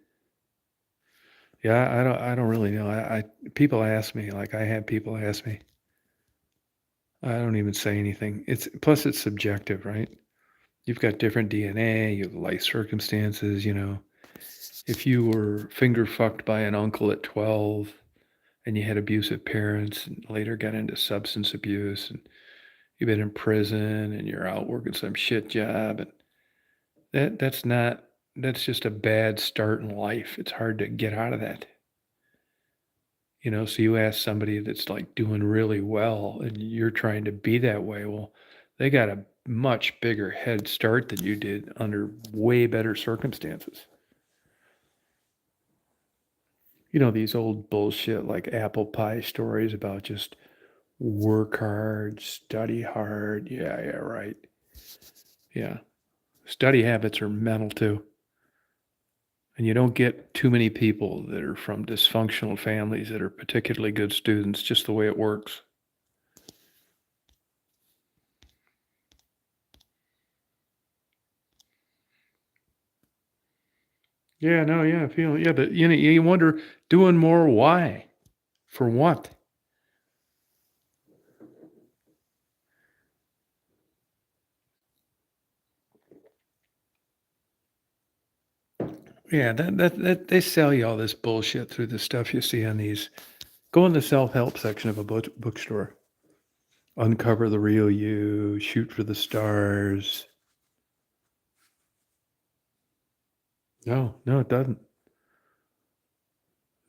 Yeah, I don't really know. I people ask me, like I had people ask me. I don't even say anything. It's subjective, right? You've got different DNA, you have life circumstances, If you were finger fucked by an uncle at 12 and you had abusive parents and later got into substance abuse and you've been in prison and you're out working some shit job and that's just a bad start in life. It's hard to get out of that. So you ask somebody that's like doing really well and you're trying to be that way. Well, they got a much bigger head start than you did under way better circumstances. These old bullshit like apple pie stories about just work hard, study hard. Yeah, yeah, right. Yeah. Study habits are mental too. And you don't get too many people that are from dysfunctional families that are particularly good students, just the way it works. Yeah, no, yeah, I feel, yeah, but you wonder doing more, why? For what? Yeah, that they sell you all this bullshit through the stuff you see on these. Go in the self-help section of a bookstore. Uncover the real you, shoot for the stars. No, no, it doesn't.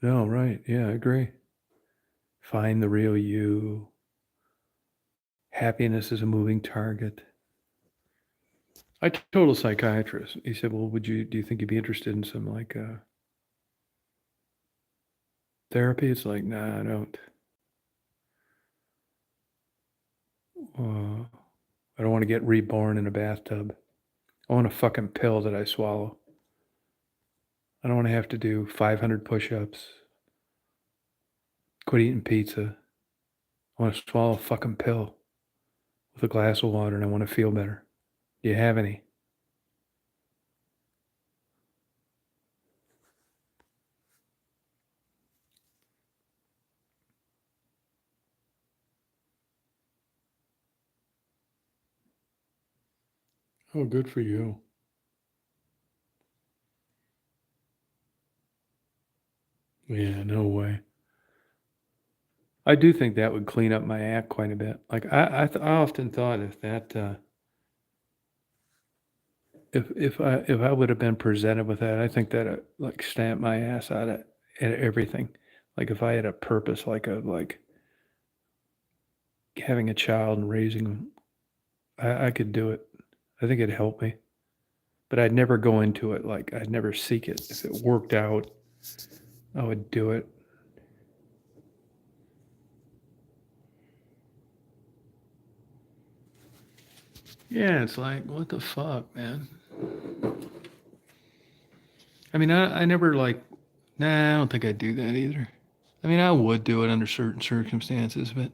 No, right. Yeah, I agree. Find the real you. Happiness is a moving target. I told a psychiatrist. He said, "Well, do you think you'd be interested in some like therapy?" It's like, nah, I don't. Uh, I don't want to get reborn in a bathtub. I want a fucking pill that I swallow. I don't want to have to do 500 push-ups. Quit eating pizza. I want to swallow a fucking pill with a glass of water, and I want to feel better. Do you have any? Oh, good for you. Yeah, no way. I do think that would clean up my act quite a bit. Like I often thought if that if I would have been presented with that, I think that like stamp my ass out at everything. Like if I had a purpose, like having a child and raising them, I could do it. I think it'd help me, but I'd never go into it like I'd never seek it. If it worked out, I would do it. Yeah, it's like what the fuck, man. I mean, I never like. Nah, I don't think I'd do that either. I mean, I would do it under certain circumstances, but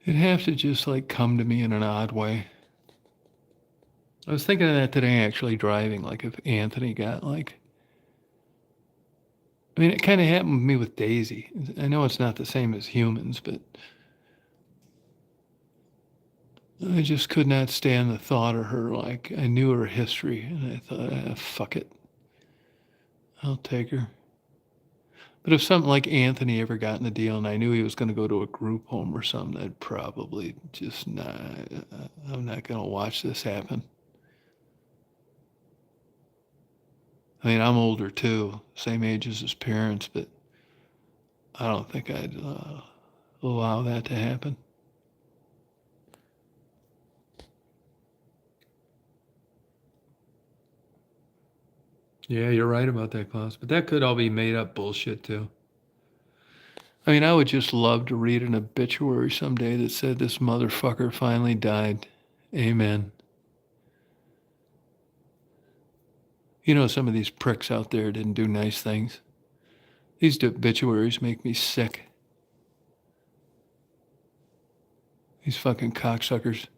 it'd have to just like come to me in an odd way. I was thinking of that today, actually driving. Like if Anthony got like, I mean, it kind of happened with me with Daisy. I know it's not the same as humans, but I just could not stand the thought of her. Like I knew her history, and I thought, fuck it, I'll take her. But if something like Anthony ever got in the deal and I knew he was going to go to a group home or something, I'd probably just not, I'm not going to watch this happen. I mean, I'm older too, same age as his parents, but I don't think I'd allow that to happen. Yeah, you're right about that, Klaus. But that could all be made up bullshit too. I mean, I would just love to read an obituary someday that said this motherfucker finally died. Amen. You know, some of these pricks out there didn't do nice things. These obituaries make me sick. These fucking cocksuckers.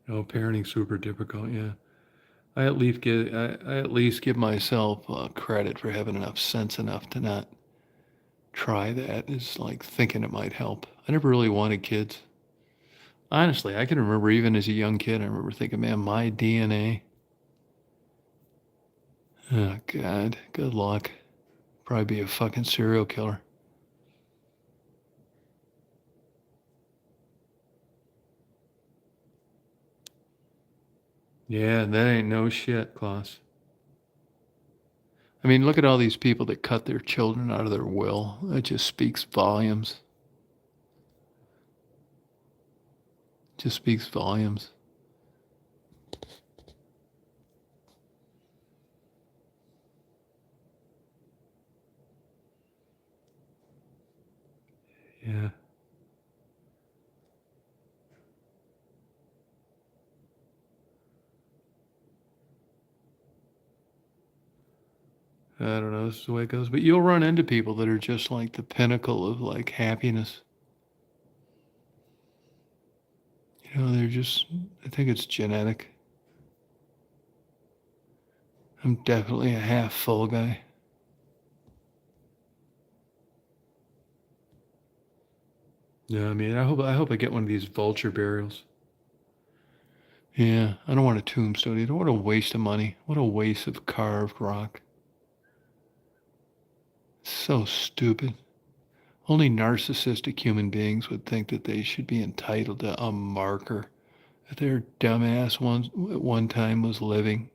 Oh, parenting super difficult. Yeah, I at least give myself credit for having enough sense enough to not try that. It's like thinking it might help. I never really wanted kids. Honestly, I can remember even as a young kid, I remember thinking, man, my DNA. Oh God, good luck. Probably be a fucking serial killer. Yeah, that ain't no shit, Klaus. I mean, look at all these people that cut their children out of their will. That just speaks volumes. Just speaks volumes. Yeah. I don't know. This is the way it goes. But you'll run into people that are just like the pinnacle of like happiness. You know, they're just, I think it's genetic. I'm definitely a half full guy. Yeah, I mean, I hope I get one of these vulture burials. Yeah, I don't want a tombstone either. What a waste of money. What a waste of carved rock. So stupid. Only narcissistic human beings would think that they should be entitled to a marker that their dumbass at one time was living.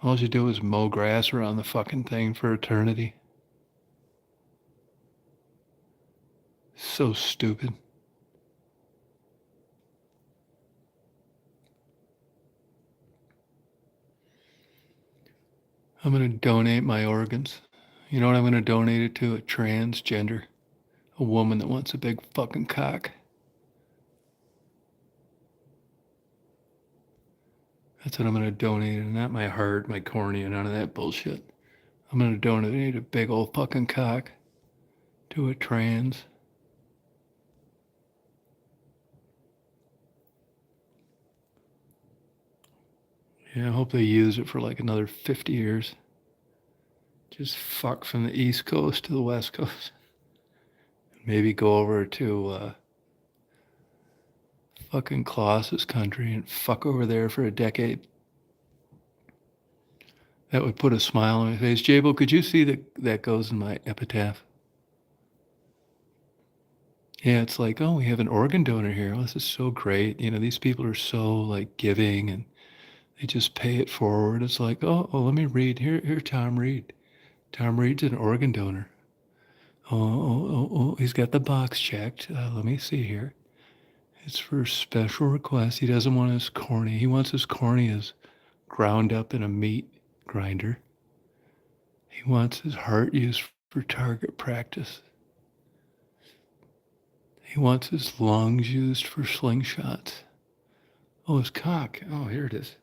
All you do is mow grass around the fucking thing for eternity. So stupid. I'm going to donate my organs. You know what I'm going to donate it to? A transgender. A woman that wants a big fucking cock. That's what I'm going to donate it. Not my heart, my cornea, none of that bullshit. I'm going to donate a big old fucking cock to a trans. Yeah, I hope they use it for like another 50 years. Just fuck from the East Coast to the West Coast. Maybe go over to fucking Klaus's country and fuck over there for a decade. That would put a smile on my face. Jabo, could you see that goes in my epitaph? Yeah, it's like, oh, we have an organ donor here. Oh, this is so great. You know, these people are so like giving and they just pay it forward. It's like, oh, let me read. Here, Tom Reed. Tom Reed's an organ donor. Oh, he's got the box checked. Let me see here. It's for special requests. He doesn't want his cornea. He wants his corneas ground up in a meat grinder. He wants his heart used for target practice. He wants his lungs used for slingshots. Oh, his cock. Oh, here it is.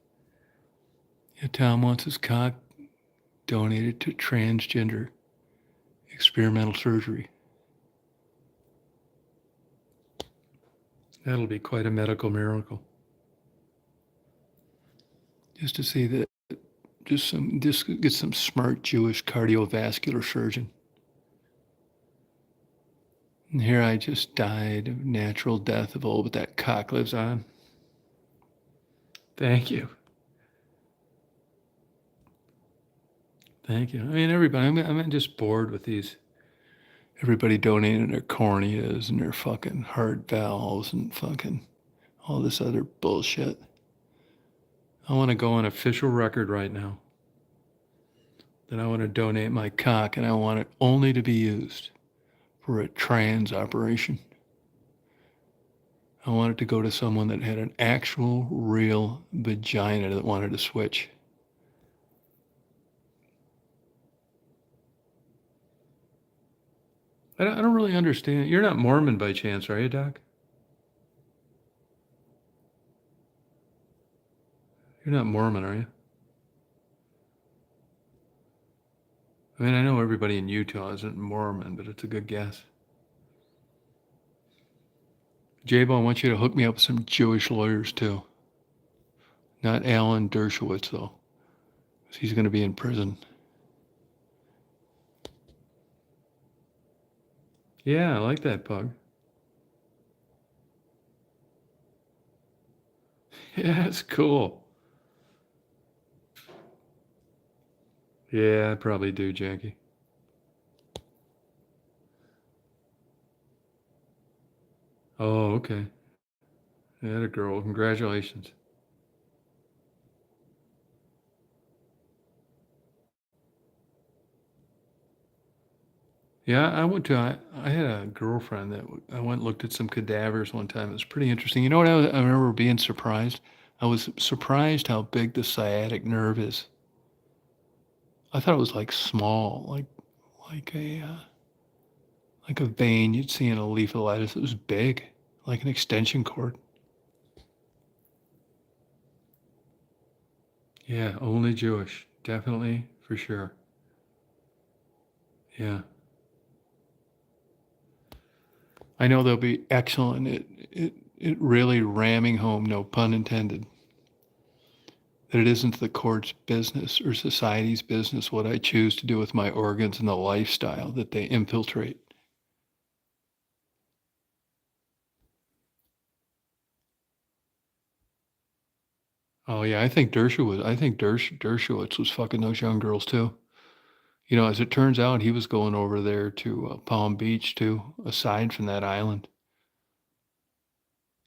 Yeah, Tom wants his cock donated to transgender experimental surgery. That'll be quite a medical miracle. Just to see that, just get some smart Jewish cardiovascular surgeon. And here I just died of natural death of old, but that cock lives on. Thank you. Thank you. I mean, everybody, I'm just bored with these. Everybody donating their corneas and their fucking heart valves and fucking all this other bullshit. I want to go on official record right now that I want to donate my cock and I want it only to be used for a trans operation. I want it to go to someone that had an actual, real vagina that wanted to switch. I don't really understand. You're not Mormon by chance, are you, Doc? You're not Mormon, are you? I mean, I know everybody in Utah isn't Mormon, but it's a good guess. Jabo, I want you to hook me up with some Jewish lawyers too. Not Alan Dershowitz, though. He's going to be in prison. Yeah, I like that pug. Yeah, it's cool. Yeah, I probably do, Jackie. Oh, okay. Yeah, the girl. Congratulations. Yeah, I had a girlfriend that I went and looked at some cadavers one time. It was pretty interesting. You know what I remember being surprised? I was surprised how big the sciatic nerve is. I thought it was like small, like a like a vein you'd see in a leaf of lettuce. It was big, like an extension cord. Yeah, only Jewish, definitely for sure. Yeah, I know they'll be excellent at really ramming home, no pun intended, that it isn't the court's business or society's business what I choose to do with my organs and the lifestyle that they infiltrate. Oh yeah, I think Dershowitz was fucking those young girls too. You know, as it turns out, he was going over there to Palm Beach too, aside from that island.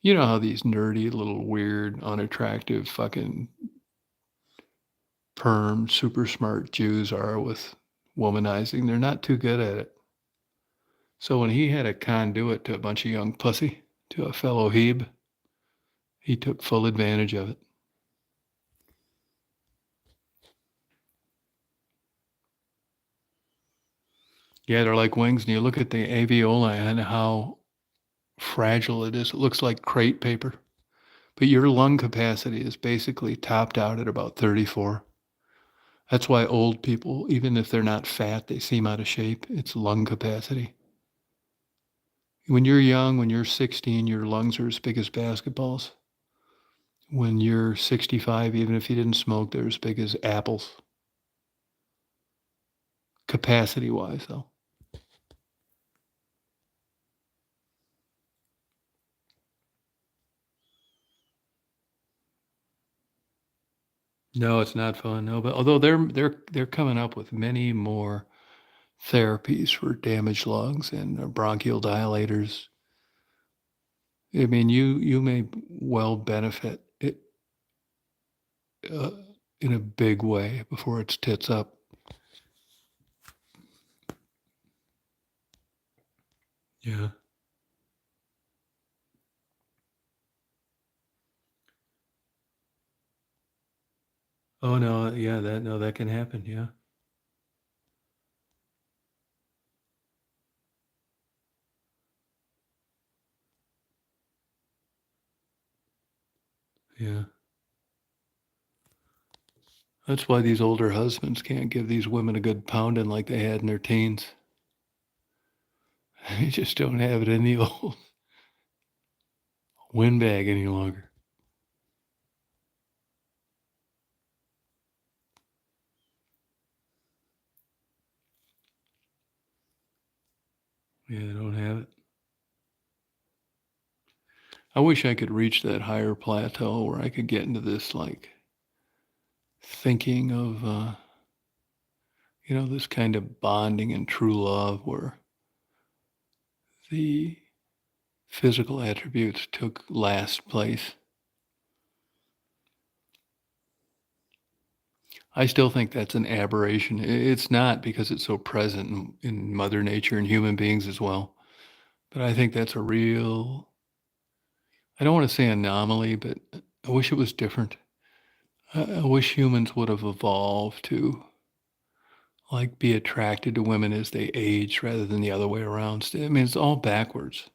You know how these nerdy, little weird, unattractive, fucking perm, super smart Jews are with womanizing. They're not too good at it. So when he had a conduit to a bunch of young pussy, to a fellow Hebe, he took full advantage of it. Yeah, they're like wings, and you look at the alveoli and how fragile it is. It looks like crepe paper. But your lung capacity is basically topped out at about 34. That's why old people, even if they're not fat, they seem out of shape. It's lung capacity. When you're young, when you're 16, your lungs are as big as basketballs. When you're 65, even if you didn't smoke, they're as big as apples, capacity wise, though. No, it's not fun. No, but although they're coming up with many more therapies for damaged lungs and bronchial dilators. I mean, you may well benefit it uh, in a big way before it's tits up. Yeah. Oh no, yeah, that no, that can happen. Yeah. Yeah. That's why these older husbands can't give these women a good pounding like they had in their teens. They just don't have it in the old windbag any longer. Yeah, they don't have it. I wish I could reach that higher plateau where I could get into this like thinking of this kind of bonding and true love where the physical attributes took last place. I still think that's an aberration. It's not because it's so present in Mother Nature and human beings as well. But I think that's a real, I don't want to say anomaly, but I wish it was different. I wish humans would have evolved to like be attracted to women as they age rather than the other way around. I mean, it's all backwards.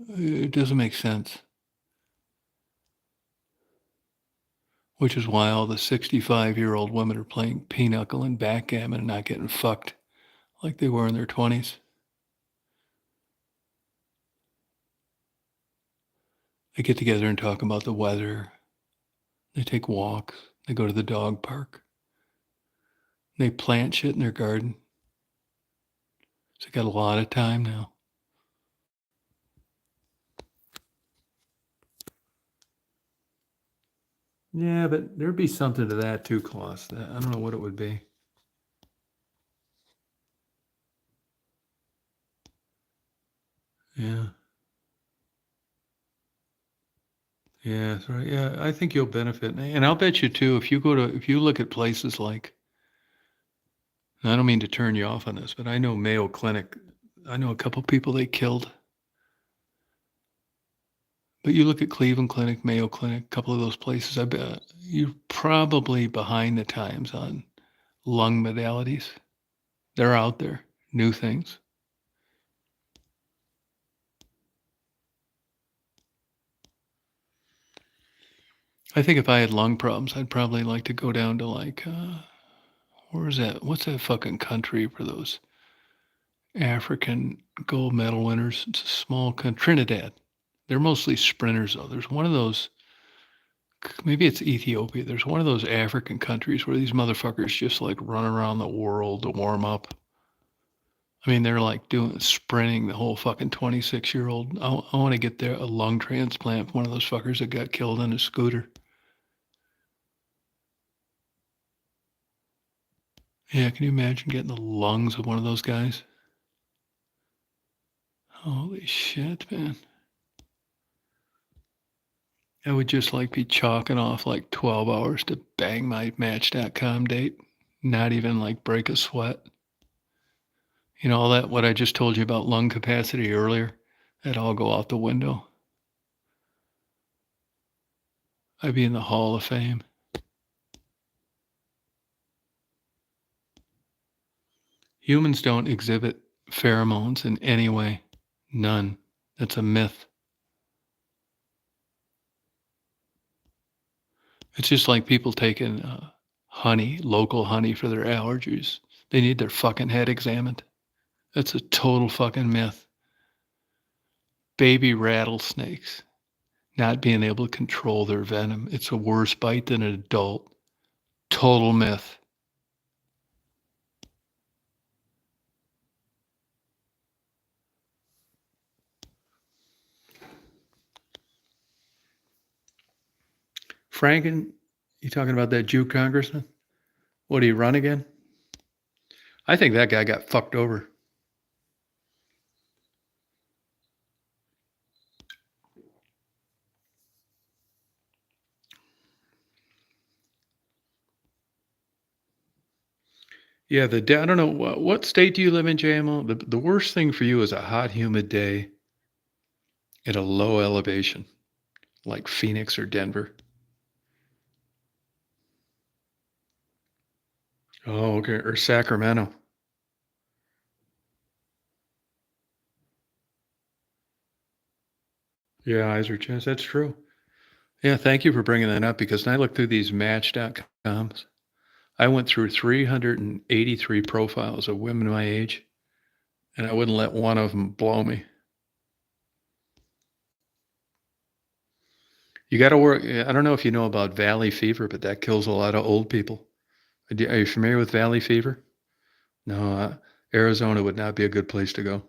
It doesn't make sense. Which is why all the 65-year-old women are playing pinochle and backgammon and not getting fucked like they were in their 20s. They get together and talk about the weather. They take walks. They go to the dog park. They plant shit in their garden. So they got a lot of time now. Yeah, but there'd be something to that too, Klaus. I don't know what it would be. Yeah. Yeah, that's right. Yeah, I think you'll benefit. And I'll bet you too, if you look at places like, I don't mean to turn you off on this, but I know Mayo Clinic, I know a couple people they killed. But you look at Cleveland Clinic, Mayo Clinic, a couple of those places, I bet you're probably behind the times on lung modalities. They're out there, new things. I think if I had lung problems, I'd probably like to go down to like, where's that? What's that fucking country for those African gold medal winners? It's a small country, Trinidad. They're mostly sprinters though. There's one of those, maybe it's Ethiopia. There's one of those African countries where these motherfuckers just like run around the world to warm up. I mean, they're like sprinting the whole fucking 26-year-old. I want to get there a lung transplant from one of those fuckers that got killed on a scooter. Yeah, can you imagine getting the lungs of one of those guys? Holy shit, man. I would just like be chalking off like 12 hours to bang my Match.com date. Not even like break a sweat. You know, all that, what I just told you about lung capacity earlier, that'd all go out the window. I'd be in the Hall of Fame. Humans don't exhibit pheromones in any way. None. That's a myth. It's just like people taking honey, local honey for their allergies. They need their fucking head examined. That's a total fucking myth. Baby rattlesnakes not being able to control their venom. It's a worse bite than an adult. Total myth. Franken, you talking about that Jew congressman? What, did he run again? I think that guy got fucked over. Yeah, I don't know, what state do you live in, JMO? The worst thing for you is a hot, humid day at a low elevation, like Phoenix or Denver. Oh, okay. Or Sacramento. Yeah, eyes are chest. That's true. Yeah, thank you for bringing that up because when I looked through these Match.coms, I went through 383 profiles of women my age, and I wouldn't let one of them blow me. You got to work. I don't know if you know about valley fever, but that kills a lot of old people. Are you familiar with valley fever? No, Arizona would not be a good place to go.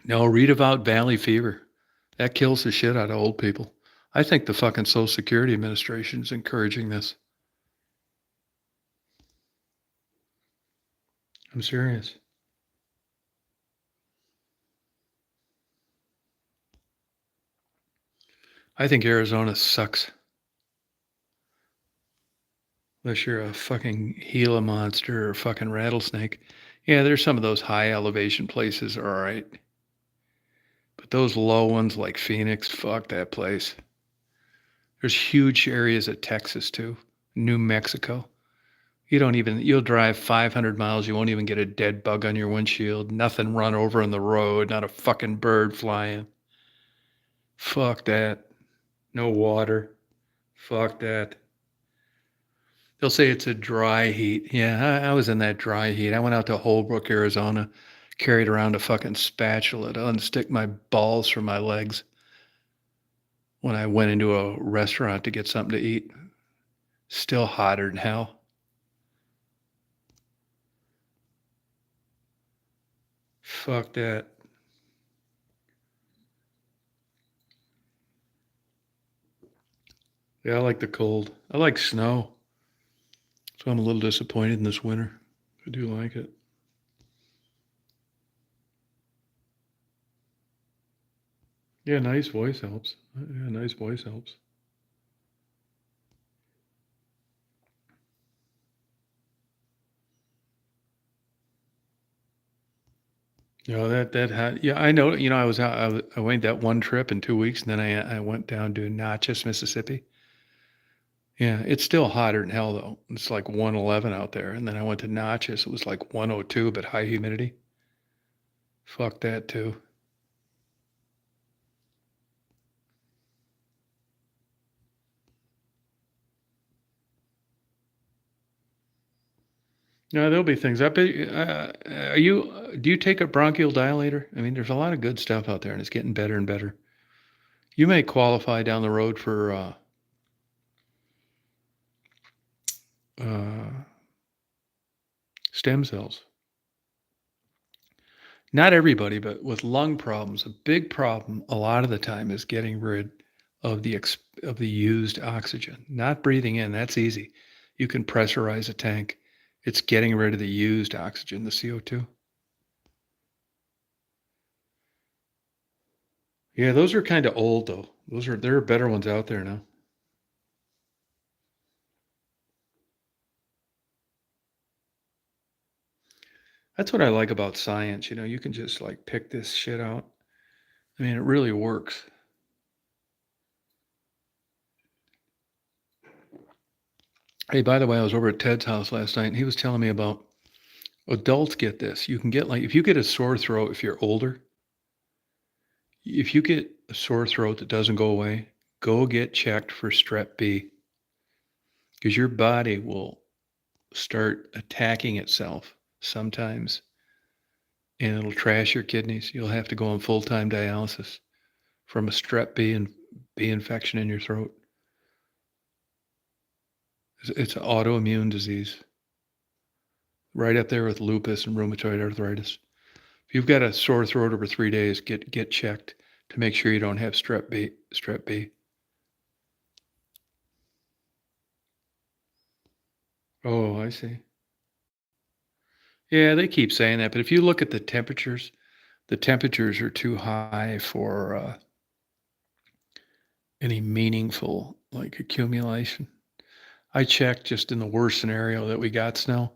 No, read about valley fever. That kills the shit out of old people. I think the fucking Social Security Administration is encouraging this. I'm serious. I think Arizona sucks. Unless you're a fucking Gila monster or a fucking rattlesnake. Yeah, there's some of those high elevation places are all right. But those low ones like Phoenix, fuck that place. There's huge areas of Texas too. New Mexico. You'll drive 500 miles, you won't even get a dead bug on your windshield, nothing run over on the road, not a fucking bird flying. Fuck that. No water. Fuck that. They'll say it's a dry heat. Yeah, I was in that dry heat. I went out to Holbrook, Arizona, carried around a fucking spatula to unstick my balls from my legs when I went into a restaurant to get something to eat. Still hotter than hell. Fuck that. Yeah, I like the cold. I like snow. So I'm a little disappointed in this winter. I do like it. Yeah, nice voice helps. Yeah, nice voice helps. Yeah, I know. I was out. I went that one trip in 2 weeks, and then I went down to Natchez, Mississippi. Yeah, it's still hotter than hell though. It's like 111 out there, and then I went to Natchez. It was like 102, but high humidity. Fuck that too. No, there'll be things. I bet. Do you take a bronchial dilator? I mean, there's a lot of good stuff out there, and it's getting better and better. You may qualify down the road for uh, stem cells. Not everybody, but with lung problems, a big problem a lot of the time is getting rid of the used oxygen. Not breathing in, that's easy. You can pressurize a tank. It's getting rid of the used oxygen, the CO2. Yeah, those are kind of old though. There are better ones out there now. That's what I like about science. You can just like pick this shit out. I mean, it really works. Hey, by the way, I was over at Ted's house last night and he was telling me about adults get this. You can get like if you get a sore throat if you're older, if you get a sore throat that doesn't go away, go get checked for strep B because your body will start attacking itself sometimes and it'll trash your kidneys. You'll have to go on full-time dialysis from a strep B and B infection in your throat. It's an autoimmune disease, right up there with lupus and rheumatoid arthritis. If you've got a sore throat over 3 days, get checked to make sure you don't have strep B. Strep B. Oh, I see. Yeah, they keep saying that, but if you look at the temperatures are too high for any meaningful like accumulation. I checked just in the worst scenario that we got snow.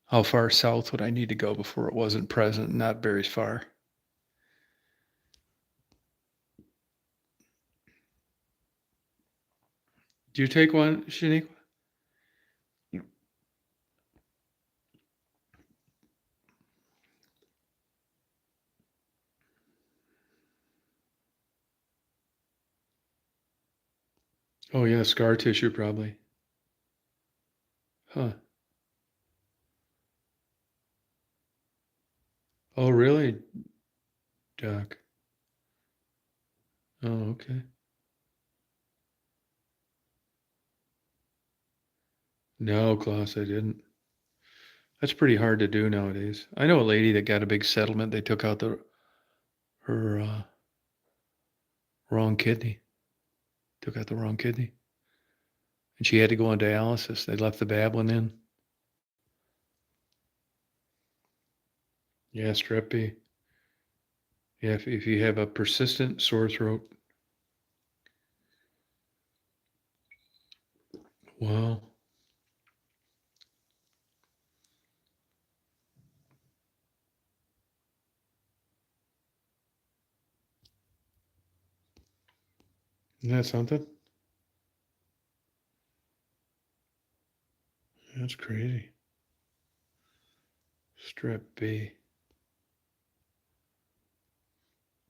How far south would I need to go before it wasn't present? Not very far. Do you take one, Shanique? Oh yeah, scar tissue probably. Huh. Oh really, Doc? Oh, okay. No, Klaus, I didn't. That's pretty hard to do nowadays. I know a lady that got a big settlement. They took out her wrong kidney. Took out the wrong kidney. And she had to go on dialysis. They left the bad one in. Yeah, strep B. Yeah, if you have a persistent sore throat. Wow. Isn't that something? That's crazy. Strep B.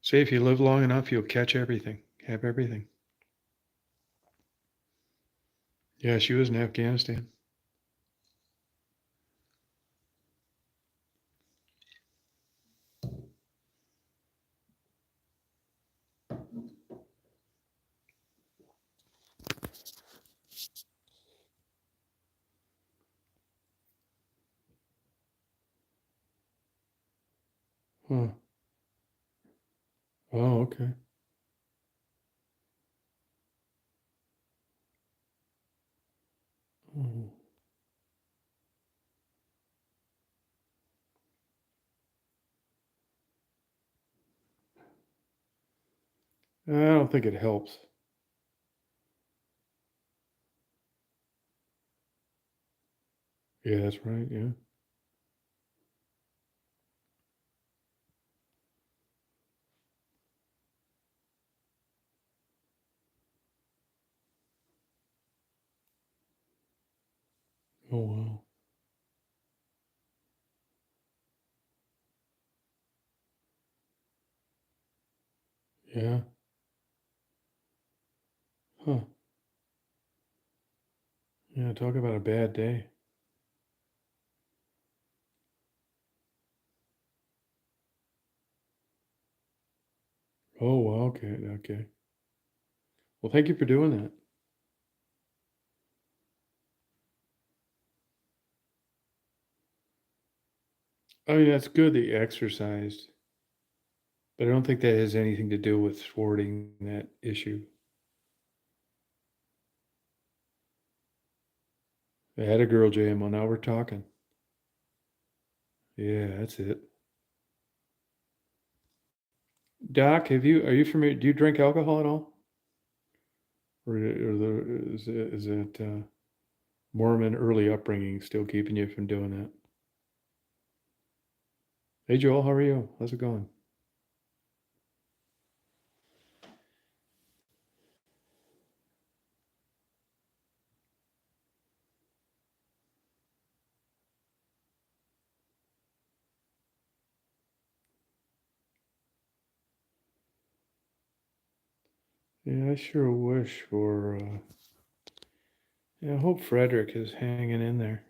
Say if you live long enough, you'll catch everything, have everything. Yeah, she was in Afghanistan. Huh. Oh, okay. Oh. I don't think it helps. Yeah, that's right. Yeah. Oh, wow. Yeah. Huh. Yeah, talk about a bad day. Oh, wow. Okay. Okay. Well, thank you for doing that. I mean, that's good that you exercised, but I don't think that has anything to do with thwarting that issue. I had a girl jam. Well, now we're talking. Yeah, that's it. Doc, are you familiar? Do you drink alcohol at all? Or is it Mormon early upbringing still keeping you from doing that? Hey, Joel, how are you? How's it going? Yeah, I sure wish for. Yeah, I hope Frederick is hanging in there.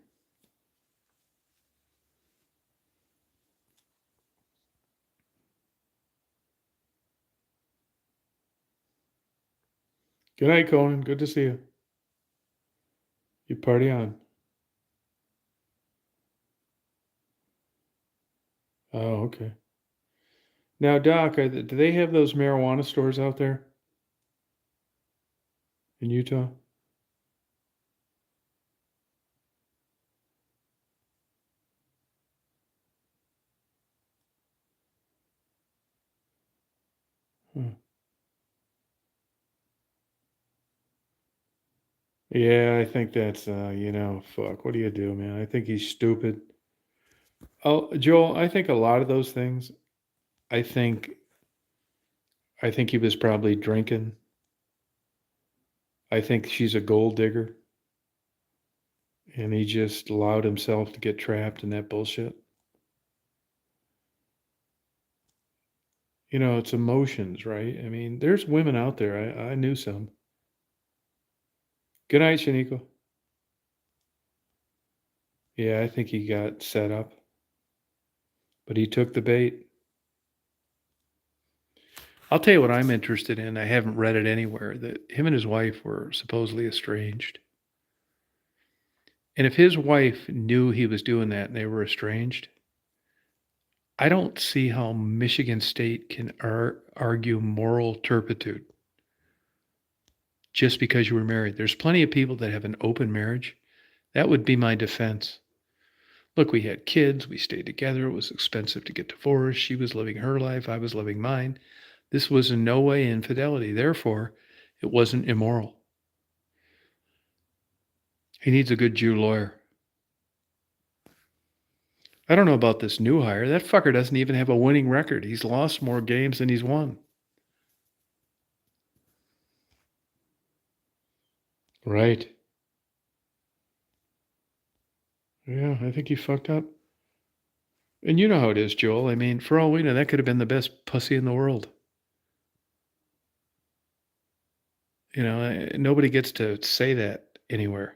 Good night, Conan. Good to see you. You party on. Oh, okay. Now, Doc, do they have those marijuana stores out there in Utah? Huh. Yeah, I think that's fuck. What do you do, man? I think he's stupid. Oh, Joel, I think a lot of those things. I think I think he was probably drinking. I think she's a gold digger, and he just allowed himself to get trapped in that bullshit. It's emotions, right? I mean, there's women out there. I knew some. Good night, Shaniqua. Yeah, I think he got set up, but he took the bait. I'll tell you what I'm interested in. I haven't read it anywhere that him and his wife were supposedly estranged. And if his wife knew he was doing that and they were estranged, I don't see how Michigan State can argue moral turpitude just because you were married. There's plenty of people that have an open marriage. That would be my defense. Look, we had kids, we stayed together, it was expensive to get divorced. She was living her life, I was living mine. This was in no way infidelity. Therefore, it wasn't immoral. He needs a good Jew lawyer. I don't know about this new hire. That fucker doesn't even have a winning record. He's lost more games than he's won. Right. Yeah, I think he fucked up. And you know how it is, Joel. I mean, for all we know, that could have been the best pussy in the world. You know, nobody gets to say that anywhere.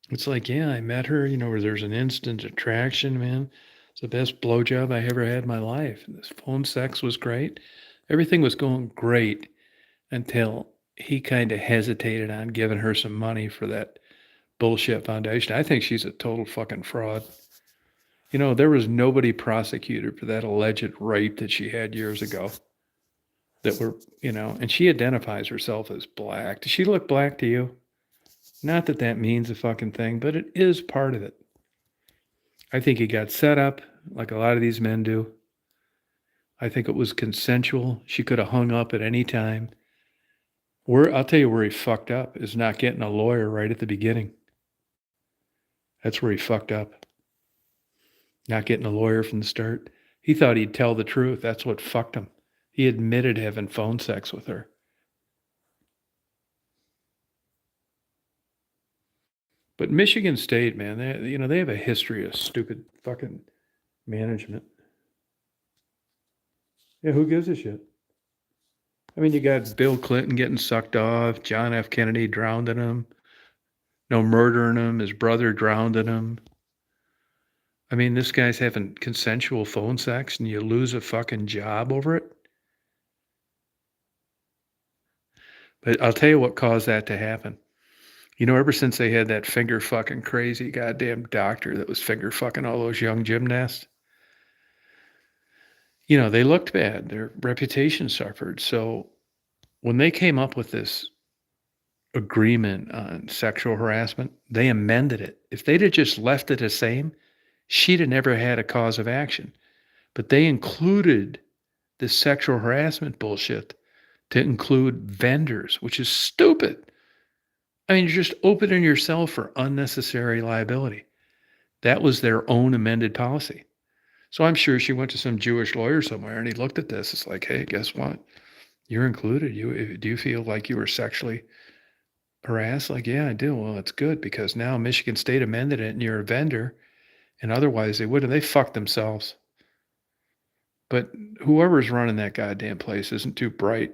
It's like, yeah, I met her, you know, where there's an instant attraction, man. It's the best blowjob I ever had in my life. And this phone sex was great. Everything was going great until he kind of hesitated on giving her some money for that bullshit foundation. I think she's a total fucking fraud. You know, there was nobody prosecuted for that alleged rape that she had years ago that were, you know, and she identifies herself as black. Does she look black to you? Not that that means a fucking thing, but it is part of it. I think he got set up like a lot of these men do. I think it was consensual. She could have hung up at any time. I'll tell you where he fucked up is not getting a lawyer right at the beginning. That's where he fucked up. Not getting a lawyer from the start. He thought he'd tell the truth. That's what fucked him. He admitted having phone sex with her. But Michigan State, man, they have a history of stupid fucking management. Yeah, who gives a shit? I mean, you got Bill Clinton getting sucked off, John F. Kennedy drowned in him, no murdering him, his brother drowned in him. I mean, this guy's having consensual phone sex and you lose a fucking job over it. But I'll tell you what caused that to happen. You know, ever since they had that finger fucking crazy goddamn doctor that was finger fucking all those young gymnasts, you know, they looked bad. Their reputation suffered. So when they came up with this agreement on sexual harassment, they amended it. If they'd have just left it the same, she'd have never had a cause of action. But they included the sexual harassment bullshit to include vendors, which is stupid. I mean, you're just opening yourself for unnecessary liability. That was their own amended policy. So I'm sure she went to some Jewish lawyer somewhere and he looked at this. It's like, hey, guess what? You're included. Do you feel like you were sexually harassed? Like, yeah, I do. Well, it's good because now Michigan State amended it and you're a vendor. And otherwise they wouldn't. They fucked themselves. But whoever's running that goddamn place isn't too bright.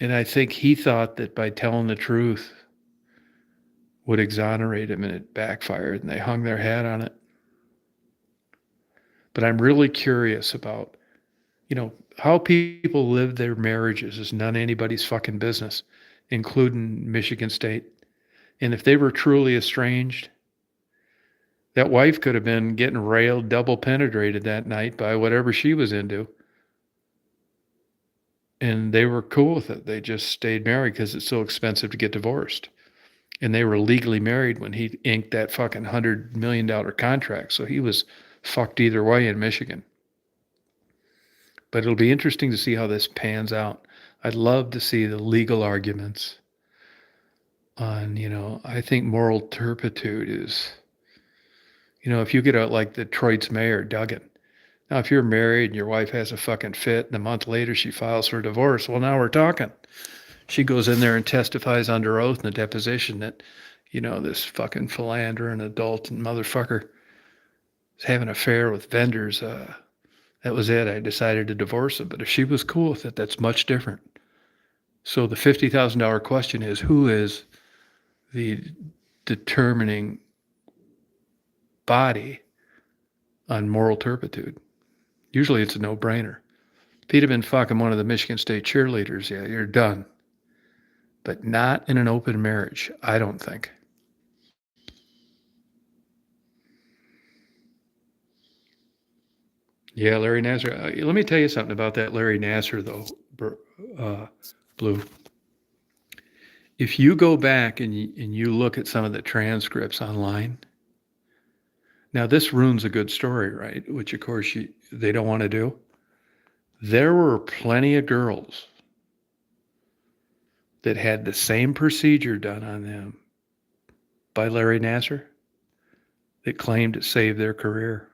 And I think he thought that by telling the truth would exonerate him, and it backfired, and they hung their hat on it. But I'm really curious about, you know, how people live their marriages is none of anybody's fucking business, including Michigan State. And if they were truly estranged, that wife could have been getting railed, double penetrated that night by whatever she was into. And they were cool with it. They just stayed married because it's so expensive to get divorced. And they were legally married when he inked that fucking $100 million contract. So he was fucked either way in Michigan. But it'll be interesting to see how this pans out. I'd love to see the legal arguments on, you know, I think moral turpitude is, you know, if you get out like Detroit's mayor, Duggan. Now, if you're married and your wife has a fucking fit and a month later she files for divorce, well, now we're talking. She goes in there and testifies under oath in a deposition that, you know, this fucking philanderer and adult and motherfucker is having an affair with vendors. That was it. I decided to divorce him. But if she was cool with it, that's much different. So the $50,000 question is, who is the determining body on moral turpitude? Usually it's a no-brainer. If he'd have been fucking one of the Michigan State cheerleaders, yeah, you're done. But not in an open marriage, I don't think. Yeah, Larry Nasser. Let me tell you something about that Larry Nasser, though, Blue. If you go back and you look at some of the transcripts online, now this ruins a good story, right? Which, of course, they don't want to do. There were plenty of girls that had the same procedure done on them by Larry Nasser that claimed it saved their career.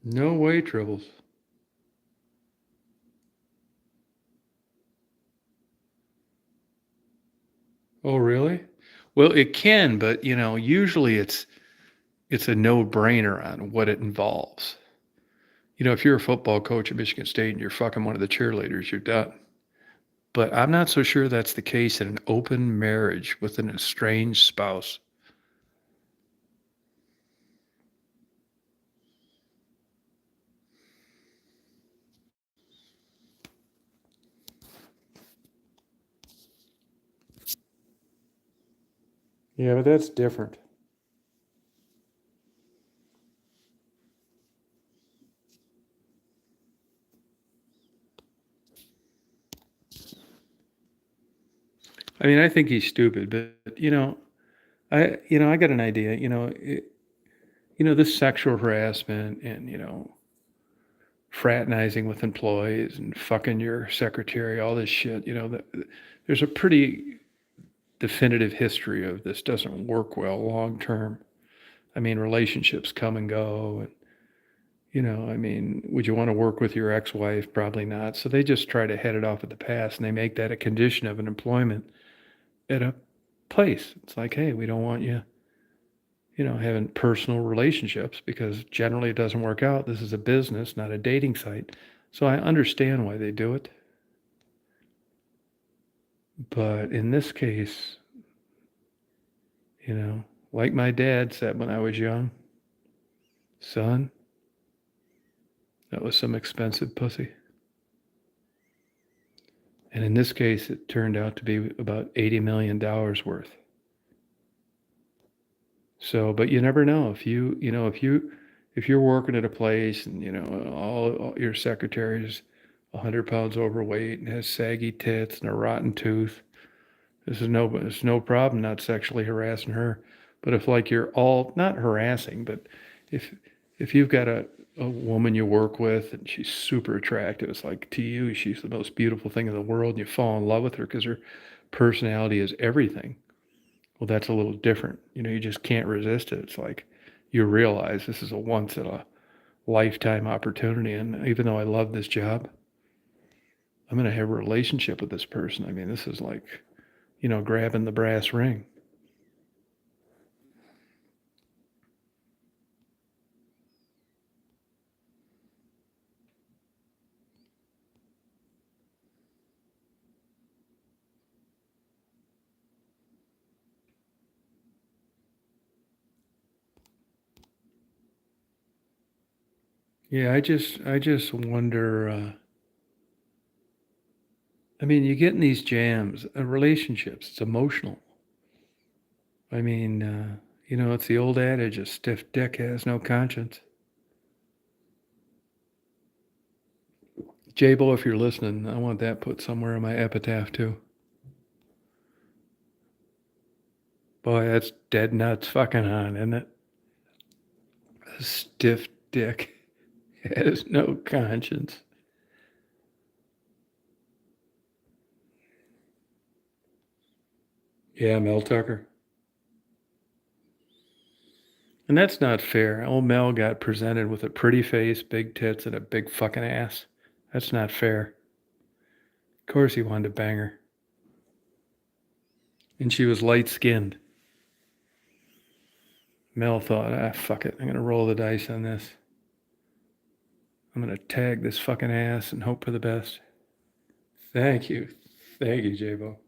No way, Tribbles. Oh, really? Well, it can, but usually it's a no-brainer on what it involves. If you're a football coach at Michigan State and you're fucking one of the cheerleaders, you're done. But I'm not so sure that's the case in an open marriage with an estranged spouse. Yeah, but that's different. I mean, I think he's stupid, but I got an idea. This sexual harassment and fraternizing with employees and fucking your secretary, all this shit. There's a pretty definitive history of this doesn't work well long term. I mean, relationships come and go, and would you want to work with your ex-wife? Probably not. So they just try to head it off at the pass, and they make that a condition of an employment at a place. It's like, hey, we don't want you, having personal relationships because generally it doesn't work out. This is a business, not a dating site. So I understand why they do it. But in this case, like my dad said when I was young, son, that was some expensive pussy. And in this case, it turned out to be about $80 million worth. So, but you never know if if you're working at a place and all your secretary's 100 pounds overweight and has saggy tits and a rotten tooth. It's no problem not sexually harassing her. But if like you're all not harassing, but if you've got a woman you work with and she's super attractive, it's like to you she's the most beautiful thing in the world, and you fall in love with her because her personality is everything. Well, that's a little different. You just can't resist it. It's like you realize this is a once in a lifetime opportunity. And even though I love this job, I'm going to have a relationship with this person. I mean, this is like, grabbing the brass ring. Yeah, I just wonder. I mean, you get in these jams, relationships. It's emotional. I mean, it's the old adage: a stiff dick has no conscience. J-Bo, if you're listening, I want that put somewhere in my epitaph too. Boy, that's dead nuts fucking on, isn't it? A stiff dick has no conscience. Yeah, Mel Tucker. And that's not fair. Old Mel got presented with a pretty face, big tits, and a big fucking ass. That's not fair. Of course he wanted to bang her. And she was light skinned. Mel thought, fuck it. I'm going to roll the dice on this. I'm going to tag this fucking ass and hope for the best. Thank you. Thank you, J-Bo.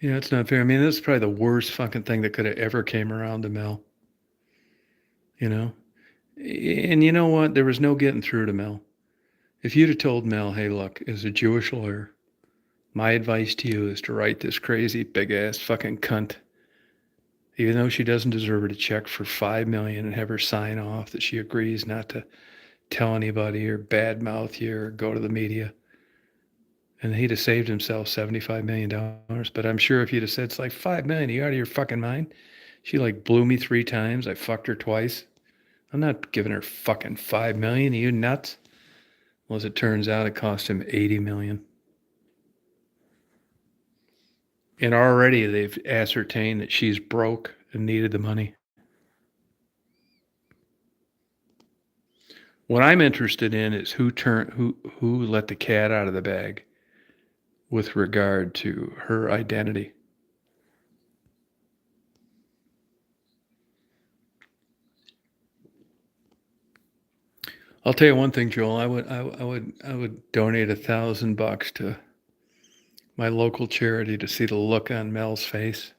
Yeah, it's not fair. I mean, this is probably the worst fucking thing that could have ever came around to Mel. You know? And you know what? There was no getting through to Mel. If you'd have told Mel, hey, look, as a Jewish lawyer, my advice to you is to write this crazy big ass fucking cunt, even though she doesn't deserve it, a check for $5 million and have her sign off that she agrees not to tell anybody or badmouth you or go to the media. And he'd have saved himself $75 million. But I'm sure if you'd have said it's like $5 million, are you out of your fucking mind? She like blew me 3 times. I fucked her twice. I'm not giving her fucking $5 million. Are you nuts? Well, as it turns out, it cost him $80 million. And already they've ascertained that she's broke and needed the money. What I'm interested in is who let the cat out of the bag with regard to her identity. I'll tell you one thing, Joel. I would donate $1,000 to my local charity to see the look on Mel's face,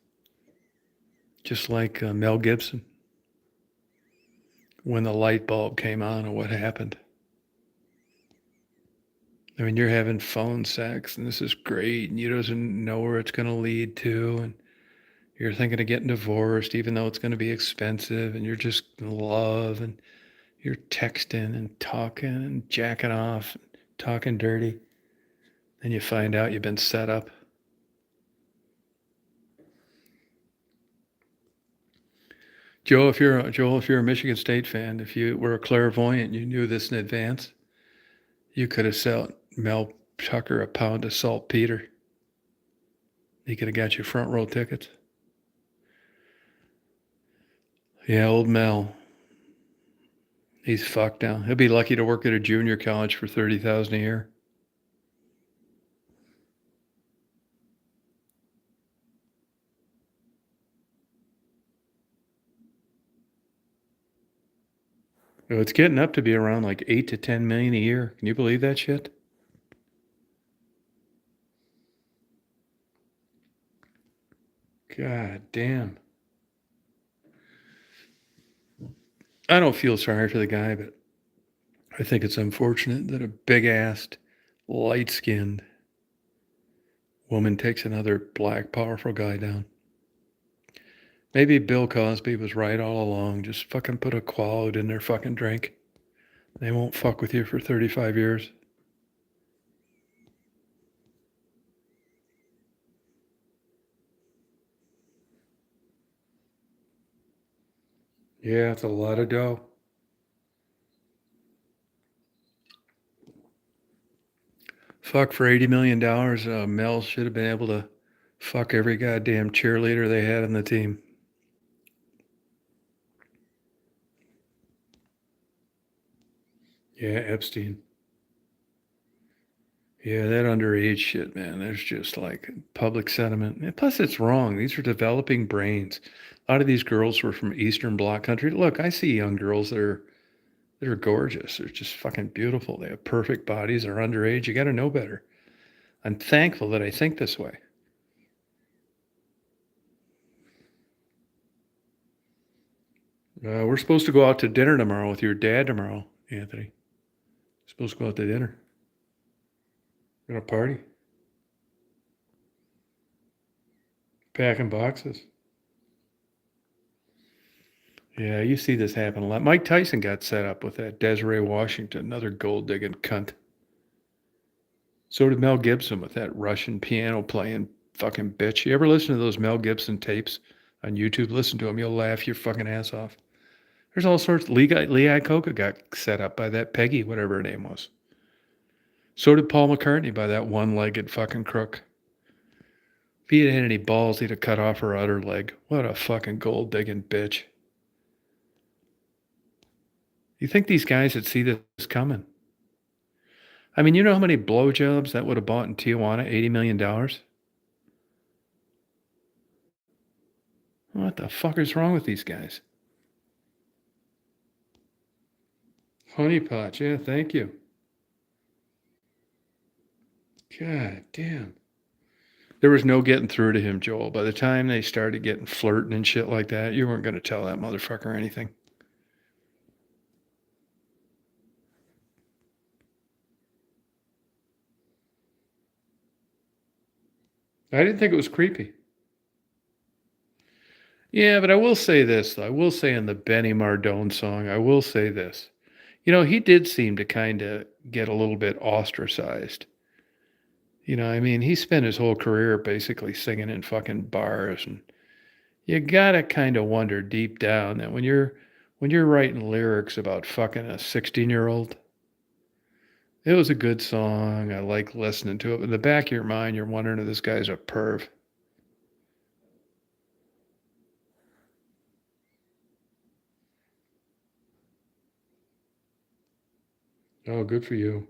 just like Mel Gibson when the light bulb came on and what happened. I mean, you're having phone sex and this is great, and you doesn't know where it's going to lead to, and you're thinking of getting divorced, even though it's going to be expensive, and you're just in love, and you're texting and talking and jacking off, and talking dirty. Then you find out you've been set up. Joel, if you're a Michigan State fan, if you were a clairvoyant, you knew this in advance, you could have sold Mel Tucker a pound of saltpeter. He could have got you front row tickets. Yeah, old Mel. He's fucked now. He'll be lucky to work at a junior college for $30,000 a year. Well, it's getting up to be around like 8 to 10 million a year. Can you believe that shit? God damn. I don't feel sorry for the guy, but I think it's unfortunate that a big-assed, light-skinned woman takes another black, powerful guy down. Maybe Bill Cosby was right all along. Just fucking put a quail in their fucking drink. They won't fuck with you for 35 years. Yeah, it's a lot of dough. Fuck, for $80 million, Mel should have been able to fuck every goddamn cheerleader they had on the team. Yeah, Epstein. Yeah, that underage shit, man. There's just like public sentiment. And plus, it's wrong. These are developing brains. A lot of these girls were from Eastern Bloc country. Look, I see young girls that are gorgeous. They're just fucking beautiful. They have perfect bodies. They're underage. You got to know better. I'm thankful that I think this way. We're supposed to go out to dinner tomorrow with your dad tomorrow, Anthony. Supposed to go out to dinner. Gonna party. Packing boxes. Yeah, you see this happen a lot. Mike Tyson got set up with that Desiree Washington, another gold digging cunt. So did Mel Gibson with that Russian piano playing fucking bitch. You ever listen to those Mel Gibson tapes on YouTube? Listen to them. You'll laugh your fucking ass off. There's all sorts. Lee Iacocca got set up by that Peggy, whatever her name was. So did Paul McCartney by that one-legged fucking crook. If he had had any balls, he'd have cut off her other leg. What a fucking gold digging bitch. You think these guys would see this coming? I mean, you know how many blowjobs that would have bought in Tijuana? $80 million? What the fuck is wrong with these guys? Honeypot, yeah, thank you. God damn. There was no getting through to him, Joel. By the time they started getting flirting and shit like that, you weren't going to tell that motherfucker anything. I didn't think it was creepy. Yeah, but I will say this, though. I will say in the Benny Mardone song, I will say this. He did seem to kind of get a little bit ostracized. I mean, he spent his whole career basically singing in fucking bars, and you gotta kind of wonder deep down that when you're writing lyrics about fucking a 16-year-old, it was a good song. I like listening to it. But in the back of your mind, you're wondering if this guy's a perv. Oh, good for you.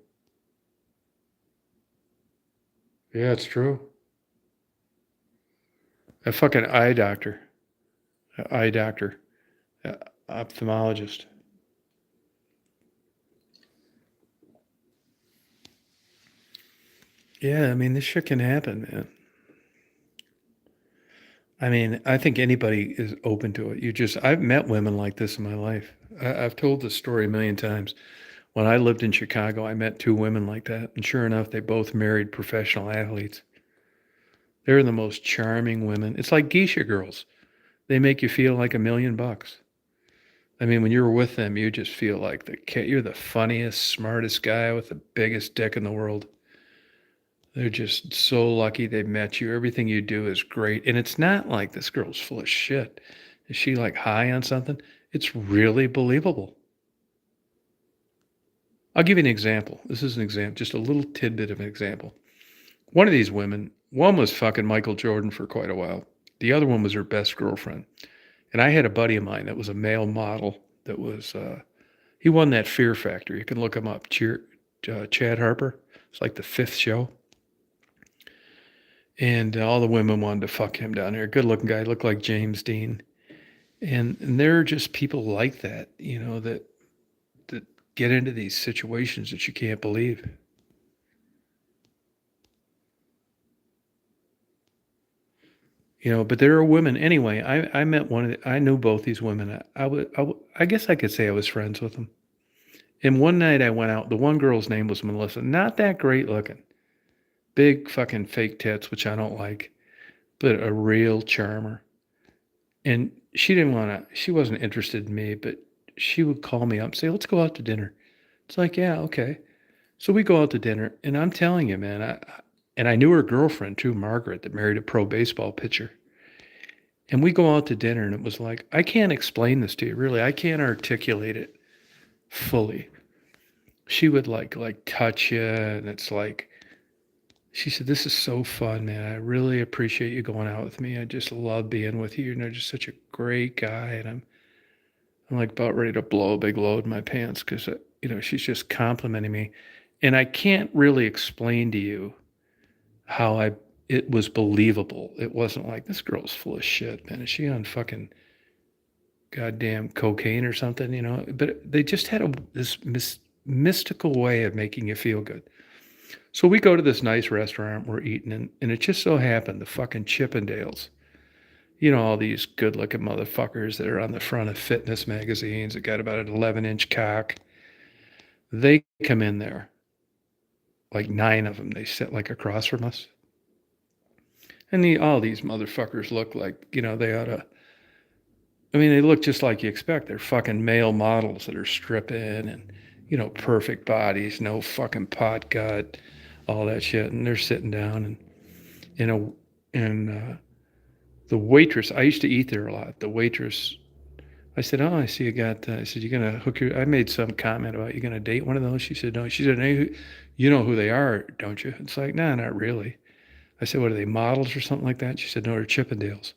Yeah, it's true. A fucking eye doctor, uh, ophthalmologist. Yeah, I mean, this shit can happen, man. I mean, I think anybody is open to it. I've met women like this in my life. I've told this story a million times. When I lived in Chicago, I met two women like that. And sure enough, they both married professional athletes. They're the most charming women. It's like geisha girls. They make you feel like $1,000,000. I mean, when you're with them, you just feel like you're the funniest, smartest guy with the biggest dick in the world. They're just so lucky they met you. Everything you do is great. And it's not like this girl's full of shit. Is she like high on something? It's really believable. I'll give you an example. This is an example, just a little tidbit of an example. One of these women, one was fucking Michael Jordan for quite a while. The other one was her best girlfriend. And I had a buddy of mine that was a male model that was, he won that Fear Factor. You can look him up. Chad Harper. It's like the fifth show. And all the women wanted to fuck him down here. Good looking guy, looked like James Dean. And there are just people like that, that get into these situations that you can't believe. But there are women anyway. I met I knew both these women. I guess I could say I was friends with them. And one night I went out. The one girl's name was Melissa. Not that great looking. Big fucking fake tits, which I don't like, but a real charmer. And she wasn't interested in me, but she would call me up and say, let's go out to dinner. It's like, yeah, okay. So we go out to dinner, and I'm telling you, man, and I knew her girlfriend too, Margaret, that married a pro baseball pitcher. And we go out to dinner, and it was like, I can't explain this to you, really. I can't articulate it fully. She would like touch you, and it's like, she said, this is so fun, man. I really appreciate you going out with me. I just love being with you. You're just such a great guy. And I'm like about ready to blow a big load in my pants because, she's just complimenting me. And I can't really explain to you how it was believable. It wasn't like this girl's full of shit, man. Is she on fucking goddamn cocaine or something, But they just had this mystical way of making you feel good. So we go to this nice restaurant, we're eating, and it just so happened the fucking Chippendales, all these good looking motherfuckers that are on the front of fitness magazines that got about an 11-inch cock, they come in there, like 9 of them. They sit like across from us. And all these motherfuckers look like, they ought to, I mean, they look just like you expect. They're fucking male models that are stripping and, perfect bodies, no fucking pot gut, all that shit. And they're sitting down you know, and the waitress, I used to eat there a lot. The waitress, I said, oh, I see you got, I said, you're going to I made some comment about you going to date one of those. She said, no. She said, hey, you know who they are, don't you? It's like, nah, not really. I said, what are they, models or something like that? She said, no, they're Chippendales.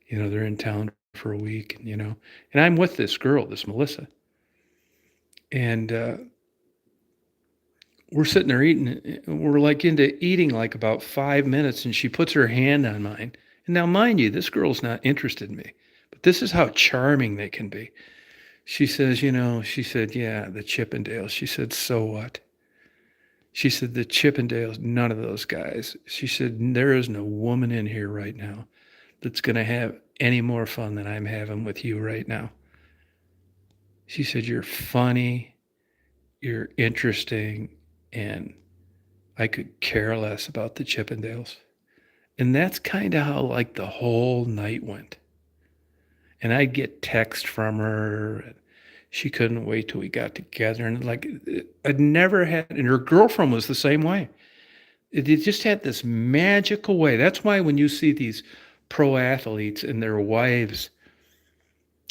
They're in town for a week, and I'm with this girl, this Melissa. And we're sitting there eating. We're like into eating like about 5 minutes, and she puts her hand on mine. And now, mind you, this girl's not interested in me, but this is how charming they can be. She says, she said, yeah, the Chippendales. She said, so what? She said, the Chippendales, none of those guys. She said, there is no woman in here right now that's going to have any more fun than I'm having with you right now. She said, you're funny, you're interesting, and I could care less about the Chippendales. And that's kind of how like the whole night went. And I'd get text from her. And she couldn't wait till we got together. And like, I'd never had, and her girlfriend was the same way. It just had this magical way. That's why when you see these pro athletes and their wives,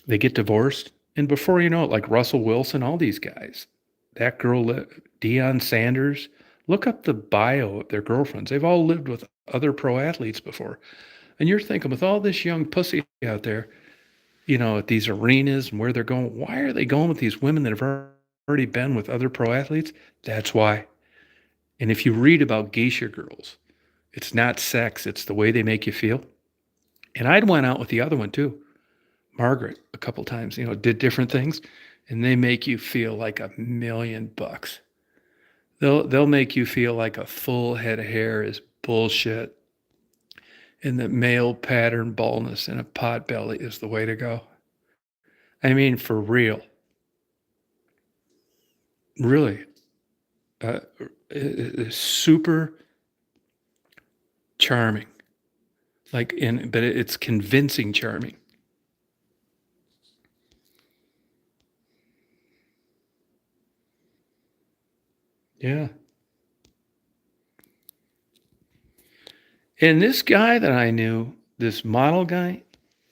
they get divorced. And before you know it, like Russell Wilson, all these guys, that girl, Deion Sanders, look up the bio of their girlfriends. They've all lived with other pro athletes before. And you're thinking, with all this young pussy out there, at these arenas and where they're going, why are they going with these women that have already been with other pro athletes? That's why. And if you read about geisha girls, it's not sex, it's the way they make you feel. And I'd went out with the other one too, Margaret, a couple times, did different things, and they make you feel like $1,000,000. They'll make you feel like a full head of hair is bullshit, and that male pattern baldness and a pot belly is the way to go. I mean, for real. Really. Uh, Super charming. But it's convincing charming. Yeah. And this guy that I knew, this model guy,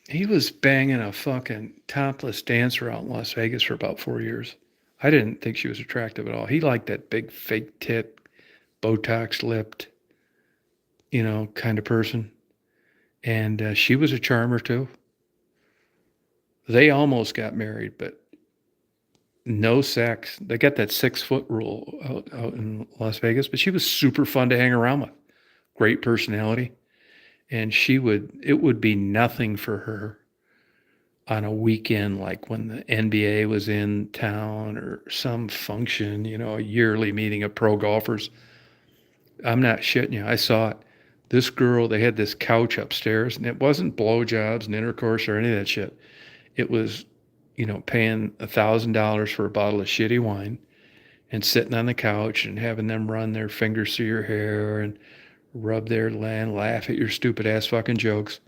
he was banging a fucking topless dancer out in Las Vegas for about 4 years. I didn't think she was attractive at all. He liked that big fake tit, Botox lipped, kind of person. And she was a charmer too. They almost got married, but no sex. They got that 6 foot rule out in Las Vegas, but she was super fun to hang around with. Great personality. And it would be nothing for her on a weekend, like when the NBA was in town or some function, a yearly meeting of pro golfers. I'm not shitting you. I saw it. This girl, they had this couch upstairs, and it wasn't blowjobs and intercourse or any of that shit. It was, paying $1,000 for a bottle of shitty wine and sitting on the couch and having them run their fingers through your hair and rub their land, laugh at your stupid ass fucking jokes.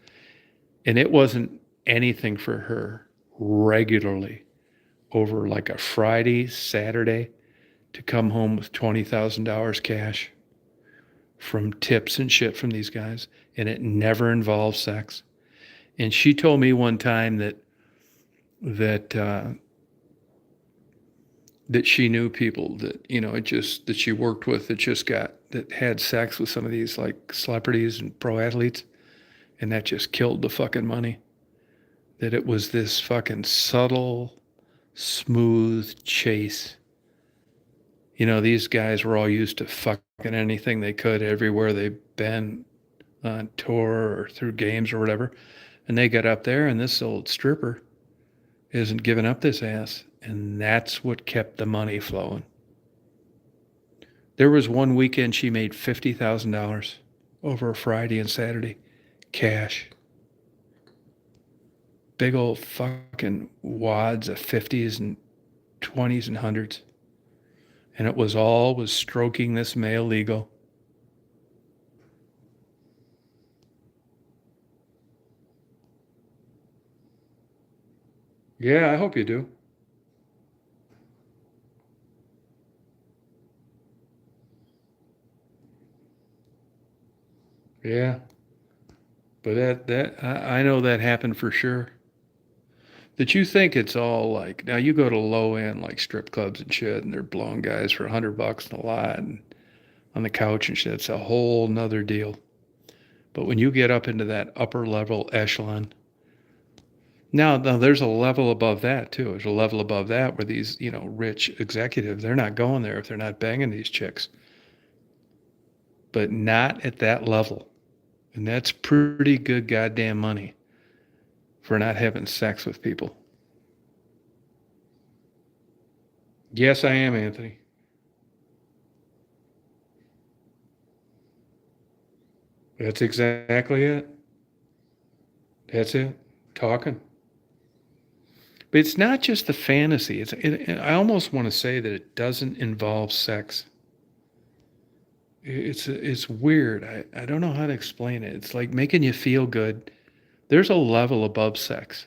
And it wasn't anything for her regularly over like a Friday, Saturday to come home with $20,000 cash from tips and shit from these guys. And it never involved sex. And she told me one time that she knew people that, that she worked with that had sex with some of these like celebrities and pro athletes, and that just killed the fucking money. That it was this fucking subtle, smooth chase. These guys were all used to fucking anything they could everywhere they've been on tour or through games or whatever. And they got up there, and this old stripper isn't giving up this ass. And that's what kept the money flowing. There was one weekend she made $50,000 over a Friday and Saturday, cash. Big old fucking wads of 50s and 20s and hundreds. And it was stroking this male ego. Yeah, I hope you do. Yeah. But I know that happened for sure. That you think it's all like, now you go to low end like strip clubs and shit, and they're blowing guys for $100 in a lot and on the couch and shit. It's a whole nother deal. But when you get up into that upper level echelon, now there's a level above that too. There's a level above that where these, rich executives, they're not going there if they're not banging these chicks. But not at that level. And that's pretty good goddamn money for not having sex with people. Yes, I am, Anthony. That's exactly it. That's it. Talking. But it's not just the fantasy. I almost want to say that it doesn't involve sex. It's weird. I don't know how to explain it. It's like making you feel good. There's a level above sex.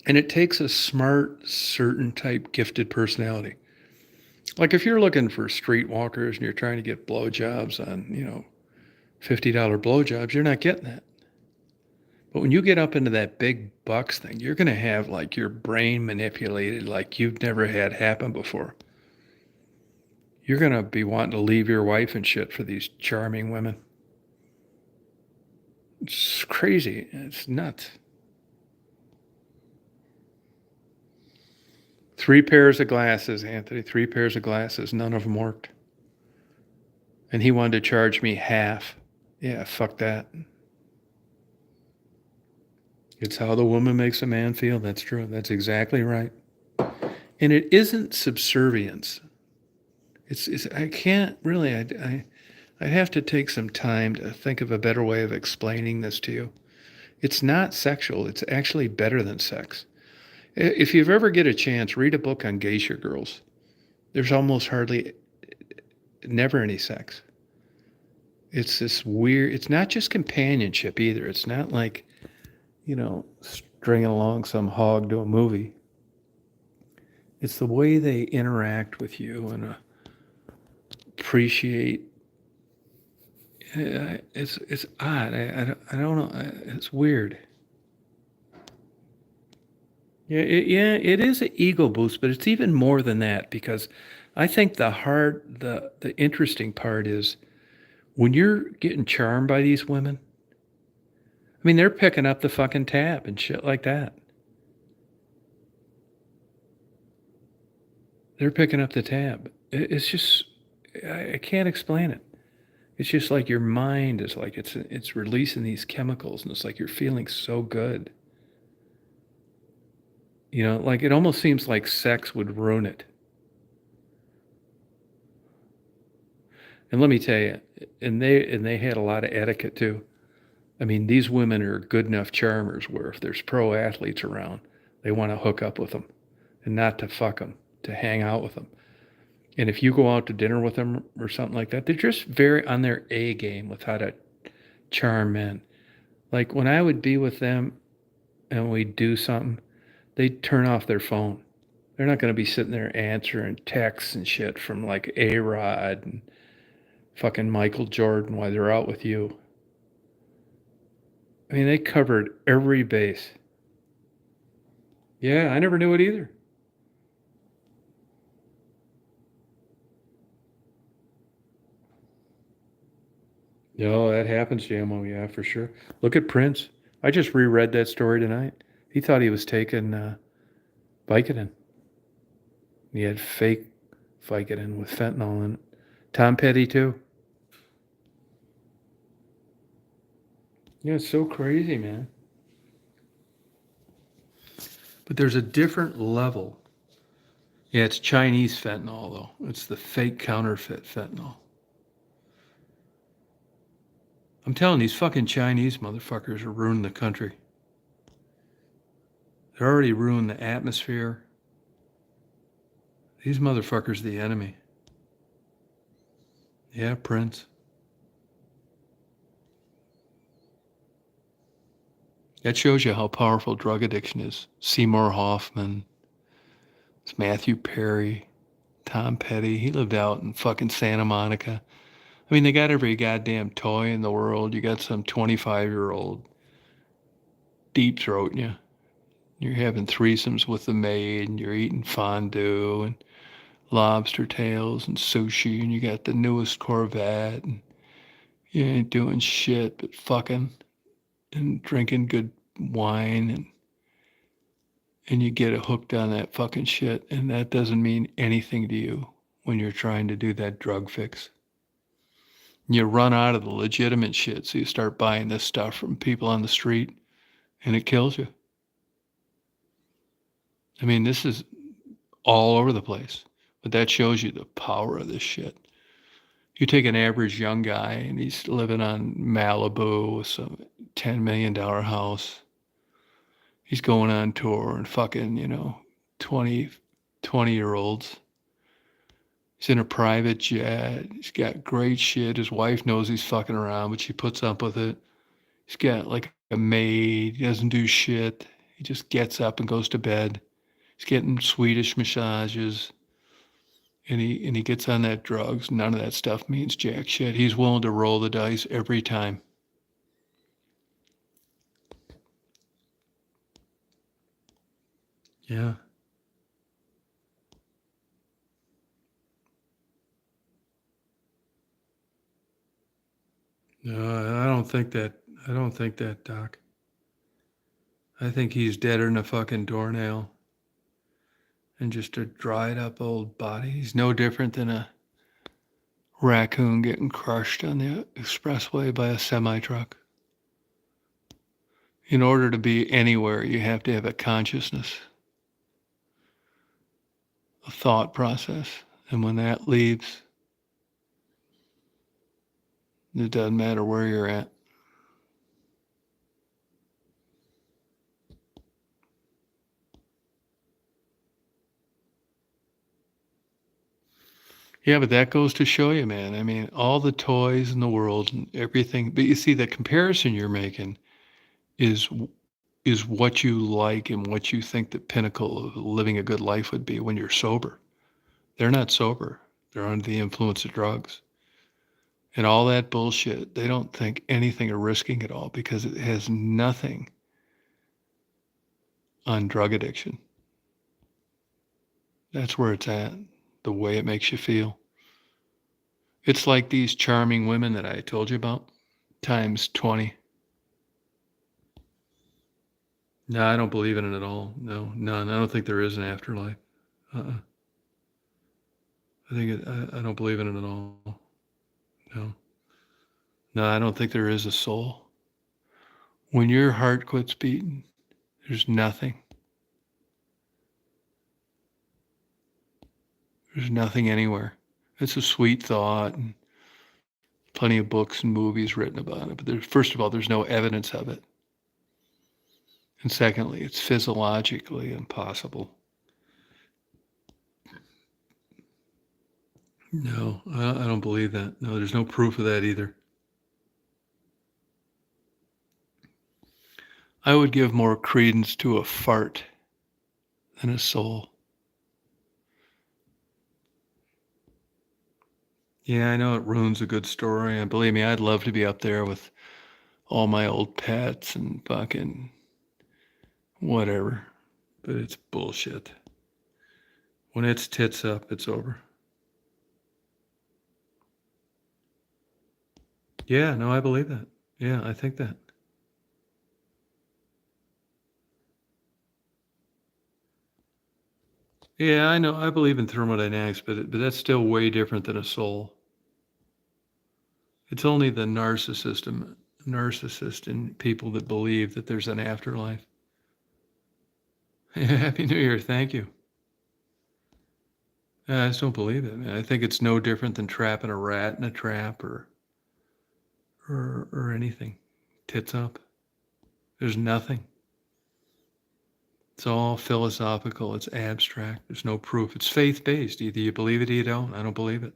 And it takes a smart, certain type gifted personality. Like if you're looking for streetwalkers and you're trying to get blowjobs on, $50 blowjobs, you're not getting that. But when you get up into that big bucks thing, you're going to have like your brain manipulated like you've never had happen before. You're going to be wanting to leave your wife and shit for these charming women. It's crazy. It's nuts. 3 pairs of glasses, Anthony. 3 pairs of glasses. None of them worked. And he wanted to charge me half. Yeah, fuck that. It's how the woman makes a man feel. That's true. That's exactly right. And it isn't subservience. It's I can't really, I have to take some time to think of a better way of explaining this to you. It's not sexual. It's actually better than sex. If you ever get a chance, read a book on geisha girls. There's almost hardly, never any sex. It's this weird, it's not just companionship either. It's not like, stringing along some hog to a movie. It's the way they interact with you and appreciate. It's odd. I don't know. It's weird. Yeah, it is an ego boost, but it's even more than that because I think the interesting part is when you're getting charmed by these women. I mean, they're picking up the fucking tab and shit like that. They're picking up the tab. It's just I can't explain it. It's just like your mind is like it's releasing these chemicals, and it's like you're feeling so good. Like it almost seems like sex would ruin it. And let me tell you, and they had a lot of etiquette too. I mean, these women are good enough charmers where if there's pro athletes around, they want to hook up with them, and not to fuck them, to hang out with them. And if you go out to dinner with them or something like that, they're just very on their A game with how to charm men. Like when I would be with them and we'd do something, they'd turn off their phone. They're not going to be sitting there answering texts and shit from like A-Rod and fucking Michael Jordan while they're out with you. I mean, they covered every base. Yeah, I never knew it either. No, that happens, JMO. Yeah, for sure. Look at Prince. I just reread that story tonight. He thought he was taking Vicodin. He had fake Vicodin with fentanyl in it. Tom Petty, too. Yeah, it's so crazy, man. But there's a different level. Yeah, it's Chinese fentanyl, though. It's the fake counterfeit fentanyl. I'm telling these fucking Chinese motherfuckers are ruining the country. They're already ruined the atmosphere. These motherfuckers are the enemy. Yeah, Prince. That shows you how powerful drug addiction is. Seymour Hoffman, it's Matthew Perry, Tom Petty. He lived out in fucking Santa Monica. I mean, they got every goddamn toy in the world. You got some 25-year-old deep throating you. You're having threesomes with the maid, and you're eating fondue and lobster tails and sushi, and you got the newest Corvette, and you ain't doing shit but fucking and drinking good wine, and you get hooked on that fucking shit, and that doesn't mean anything to you when you're trying to do that drug fix. You run out of the legitimate shit, so you start buying this stuff from people on the street, and it kills you. I mean, this is all over the place, but that shows you the power of this shit. You take an average young guy, and he's living on Malibu with some $10 million house. He's going on tour and fucking, 20 20-year-olds. He's in a private jet. He's got great shit. His wife knows he's fucking around, but she puts up with it. He's got like a maid. He doesn't do shit. He just gets up and goes to bed. He's getting Swedish massages. And he gets on that drugs. None of that stuff means jack shit. He's willing to roll the dice every time. Yeah. No, I don't think that. I don't think that, Doc. I think he's deader than a fucking doornail and just a dried up old body. He's no different than a raccoon getting crushed on the expressway by a semi truck. In order to be anywhere, you have to have a consciousness, a thought process. And when that leaves, it doesn't matter where you're at. Yeah, but that goes to show you, man. I mean, all the toys in the world and everything. But you see, the comparison you're making is is what you like and what you think the pinnacle of living a good life would be when you're sober. They're not sober. They're under the influence of drugs. And all that bullshit, they don't think anything of risking it all because it has nothing on drug addiction. That's where it's at, the way it makes you feel. It's like these charming women that I told you about, times 20. No, I don't believe in it at all. No, none. I don't think there is an afterlife. Uh-uh. I don't believe in it at all. No. No, I don't think there is a soul. When your heart quits beating, there's nothing. There's nothing anywhere. It's a sweet thought and plenty of books and movies written about it. But first of all, there's no evidence of it. And secondly, it's physiologically impossible. No, I don't believe that. No, there's no proof of that either. I would give more credence to a fart than a soul. Yeah, I know it ruins a good story. And believe me, I'd love to be up there with all my old pets and fucking whatever. But it's bullshit. When it's tits up, it's over. Yeah, no, I believe that. Yeah, I think that. Yeah, I know. I believe in thermodynamics, but that's still way different than a soul. It's only the narcissist in people that believe that there's an afterlife. Happy New Year. Thank you. I just don't believe it, man. I think it's no different than trapping a rat in a trap or anything. Tits up. There's nothing. It's all philosophical. It's abstract. There's no proof. It's faith-based. Either you believe it or you don't. I don't believe it.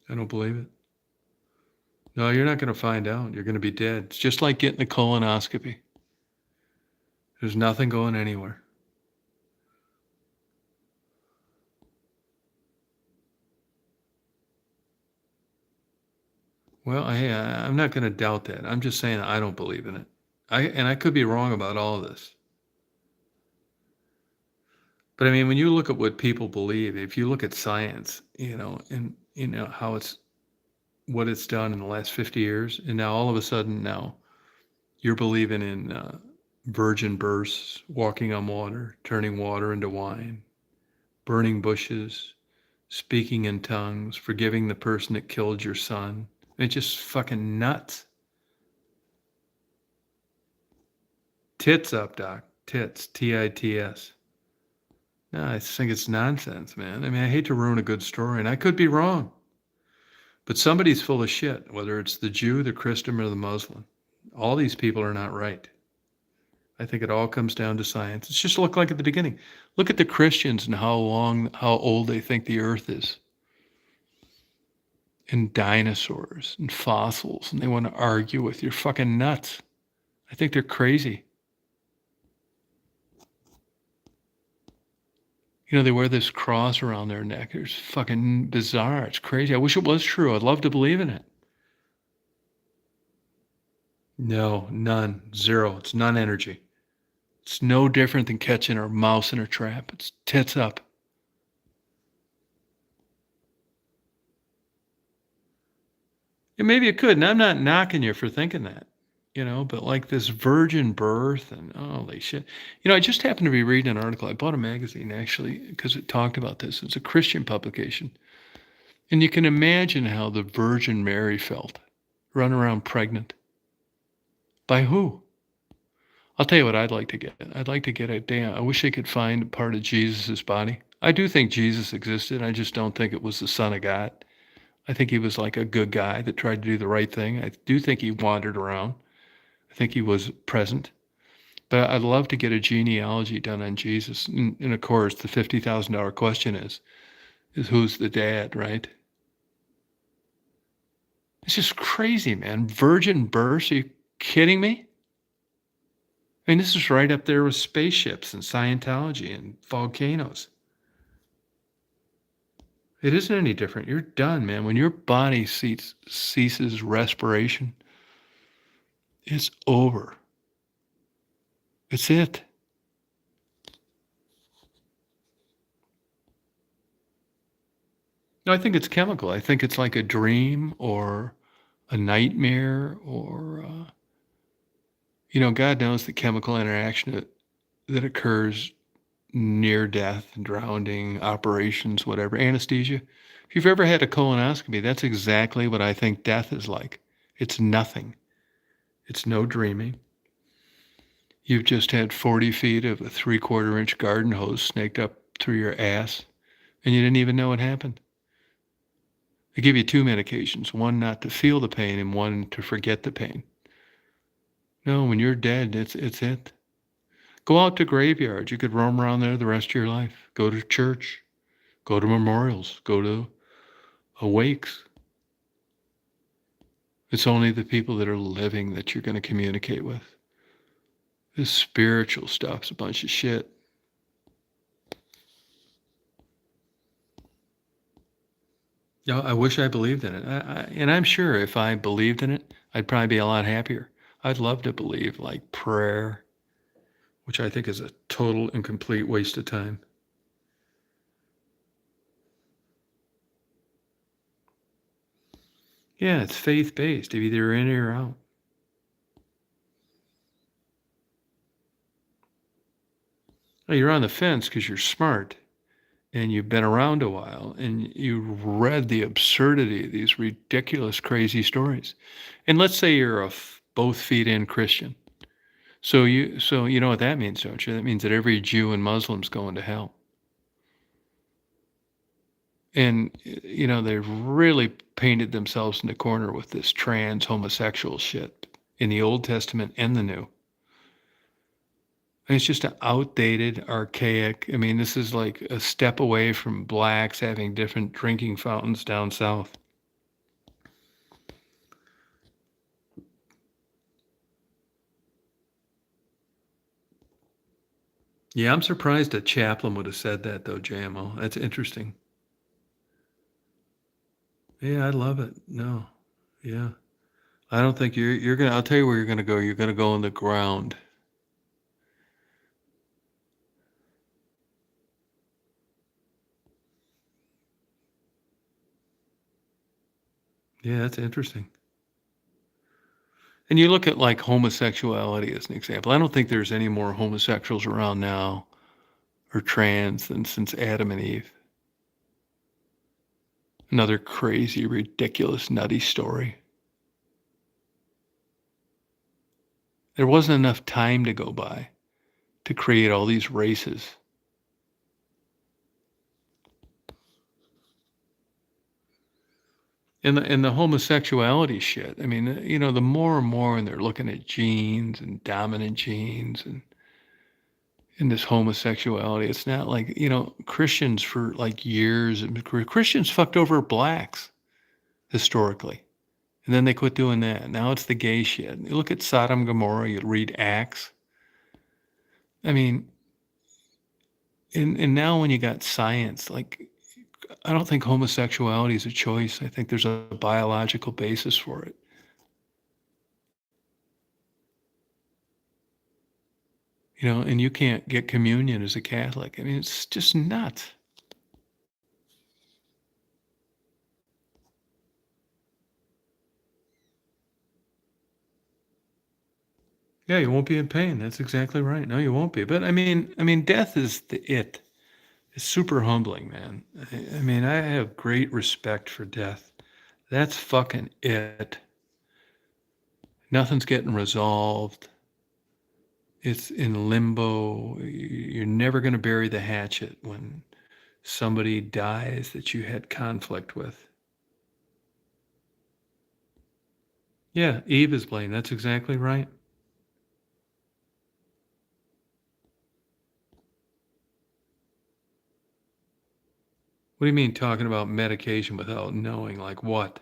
I don't believe it. No, you're not going to find out. You're going to be dead. It's just like getting a colonoscopy. There's nothing going anywhere. Well, I'm not going to doubt that. I'm just saying I don't believe in it. I could be wrong about all of this. But I mean, when you look at what people believe, if you look at science, and how what it's done in the last 50 years, and now all of a sudden now you're believing in virgin births, walking on water, turning water into wine, burning bushes, speaking in tongues, forgiving the person that killed your son. It's just fucking nuts. Tits up, Doc. Tits. Tits. No, I just think it's nonsense, man. I mean, I hate to ruin a good story, and I could be wrong. But somebody's full of shit, whether it's the Jew, the Christian, or the Muslim. All these people are not right. I think it all comes down to science. It's just look like at the beginning. Look at the Christians and how old they think the earth is, and dinosaurs and fossils, and they want to argue with you. You're fucking nuts. I think they're crazy. They wear this cross around their neck. It's fucking bizarre. It's crazy. I wish it was true. I'd love to believe in it. No, none. Zero. It's non-energy. It's no different than catching a mouse in a trap. It's tits up. And maybe it could, and I'm not knocking you for thinking that, but like this virgin birth and holy shit. I just happened to be reading an article. I bought a magazine actually because it talked about this. It's a Christian publication. And you can imagine how the Virgin Mary felt, run around pregnant. By who? I'll tell you what I'd like to get. I'd like to get a damn. I wish they could find part of Jesus's body. I do think Jesus existed. I just don't think it was the Son of God. I think he was like a good guy that tried to do the right thing. I do think he wandered around. I think he was present. But I'd love to get a genealogy done on Jesus. And of course, the $50,000 question is who's the dad, right? It's just crazy, man. Virgin birth? Are you kidding me? I mean, this is right up there with spaceships and Scientology and volcanoes. It isn't any different. You're done, man. When your body ceases respiration, it's over. It's it. No, I think it's chemical. I think it's like a dream or a nightmare or, God knows the chemical interaction that occurs near death, drowning, operations, whatever, anesthesia. If you've ever had a colonoscopy, that's exactly what I think death is like. It's nothing. It's no dreaming. You've just had 40 feet of a 3/4 inch garden hose snaked up through your ass, and you didn't even know it happened. They give you 2 medications, one not to feel the pain and one to forget the pain. No, when you're dead, it's it. Go out to graveyards. You could roam around there the rest of your life. Go to church. Go to memorials. Go to wakes. It's only the people that are living that you're going to communicate with. This spiritual stuff's a bunch of shit. No, I wish I believed in it. And I'm sure if I believed in it, I'd probably be a lot happier. I'd love to believe like prayer, which I think is a total and complete waste of time. Yeah, it's faith-based. Either you're in or out. Well, you're on the fence because you're smart and you've been around a while and you read the absurdity of these ridiculous, crazy stories. And let's say you're a both feet in Christian. So you know what that means, don't you? That means that every Jew and Muslim's going to hell. And they've really painted themselves in the corner with this trans homosexual shit in the Old Testament and the New. And it's just an outdated, archaic. I mean, this is like a step away from blacks having different drinking fountains down south. Yeah, I'm surprised that Chaplin would have said that, though, JMO. That's interesting. Yeah, I love it. No, yeah. I don't think you're gonna. I'll tell you where you're gonna go. You're gonna go on the ground. Yeah, that's interesting. And you look at like homosexuality as an example. I don't think there's any more homosexuals around now or trans than since Adam and Eve. Another crazy, ridiculous, nutty story. There wasn't enough time to go by to create all these races. And the homosexuality shit. I mean, the more and more, and they're looking at genes and dominant genes, and in this homosexuality. It's not like, Christians for like years, Christians fucked over blacks historically. And then they quit doing that. Now it's the gay shit. You look at Sodom and Gomorrah, you read Acts. I mean, and now when you got science, like, I don't think homosexuality is a choice. I think there's a biological basis for it. And you can't get communion as a Catholic. I mean, it's just nuts. Yeah, you won't be in pain. That's exactly right. No, you won't be. But I mean, death is it. It's super humbling, man. I mean, I have great respect for death. That's fucking it. Nothing's getting resolved. It's in limbo. You're never going to bury the hatchet when somebody dies that you had conflict with. Yeah, Eve is blamed. That's exactly right. What do you mean talking about medication without knowing? Like what?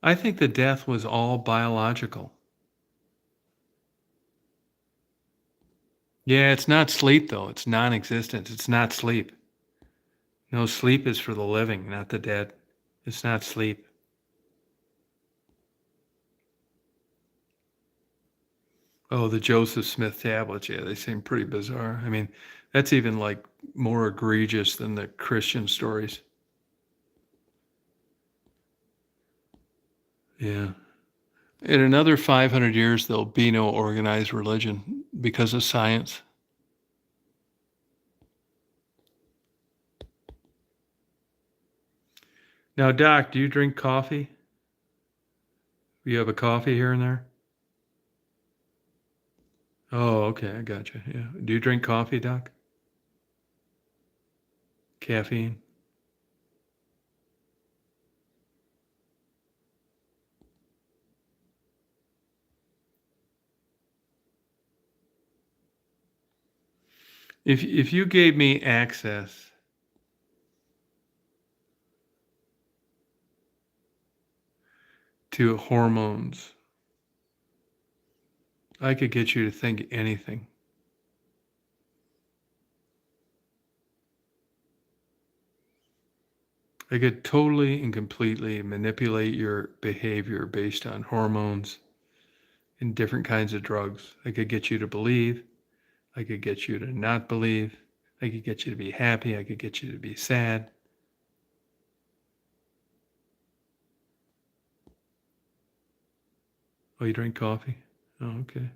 I think the death was all biological. Yeah, it's not sleep though. It's non-existence. It's not sleep. No, sleep is for the living, not the dead. It's not sleep. Oh, the Joseph Smith tablets. Yeah, they seem pretty bizarre. I mean, that's even like more egregious than the Christian stories. Yeah. In another 500 years, there'll be no organized religion because of science. Now, Doc, do you drink coffee? You have a coffee here and there? Oh, okay. I gotcha. Yeah. Do you drink coffee, Doc? Caffeine? If you gave me access to hormones, I could get you to think anything. I could totally and completely manipulate your behavior based on hormones and different kinds of drugs. I could get you to believe. I could get you to not believe. I could get you to be happy. I could get you to be sad. Oh, you drink coffee? Oh, okay.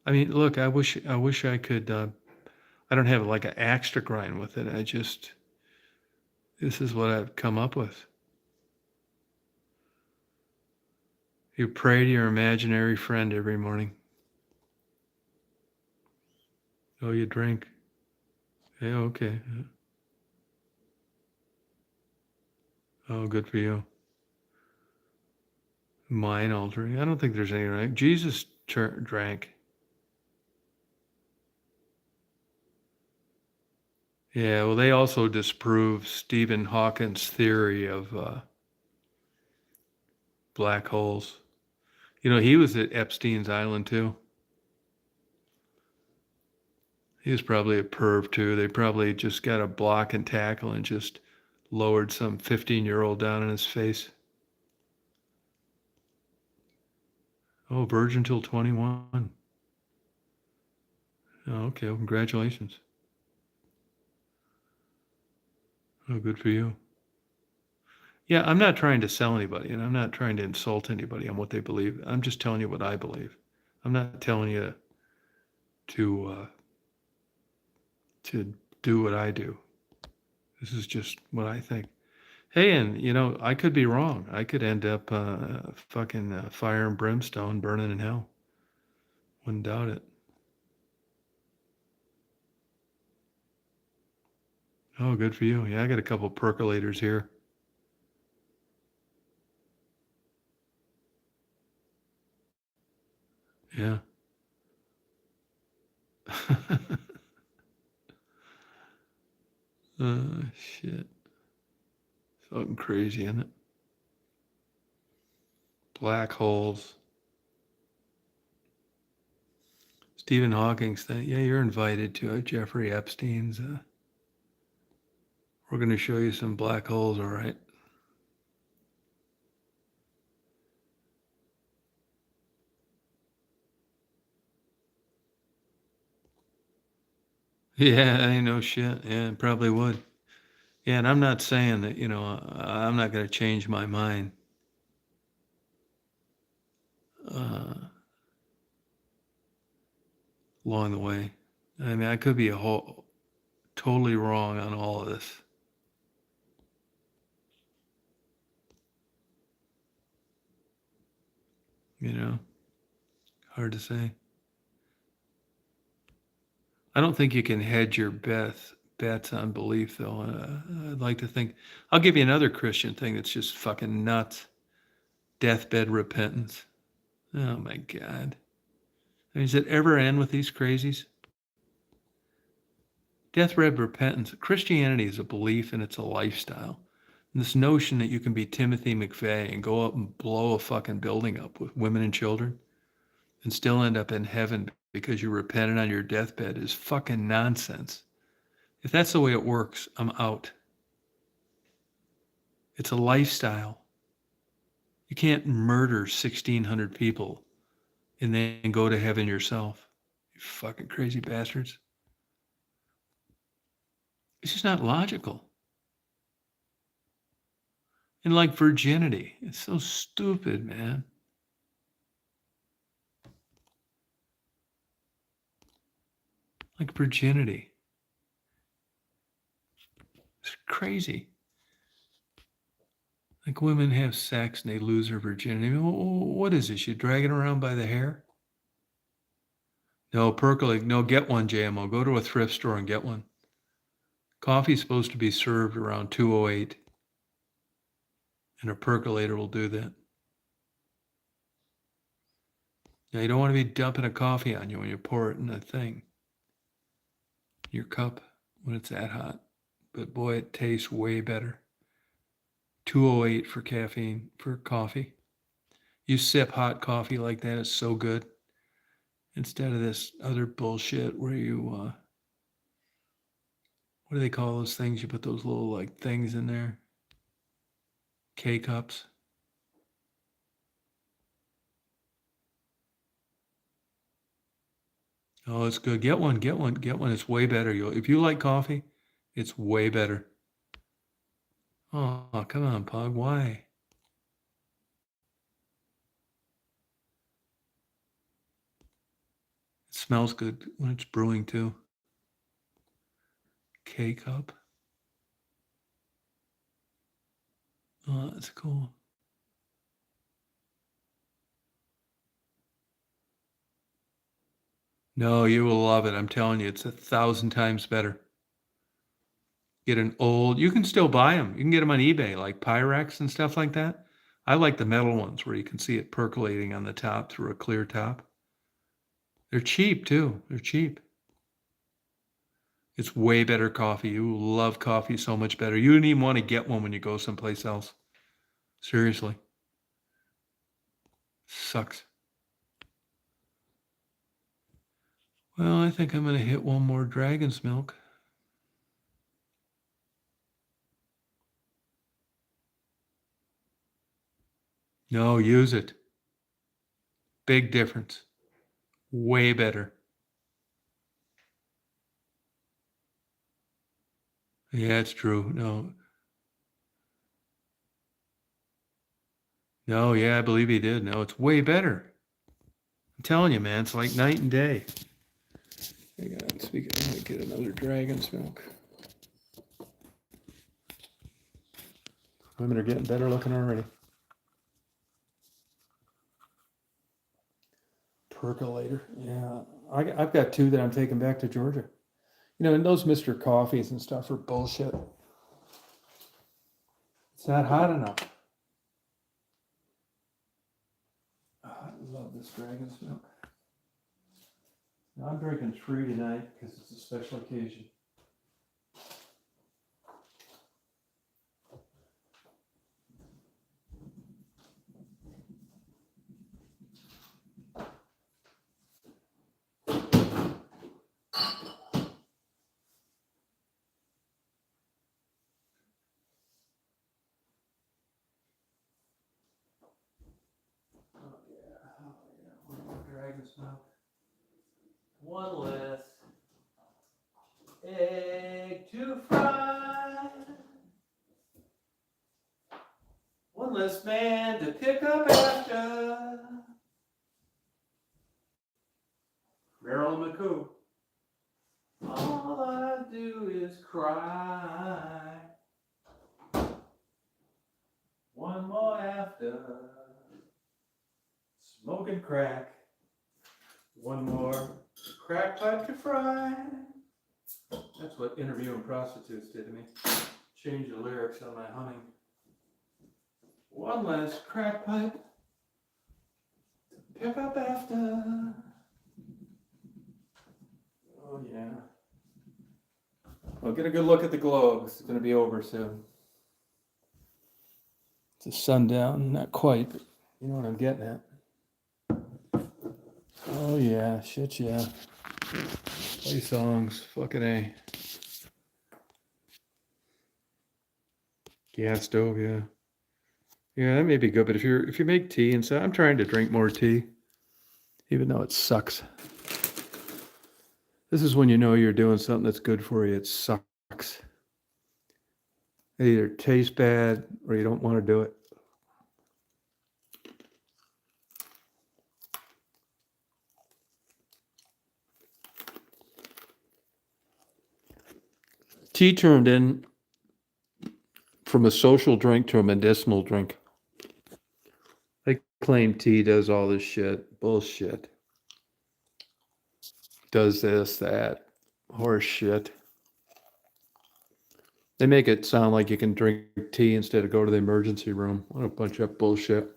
I mean, look, I wish I could. I don't have like an axe to grind with it. This is what I've come up with. You pray to your imaginary friend every morning. Oh, you drink. Yeah, okay. Oh, good for you. Mind altering. I don't think there's any right. Jesus drank. Yeah, well, they also disprove Stephen Hawking's theory of black holes. He was at Epstein's Island too. He was probably a perv too. They probably just got a block and tackle and just lowered some 15-year-old down in his face. Oh, virgin till 21. Oh, okay. Well, congratulations. Oh, good for you. Yeah, I'm not trying to sell anybody, and I'm not trying to insult anybody on what they believe. I'm just telling you what I believe. I'm not telling you to to do what I do. This is just what I think. Hey, and I could be wrong. I could end up fucking fire and brimstone, burning in hell. Wouldn't doubt it. Oh, good for you. Yeah, I got a couple percolators here. Yeah. Shit. Fucking crazy, isn't it? Black holes. Stephen Hawking's thing. Yeah, you're invited to Jeffrey Epstein's. We're going to show you some black holes, all right? Yeah, I know shit. Yeah, probably would. Yeah, and I'm not saying that, I'm not going to change my mind uh, along the way. I mean, I could be totally wrong on all of this. You know, hard to say. I don't think you can hedge your bets on belief, though. I'd like to think. I'll give you another Christian thing that's just fucking nuts. Deathbed repentance. Oh my God. I mean, does it ever end with these crazies? Deathbed repentance. Christianity is a belief and it's a lifestyle. And this notion that you can be Timothy McVeigh and go up and blow a fucking building up with women and children and still end up in heaven because you repented on your deathbed is fucking nonsense. If that's the way it works, I'm out. It's a lifestyle. You can't murder 1,600 people and then go to heaven yourself. You fucking crazy bastards. It's just not logical. And like virginity, it's so stupid, man. Like virginity. It's crazy. Like women have sex and they lose their virginity. I mean, what is this? You dragging around by the hair? No, percolate. No, get one, JMO. Go to a thrift store and get one. Coffee's supposed to be served around 2:08, and a percolator will do that. Now, you don't want to be dumping a coffee on you when you pour it in a thing, your cup, when it's that hot. But boy, it tastes way better. 2:08 for caffeine, for coffee. You sip hot coffee like that, it's so good. Instead of this other bullshit where you, what do they call those things? You put those little like things in there, K cups. Oh, it's good. Get one, get one, get one. It's way better. If you like coffee, it's way better. Oh, come on, Pug. Why? It smells good when it's brewing too. K cup. Oh, that's cool. No, you will love it. I'm telling you, it's 1,000 times better. Get an old, you can still buy them. You can get them on eBay, like Pyrex and stuff like that. I like the metal ones where you can see it percolating on the top through a clear top. They're cheap too. They're cheap. It's way better coffee. You will love coffee so much better. You don't even want to get one when you go someplace else. Seriously. Sucks. Well, I think I'm going to hit one more dragon's milk. No, use it. Big difference. Way better. Yeah, it's true. No, no, yeah, I believe he did. No, it's way better. I'm telling you, man, it's like night and day. Hang on, speaking, I'm going to get another dragon's milk. Women are getting better looking already. Percolator. Yeah, I've got two that I'm taking back to Georgia. And those Mr. Coffees and stuff are bullshit. It's not hot enough. Oh, I love this dragon's milk. Now I'm drinking 3 tonight because it's a special occasion. Dragon's milk. One less egg to fry. One less man to pick up after. Marilyn McCoo. All I do is cry. One more after. Smoking crack. One more crack pipe to fry. That's what interviewing prostitutes did to me. Change the lyrics on my humming. One less crack pipe to pick up after. Oh yeah. Well, get a good look at the globe. It's going to be over soon. It's a sundown, not quite, but you know what I'm getting at. Oh yeah, shit yeah. Play songs, fucking A. Gas stove, yeah. Yeah, that may be good, but if you make tea and stuff, I'm trying to drink more tea, even though it sucks. This is when you know you're doing something that's good for you. It sucks. It either tastes bad or you don't want to do it. Tea turned in from a social drink to a medicinal drink. They claim tea does all this shit. Bullshit. Does this, that. Horse shit. They make it sound like you can drink tea instead of go to the emergency room. What a bunch of bullshit.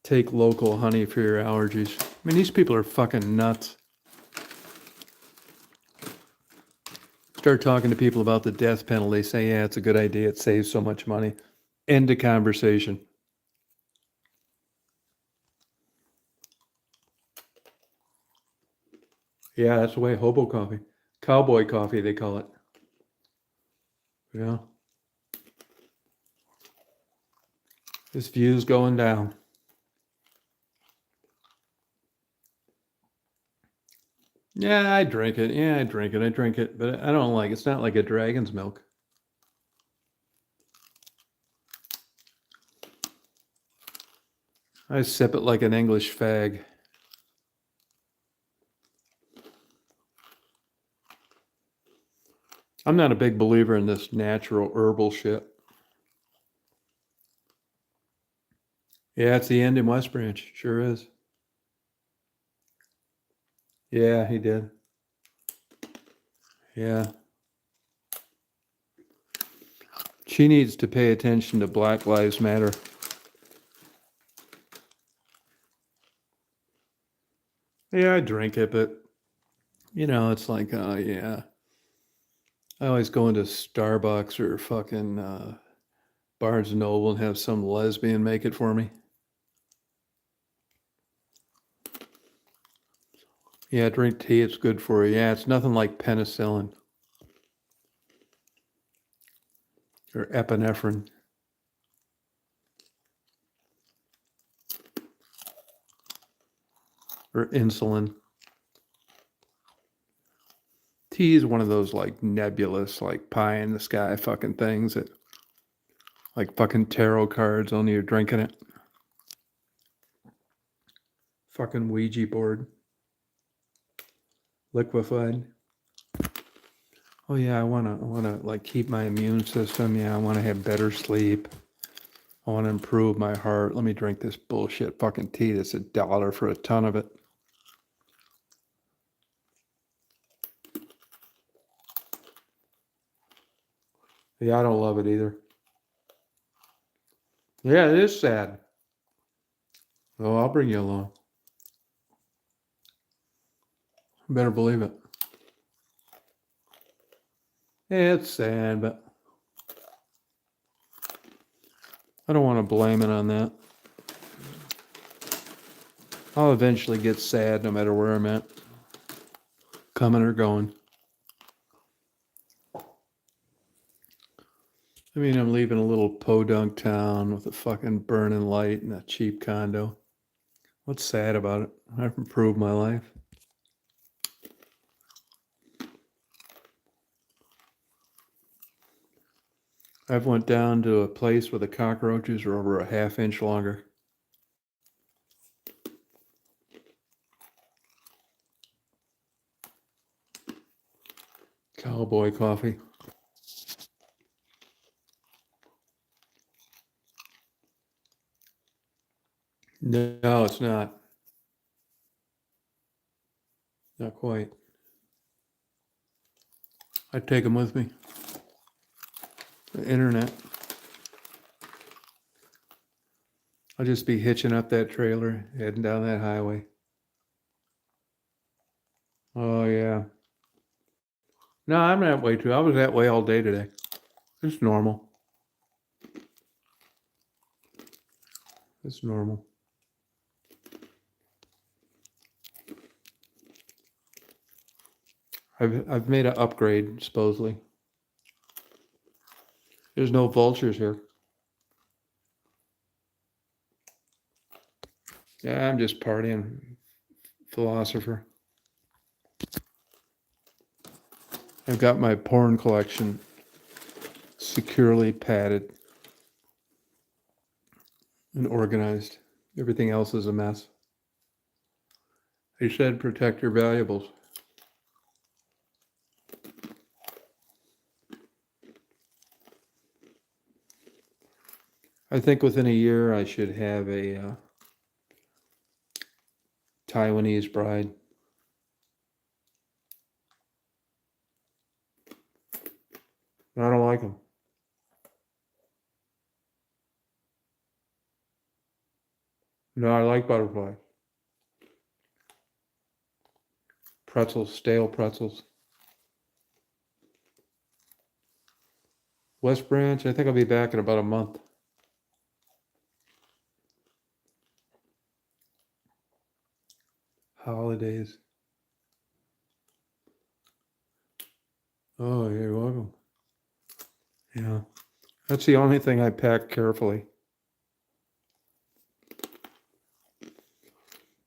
Take local honey for your allergies. I mean, these people are fucking nuts. Start talking to people about the death penalty. Say, yeah, it's a good idea. It saves so much money. End of conversation. Yeah, that's the way. Hobo coffee. Cowboy coffee, they call it. Yeah. This view's going down. Yeah, I drink it. I drink it, but I don't like it. It's not like a dragon's milk. I sip it like an English fag. I'm not a big believer in this natural herbal shit. Yeah, it's the end in West Branch. Sure is. Yeah, he did. Yeah. She needs to pay attention to Black Lives Matter. Yeah, I drink it, but, it's like, yeah. I always go into Starbucks or fucking Barnes & Noble and have some lesbian make it for me. Yeah, drink tea. It's good for you. Yeah, it's nothing like penicillin or epinephrine. Or insulin. Tea is one of those like nebulous, like pie in the sky fucking things that like fucking tarot cards, only you're drinking it. Fucking Ouija board. Liquefied. Oh yeah, I wanna like keep my immune system. Yeah, I wanna have better sleep. I wanna improve my heart. Let me drink this bullshit fucking tea that's $1 for a ton of it. Yeah, I don't love it either. Yeah, it is sad. Oh, I'll bring you along. Better believe it. Yeah, it's sad, but I don't want to blame it on that. I'll eventually get sad no matter where I'm at. Coming or going. I mean, I'm leaving a little podunk town with a fucking burning light and a cheap condo. What's sad about it? I've improved my life. I've went down to a place where the cockroaches are over a half-inch longer. Cowboy coffee. No, it's not. Not quite. I'd take them with me. The internet. I'll just be hitching up that trailer, heading down that highway. Oh, yeah. No, I'm that way too. I was that way all day today. It's normal. It's normal. I've made an upgrade, supposedly. There's no vultures here. Yeah, I'm just partying, philosopher. I've got my porn collection securely padded and organized. Everything else is a mess. They said protect your valuables. I think within a year I should have a Taiwanese bride. I don't like them. No, I like butterflies. Pretzels, stale pretzels. West Branch, I think I'll be back in about a month. Holidays. Oh, you're welcome. Yeah. That's the only thing I pack carefully.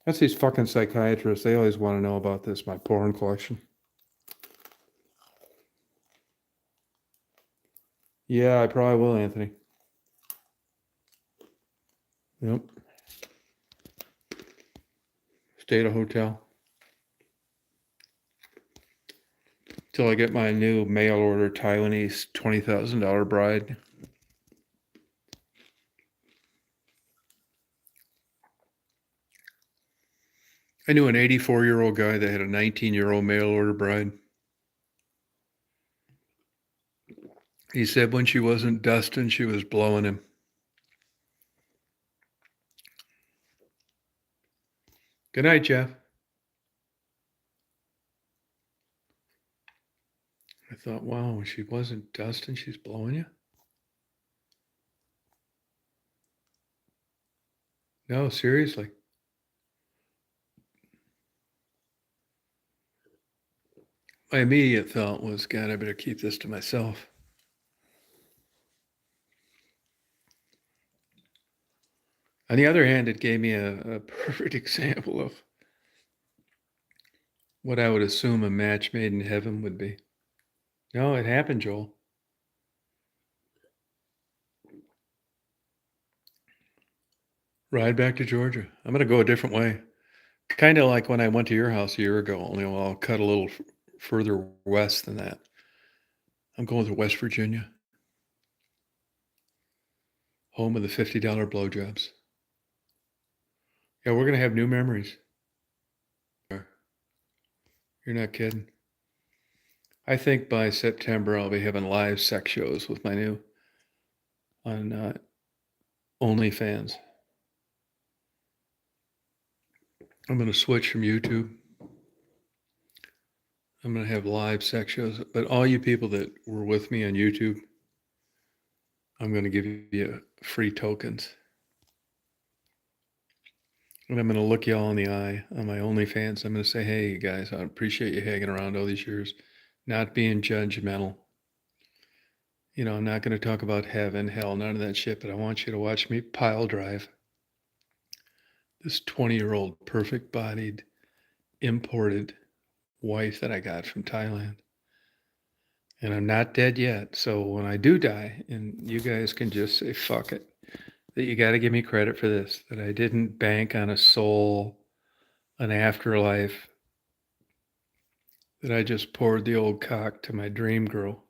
That's these fucking psychiatrists. They always want to know about this, my porn collection. Yeah, I probably will, Anthony. Yep. Stay at a hotel. Till I get my new mail order Taiwanese $20,000 bride. I knew an 84-year-old guy that had a 19-year-old mail order bride. He said when she wasn't dusting, she was blowing him. Good night, Jeff. I thought, wow, when she wasn't dusting, she's blowing you? No, seriously. My immediate thought was, God, I better keep this to myself. On the other hand, it gave me a perfect example of what I would assume a match made in heaven would be. No, it happened, Joel. Ride back to Georgia. I'm going to go a different way. Kind of like when I went to your house a year ago, only I'll cut a little further west than that. I'm going to West Virginia, home of the $50 blowjobs. Yeah, we're going to have new memories. You're not kidding. I think by September I'll be having live sex shows with my new on OnlyFans. I'm going to switch from YouTube. I'm going to have live sex shows, but all you people that were with me on YouTube, I'm going to give you free tokens. And I'm going to look you all in the eye on my OnlyFans. I'm going to say, hey, you guys, I appreciate you hanging around all these years, not being judgmental. You know, I'm not going to talk about heaven, hell, none of that shit, but I want you to watch me pile drive this 20-year-old perfect bodied imported wife that I got from Thailand. And I'm not dead yet. So when I do die, and you guys can just say, fuck it, that you got to give me credit for this, that I didn't bank on a soul, an afterlife, that I just poured the old cock to my dream girl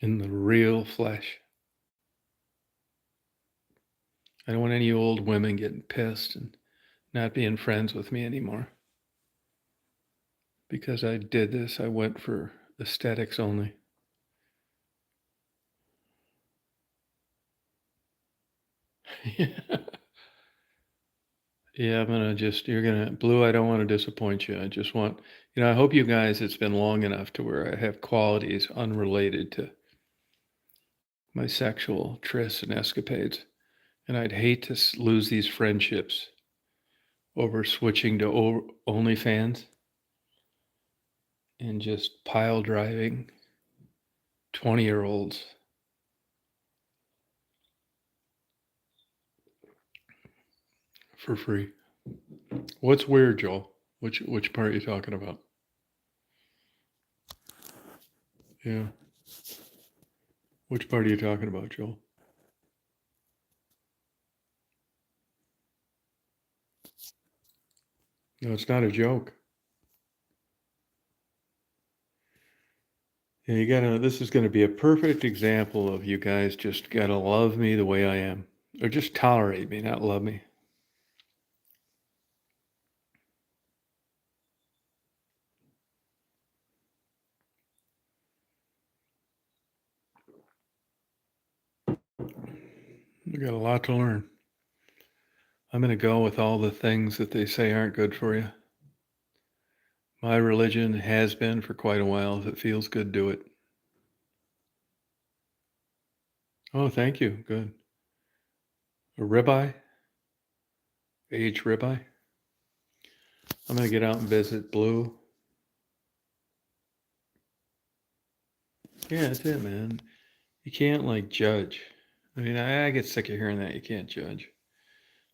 in the real flesh. I don't want any old women getting pissed and not being friends with me anymore. Because I did this, I went for aesthetics only. Yeah, I'm gonna just, you're gonna, Blue, I don't want to disappoint you. I just want, I hope you guys, it's been long enough to where I have qualities unrelated to my sexual trysts and escapades. And I'd hate to lose these friendships over switching to OnlyFans and just pile driving 20-year-olds. For free. What's weird, Joel? Which part are you talking about? Yeah. Which part are you talking about, Joel? No, it's not a joke. Yeah, you gotta, this is gonna be a perfect example of you guys just gotta love me the way I am. Or just tolerate me, not love me. We got a lot to learn. I'm gonna go with all the things that they say aren't good for you. My religion has been for quite a while. If it feels good, do it. Oh, thank you. Good. A ribeye? Aged ribeye? I'm gonna get out and visit Blue. Yeah, that's it, man. You can't like judge. I mean, I get sick of hearing that you can't judge.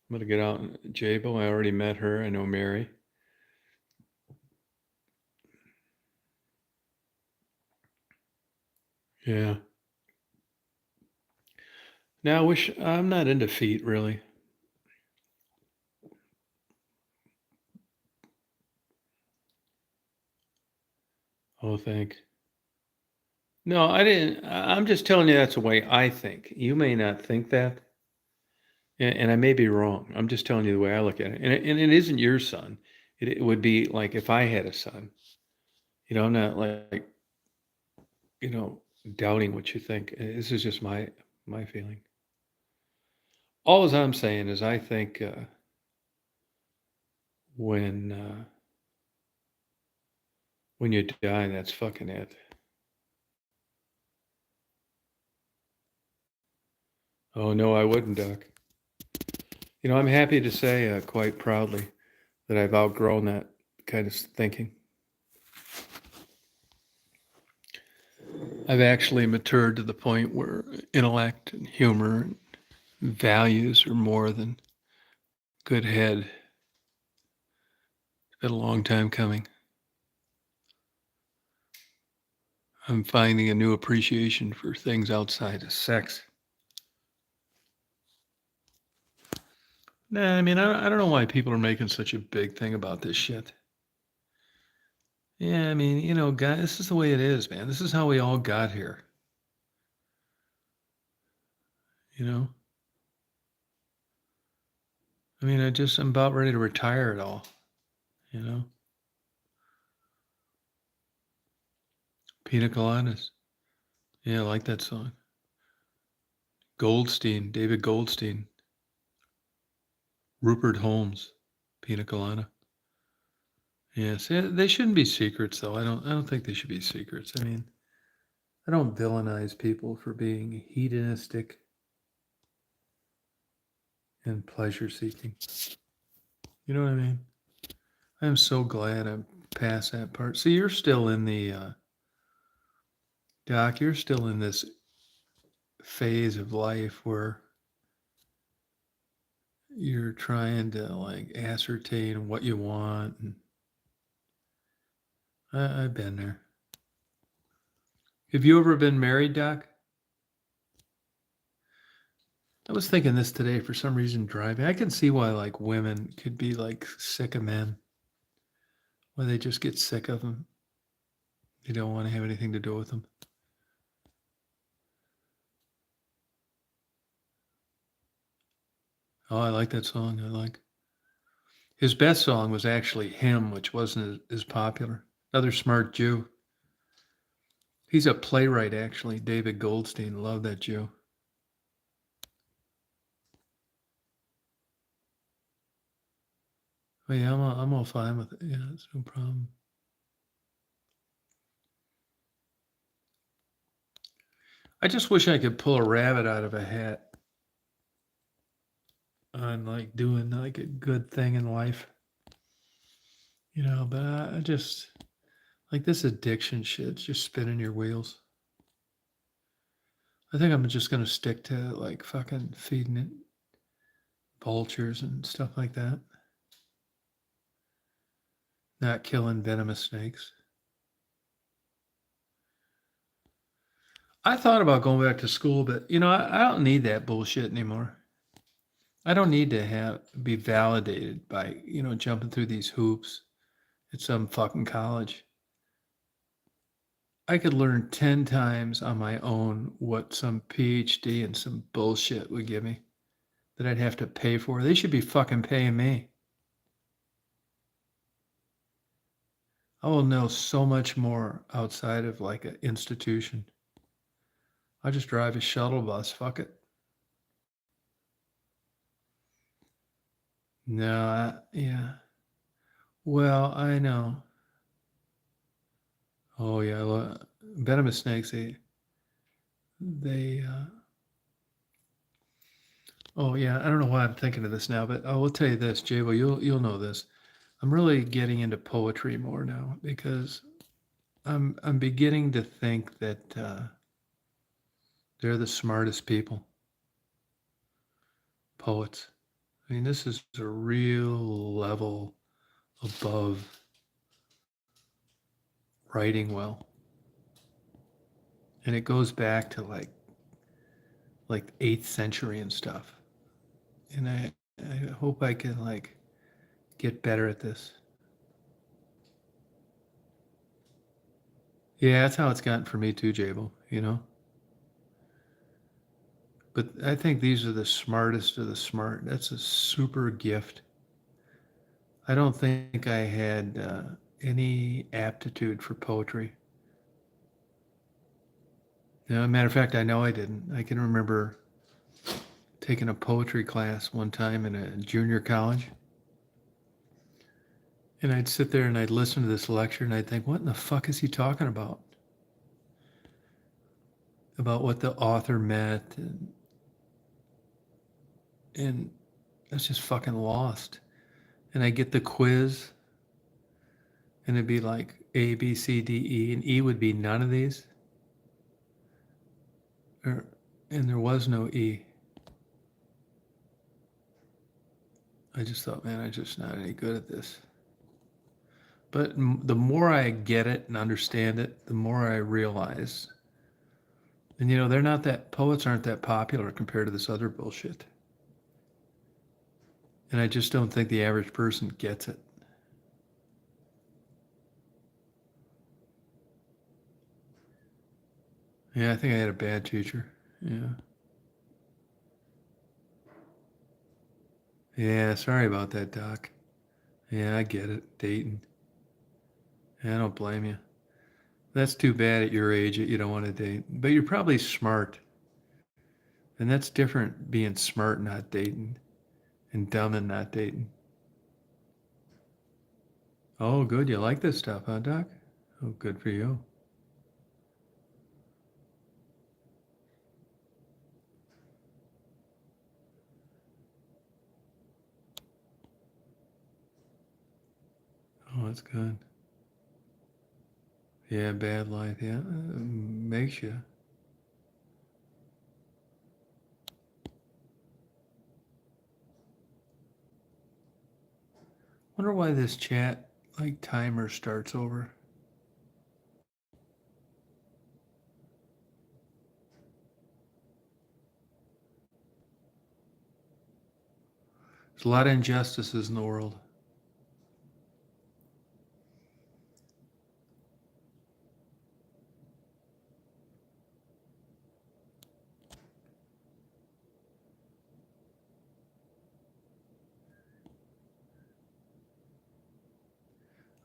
I'm gonna get out and Jabo, I already met her. I know Mary. Yeah. Now, I wish I'm not into feet really. Oh, thank. No, I didn't. I'm just telling you that's the way I think. You may not think that, and I may be wrong. I'm just telling you the way I look at it. And it isn't your son. It would be like if I had a son. I'm not like you know doubting what you think. This is just my feeling. All I'm saying is I think when when you die, that's fucking it. Oh no, I wouldn't, Doc. I'm happy to say quite proudly that I've outgrown that kind of thinking. I've actually matured to the point where intellect and humor and values are more than good head. It's been a long time coming. I'm finding a new appreciation for things outside of sex. Nah, I mean, I don't know why people are making such a big thing about this shit. Yeah, I mean, guys, this is the way it is, man. This is how we all got here. You know? I mean, I'm about ready to retire it all, you know? Pina Coladas. Yeah, I like that song. Goldstein, David Goldstein, Rupert Holmes, Pina Colada. Yes, yeah, they shouldn't be secrets though. I don't think they should be secrets. I mean, I don't villainize people for being hedonistic and pleasure seeking. You know what I mean? I'm so glad I'm past that part. See, you're still in the Doc, you're still in this phase of life where you're trying to like ascertain what you want, and I've been there. Have you ever been married, Doc? I was thinking this today for some reason driving. I can see why like women could be like sick of men, why they just get sick of them. They don't want to have anything to do with them. Oh, I like that song. I like his best song was actually Him, which wasn't as popular. Another smart Jew. He's a playwright, actually. David Goldstein. Love that Jew. Oh yeah, I'm all fine with it. Yeah, it's no problem. I just wish I could pull a rabbit out of a hat on like doing like a good thing in life, but I just like this addiction shit's just spinning your wheels. I think I'm just gonna stick to like fucking feeding it vultures and stuff like that, not killing venomous snakes. I thought about going back to school, but I don't need that bullshit anymore. I don't need to have be validated by jumping through these hoops at some fucking college. I could learn 10 times on my own what some PhD and some bullshit would give me that I'd have to pay for. They should be fucking paying me. I will know so much more outside of like an institution. I just drive a shuttle bus. Fuck it. No, yeah. Well, I know. Oh yeah, venomous snakes. They. Oh yeah, I don't know why I'm thinking of this now, but I will tell you this, Jay. Well, you'll know this. I'm really getting into poetry more now because I'm beginning to think that they're the smartest people, poets. I mean, this is a real level above writing well, and it goes back to like 8th century and stuff. And I hope I can like get better at this. Yeah, that's how it's gotten for me too, Jabo. But I think these are the smartest of the smart. That's a super gift. I don't think I had any aptitude for poetry. Matter of fact, I know I didn't. I can remember taking a poetry class one time in a junior college. And I'd sit there and I'd listen to this lecture and I'd think, what in the fuck is he talking about? About what the author meant. And that's just fucking lost. And I get the quiz and it'd be like A, B, C, D, E, and E would be none of these. Or, and there was no E. I just thought, man, I'm just not any good at this. But the more I get it and understand it, the more I realize. And they're not that, poets aren't that popular compared to this other bullshit. And I just don't think the average person gets it. Yeah, I think I had a bad teacher. Yeah. Yeah, sorry about that, Doc. Yeah, I get it. Dayton. Yeah, I don't blame you. That's too bad at your age that you don't want to date. But you're probably smart. And that's different being smart and not dating and dumb and not dating. Oh, good. You like this stuff, huh, Doc? Oh, good for you. Oh, that's good. Yeah, bad life. Yeah, makes you. Wonder why this chat like timer starts over. There's a lot of injustices in the world.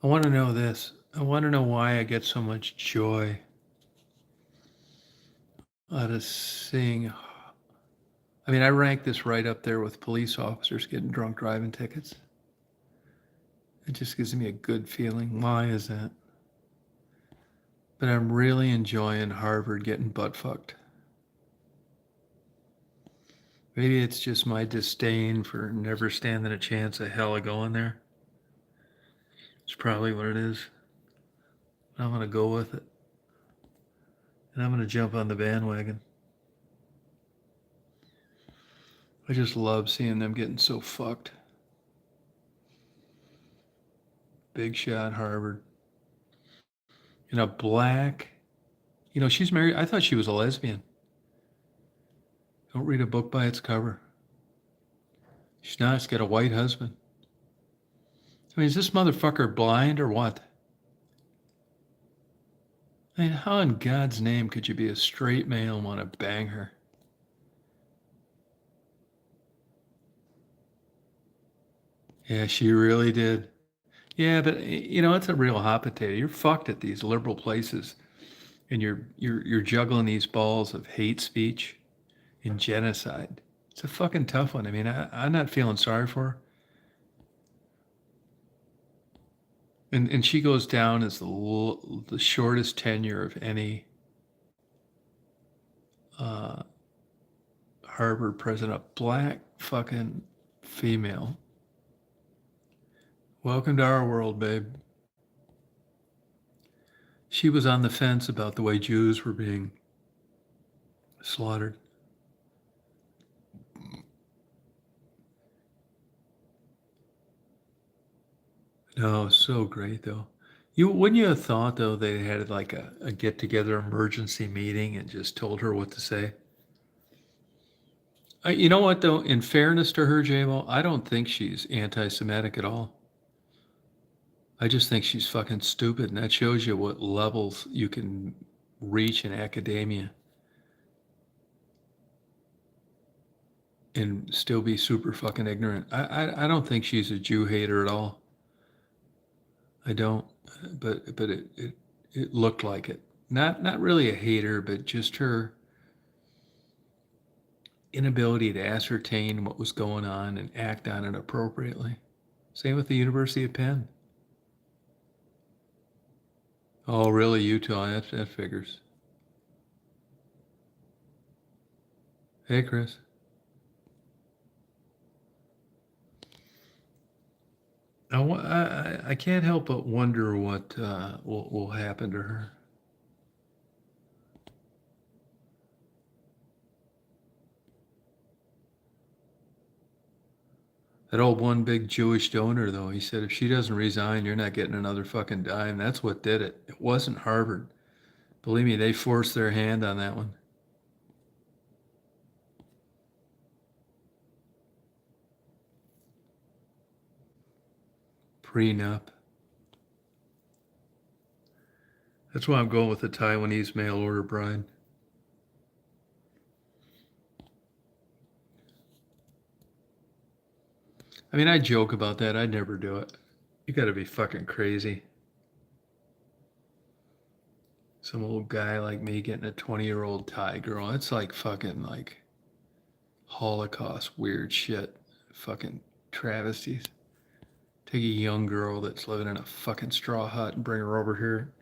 I want to know this. I want to know why I get so much joy out of seeing. I mean, I rank this right up there with police officers getting drunk driving tickets. It just gives me a good feeling. Why is that? But I'm really enjoying Harvard getting butt fucked. Maybe it's just my disdain for never standing a chance of hell of going there. It's probably what it is. I'm going to go with it. And I'm going to jump on the bandwagon. I just love seeing them getting so fucked. Big shot Harvard. In a black, she's married. I thought she was a lesbian. Don't read a book by its cover. She's not. She's got a white husband. I mean, is this motherfucker blind or what? I mean, how in God's name could you be a straight male and want to bang her? Yeah, she really did. Yeah, but it's a real hot potato. You're fucked at these liberal places, and you're juggling these balls of hate speech and genocide. It's a fucking tough one. I mean, I'm not feeling sorry for her. And she goes down as the shortest tenure of any uh, Harvard president, a black fucking female. Welcome to our world, babe. She was on the fence about the way Jews were being slaughtered. No, so great though. Wouldn't you have thought though they had like a get together emergency meeting and just told her what to say? You know what though? In fairness to her, J-Mo, I don't think she's anti-Semitic at all. I just think she's fucking stupid, and that shows you what levels you can reach in academia and still be super fucking ignorant. I don't think she's a Jew hater at all. I don't, but it looked like it. Not really a hater, but just her inability to ascertain what was going on and act on it appropriately. Same with the University of Penn. Oh, really, Utah? That figures. Hey, Chris. I can't help but wonder what will happen to her. That old one big Jewish donor, though, he said if she doesn't resign, you're not getting another fucking dime. That's what did it. It wasn't Harvard. Believe me, they forced their hand on that one. Prenup. That's why I'm going with the Taiwanese mail order bride. I mean, I joke about that. I'd never do it. You got to be fucking crazy. Some old guy like me getting a 20-year-old Thai girl. It's like fucking like Holocaust weird shit. Fucking travesties. Take a young girl that's living in a fucking straw hut and bring her over here.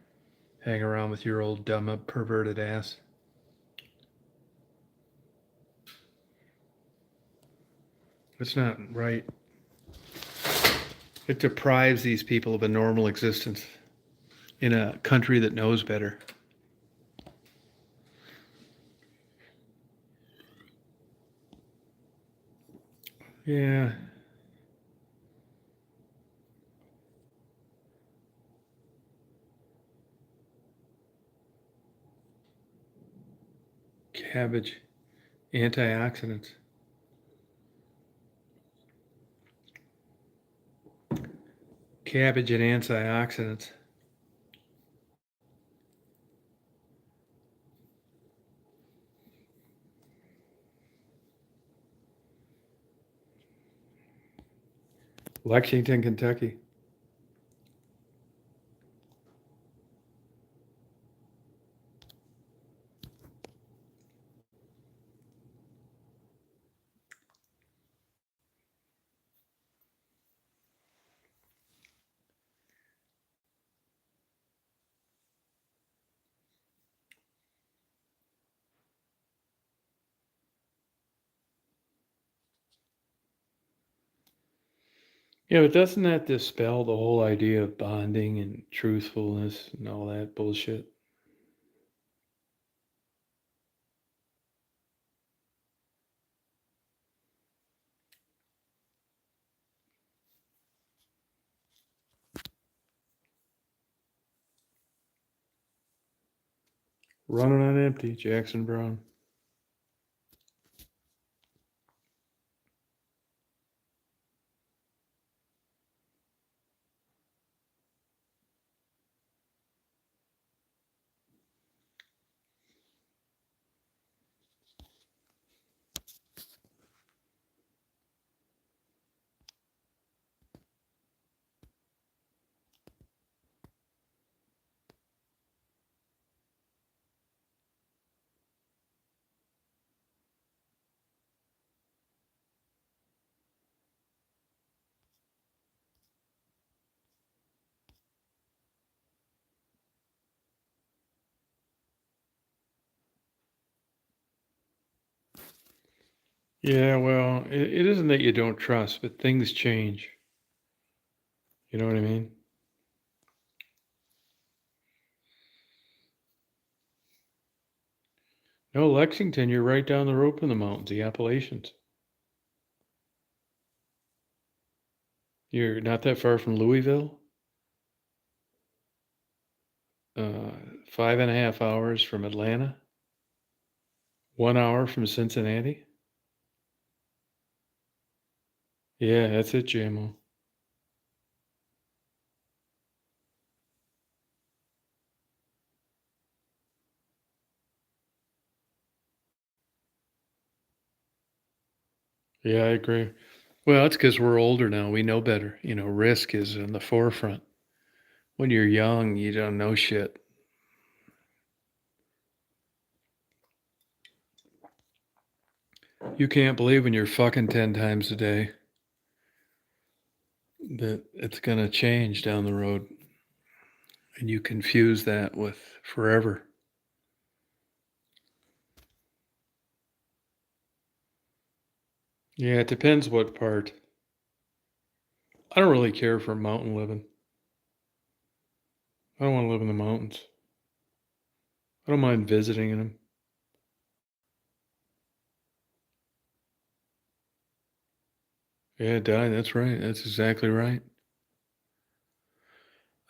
Hang around with your old dumb up perverted ass. It's not right. It deprives these people of a normal existence in a country that knows better. Yeah. Cabbage. Antioxidants. Cabbage and antioxidants. Lexington, Kentucky. Yeah, but doesn't that dispel the whole idea of bonding and truthfulness and all that bullshit? Running on empty, Jackson Brown. Yeah, well, it isn't that you don't trust, but things change. You know what I mean? No, Lexington, you're right down the road from the mountains, the Appalachians. You're not that far from Louisville. uh, 5.5 hours from Atlanta. 1 hour from Cincinnati. Yeah, that's it, JMO. Yeah, I agree. Well, it's because we're older now. We know better. You know, risk is in the forefront. When you're young, you don't know shit. You can't believe when you're fucking 10 times a day that it's going to change down the road. And you confuse that with forever. Yeah, it depends what part. I don't really care for mountain living. I don't want to live in the mountains. I don't mind visiting in them. Yeah, die. That's right. That's exactly right.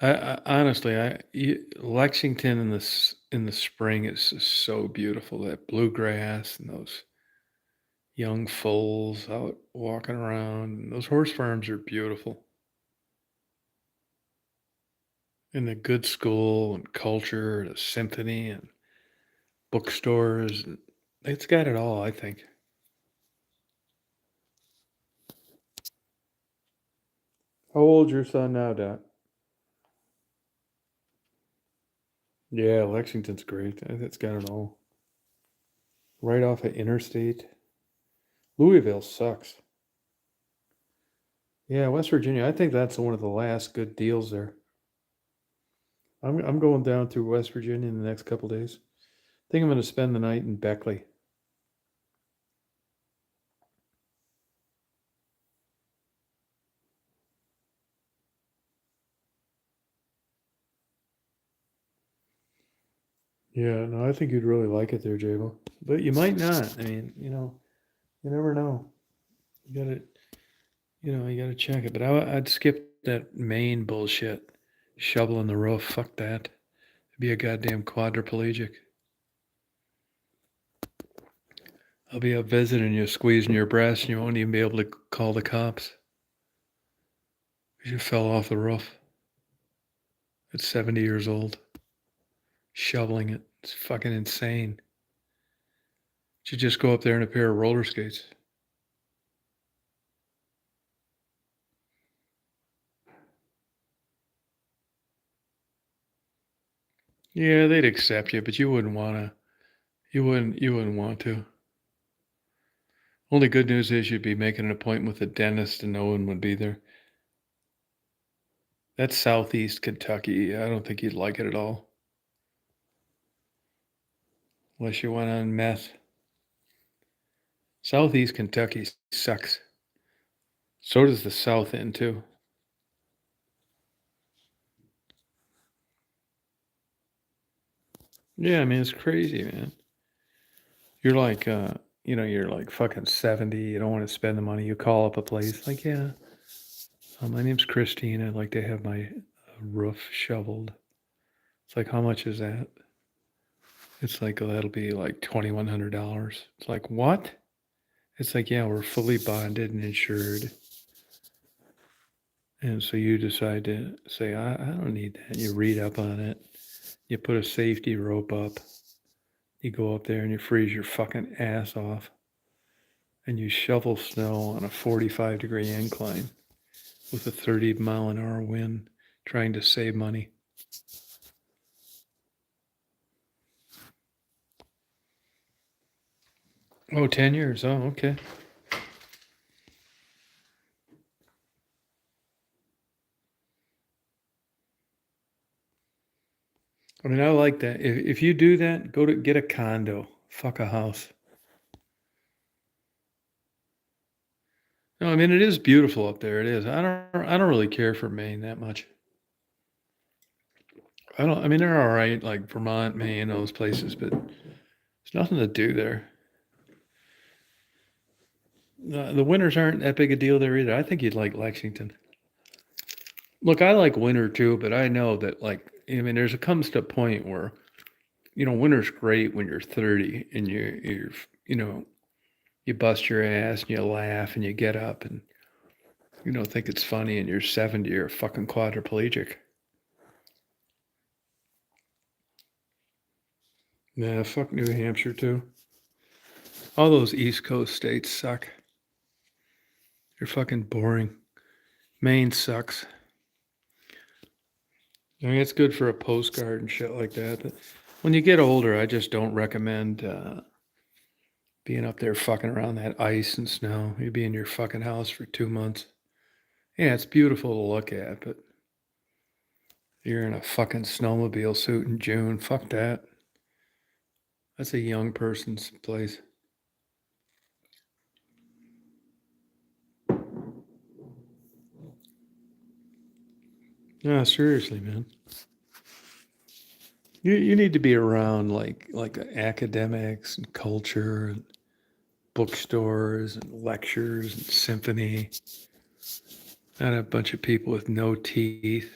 Honestly, Lexington in the spring is just so beautiful. That bluegrass and those young foals out walking around. And those horse farms are beautiful. And the good school and culture, and a symphony and bookstores. And it's got it all, I think. How old's your son now, Doc? Yeah, Lexington's great. It's got it all. Right off of interstate. Louisville sucks. Yeah, West Virginia. I think that's one of the last good deals there. I'm going down through West Virginia in the next couple days. I think I'm going to spend the night in Beckley. Yeah, no, I think you'd really like it there, Jabo. But you might not. I mean, you never know. You gotta, you gotta check it. But I'd skip that main bullshit, shoveling the roof. Fuck that. Be a goddamn quadriplegic. I'll be up visiting you, squeezing your breast, and you won't even be able to call the cops. You fell off the roof at 70 years old, shoveling it. It's fucking insane. You should just go up there in a pair of roller skates. Yeah, they'd accept you, but you wouldn't wanna. You wouldn't want to. Only good news is you'd be making an appointment with a dentist and no one would be there. That's southeast Kentucky. I don't think you'd like it at all. Unless you went on meth. Southeast Kentucky sucks. So does the South End too. Yeah, I mean it's crazy, man. You're like you're like fucking 70, you don't want to spend the money, you call up a place, like, yeah, my name's Christine, I'd like to have my roof shoveled. It's like, how much is that? It's like, oh, that'll be like $2,100. It's like, what? It's like, yeah, we're fully bonded and insured. And so you decide to say, I don't need that. You read up on it. You put a safety rope up. You go up there and you freeze your fucking ass off. And you shovel snow on a 45-degree incline with a 30-mile-an-hour wind, trying to save money. Oh, 10 years. Oh, okay. I mean, I like that. If you do that, go to get a condo. Fuck a house. No, I mean it is beautiful up there. It is. I don't really care for Maine that much. I don't. I mean they're all right, like Vermont, Maine, those places, but there's nothing to do there. The winters aren't that big a deal there either. I think you'd like Lexington. Look, I like winter too, but I know that, like, I mean there's a comes to a point where winter's great when you're 30 and you bust your ass and you laugh and you get up and you don't think it's funny, and you're 70, you're a fucking quadriplegic. Yeah, fuck New Hampshire too. All those East Coast states suck. They're fucking boring. Maine sucks. I mean, it's good for a postcard and shit like that. But when you get older, I just don't recommend being up there fucking around that ice and snow. You'd be in your fucking house for 2 months. Yeah, it's beautiful to look at, but you're in a fucking snowmobile suit in June. Fuck that. That's a young person's place. Yeah, seriously, man. You need to be around like academics and culture and bookstores and lectures and symphony. Not a bunch of people with no teeth.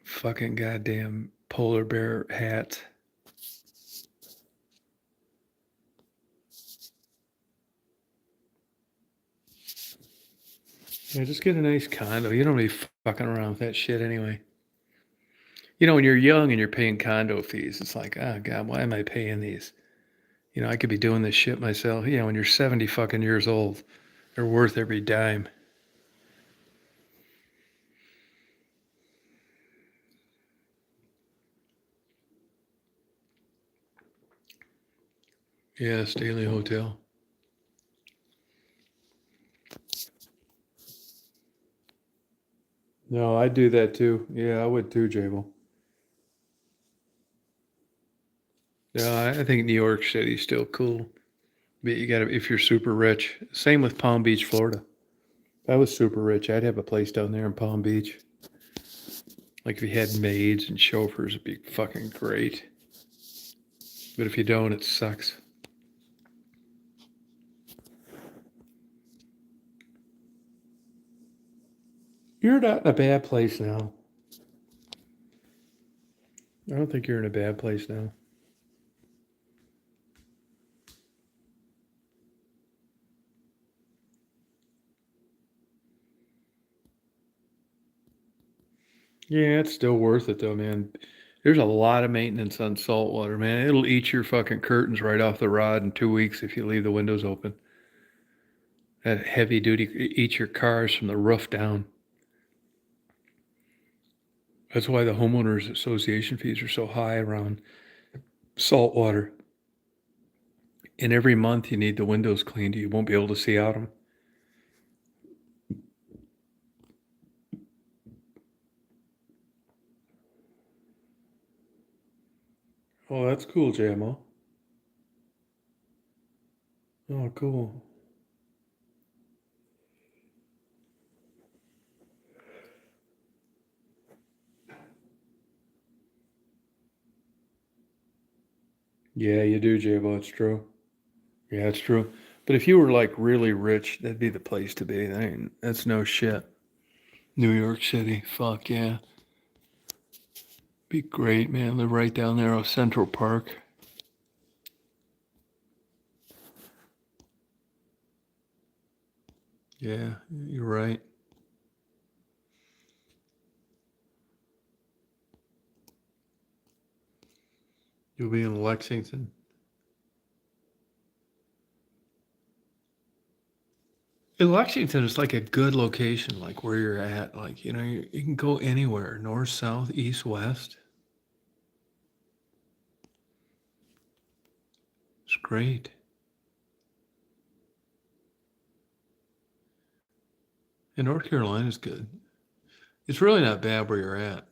Fucking goddamn polar bear hats. Yeah, just get a nice condo. You don't be fucking around with that shit anyway. When you're young and you're paying condo fees, it's like, oh God, why am I paying these? I could be doing this shit myself. When you're 70 fucking years old, they're worth every dime. Yeah, Staley Hotel. No, I'd do that too. Yeah, I would too, Jable. Yeah, I think New York City's still cool. But you gotta, if you're super rich. Same with Palm Beach, Florida. If I was super rich, I'd have a place down there in Palm Beach. Like if you had maids and chauffeurs, it'd be fucking great. But if you don't, it sucks. You're not in a bad place now. I don't think you're in a bad place now. Yeah, it's still worth it though, man. There's a lot of maintenance on saltwater, man. It'll eat your fucking curtains right off the rod in 2 weeks if you leave the windows open. That heavy duty eats your cars from the roof down. That's why the homeowners association fees are so high around saltwater. And every month you need the windows cleaned. You won't be able to see out them. Oh, that's cool, JMO. Oh, cool. Yeah, you do, JMO. It's true. Yeah, it's true. But if you were like really rich, that'd be the place to be. That's no shit. New York City. Fuck yeah. Be great, man. Live right down there off Central Park. Yeah, you're right. You'll be in Lexington. In Lexington, it's like a good location, like where you're at. Like, you can go anywhere, north, south, east, west. It's great. And North Carolina's good. It's really not bad where you're at.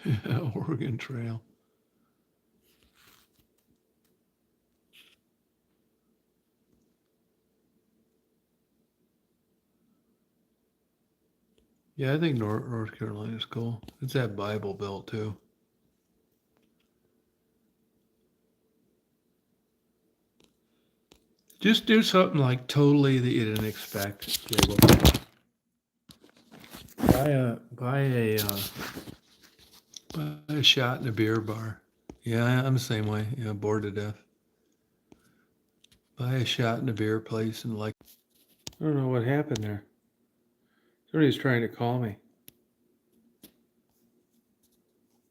Yeah, Oregon Trail. Yeah, I think North Carolina's cool. It's that Bible Belt too. Just do something like totally that you didn't expect, Gabriel. Buy a shot in a beer bar. Yeah, I'm the same way. Yeah, bored to death. Buy a shot in a beer place and like. I don't know what happened there. Somebody's trying to call me.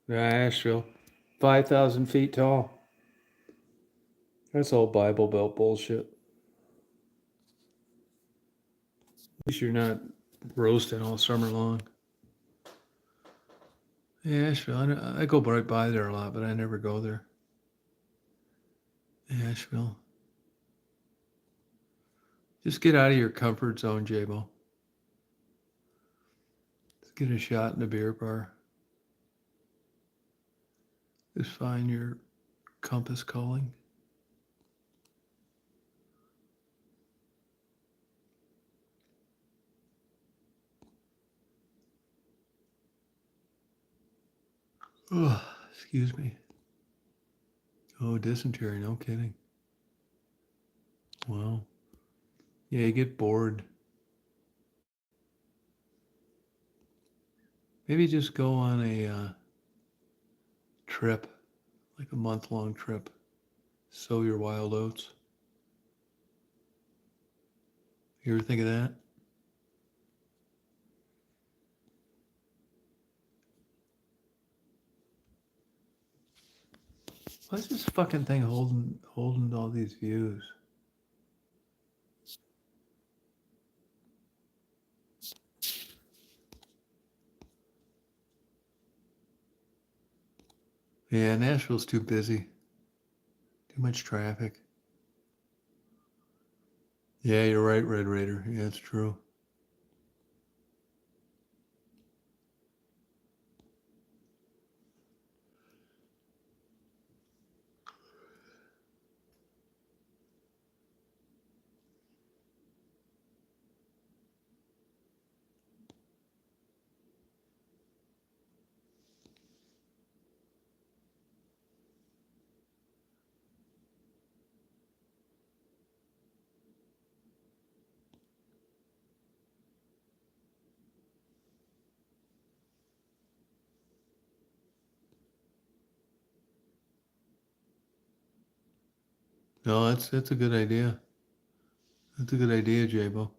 Yeah, Asheville, 5,000 feet tall. That's all Bible Belt bullshit. At least you're not roasting all summer long. Yeah, Asheville. I go right by there a lot, but I never go there. Asheville. Just get out of your comfort zone, Jabo. Just get a shot in a beer bar. Just find your compass calling. Oh, excuse me. Oh, dysentery, no kidding. Wow. Yeah, you get bored. Maybe just go on a trip, like a month-long trip. Sow your wild oats. You ever think of that? Why's this fucking thing holding all these views? Yeah, Nashville's too busy. Too much traffic. Yeah, you're right, Red Raider. Yeah, it's true. No, that's a good idea. That's a good idea, Jabo.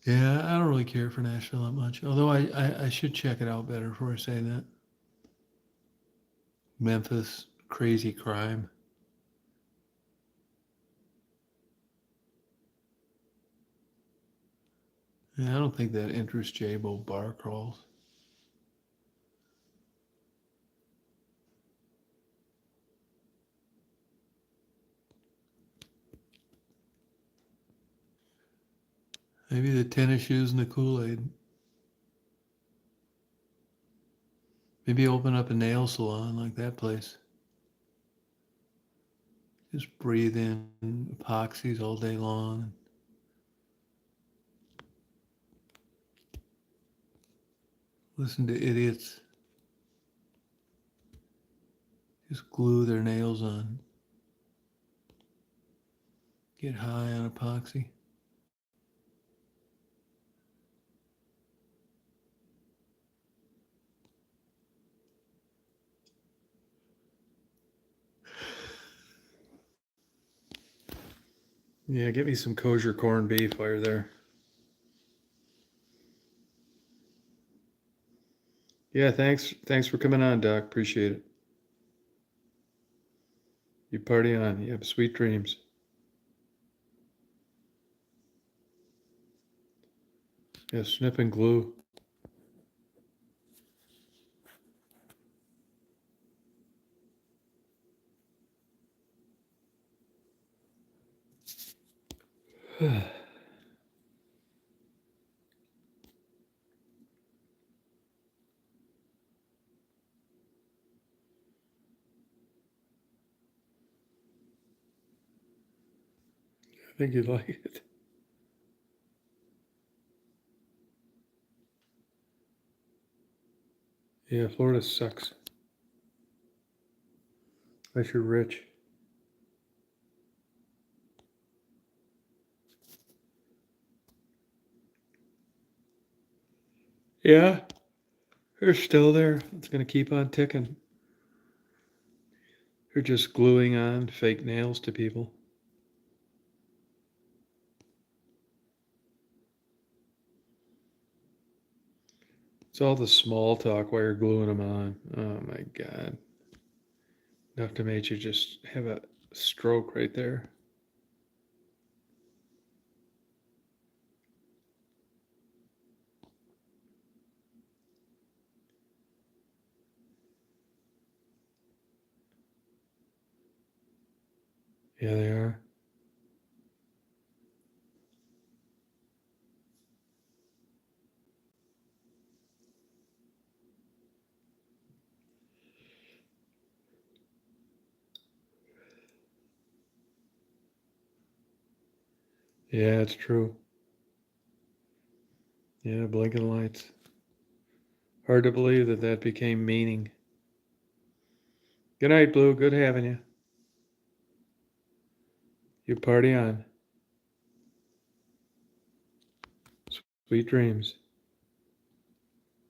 Yeah, I don't really care for Nashville that much. Although I should check it out better before I say that. Memphis, crazy crime. Yeah, I don't think that interests Jabo bar crawls. Maybe the tennis shoes and the Kool-Aid. Maybe open up a nail salon like that place. Just breathe in epoxies all day long. Listen to idiots just glue their nails on. Get high on epoxy. Yeah, get me some kosher corned beef while you're there. Yeah, thanks. Thanks for coming on, Doc. Appreciate it. You party on. You have sweet dreams. Yeah, snip and glue. I think you'd like it. Yeah, Florida sucks. Unless you're rich. Yeah, they're still there. It's gonna keep on ticking. They're just gluing on fake nails to people. It's all the small talk while you're gluing them on. Oh my God. Enough to make you just have a stroke right there. Yeah, they are. Yeah, it's true. Yeah, blinking lights. Hard to believe that that became meaning. Good night, Blue. Good having you. You party on. Sweet dreams.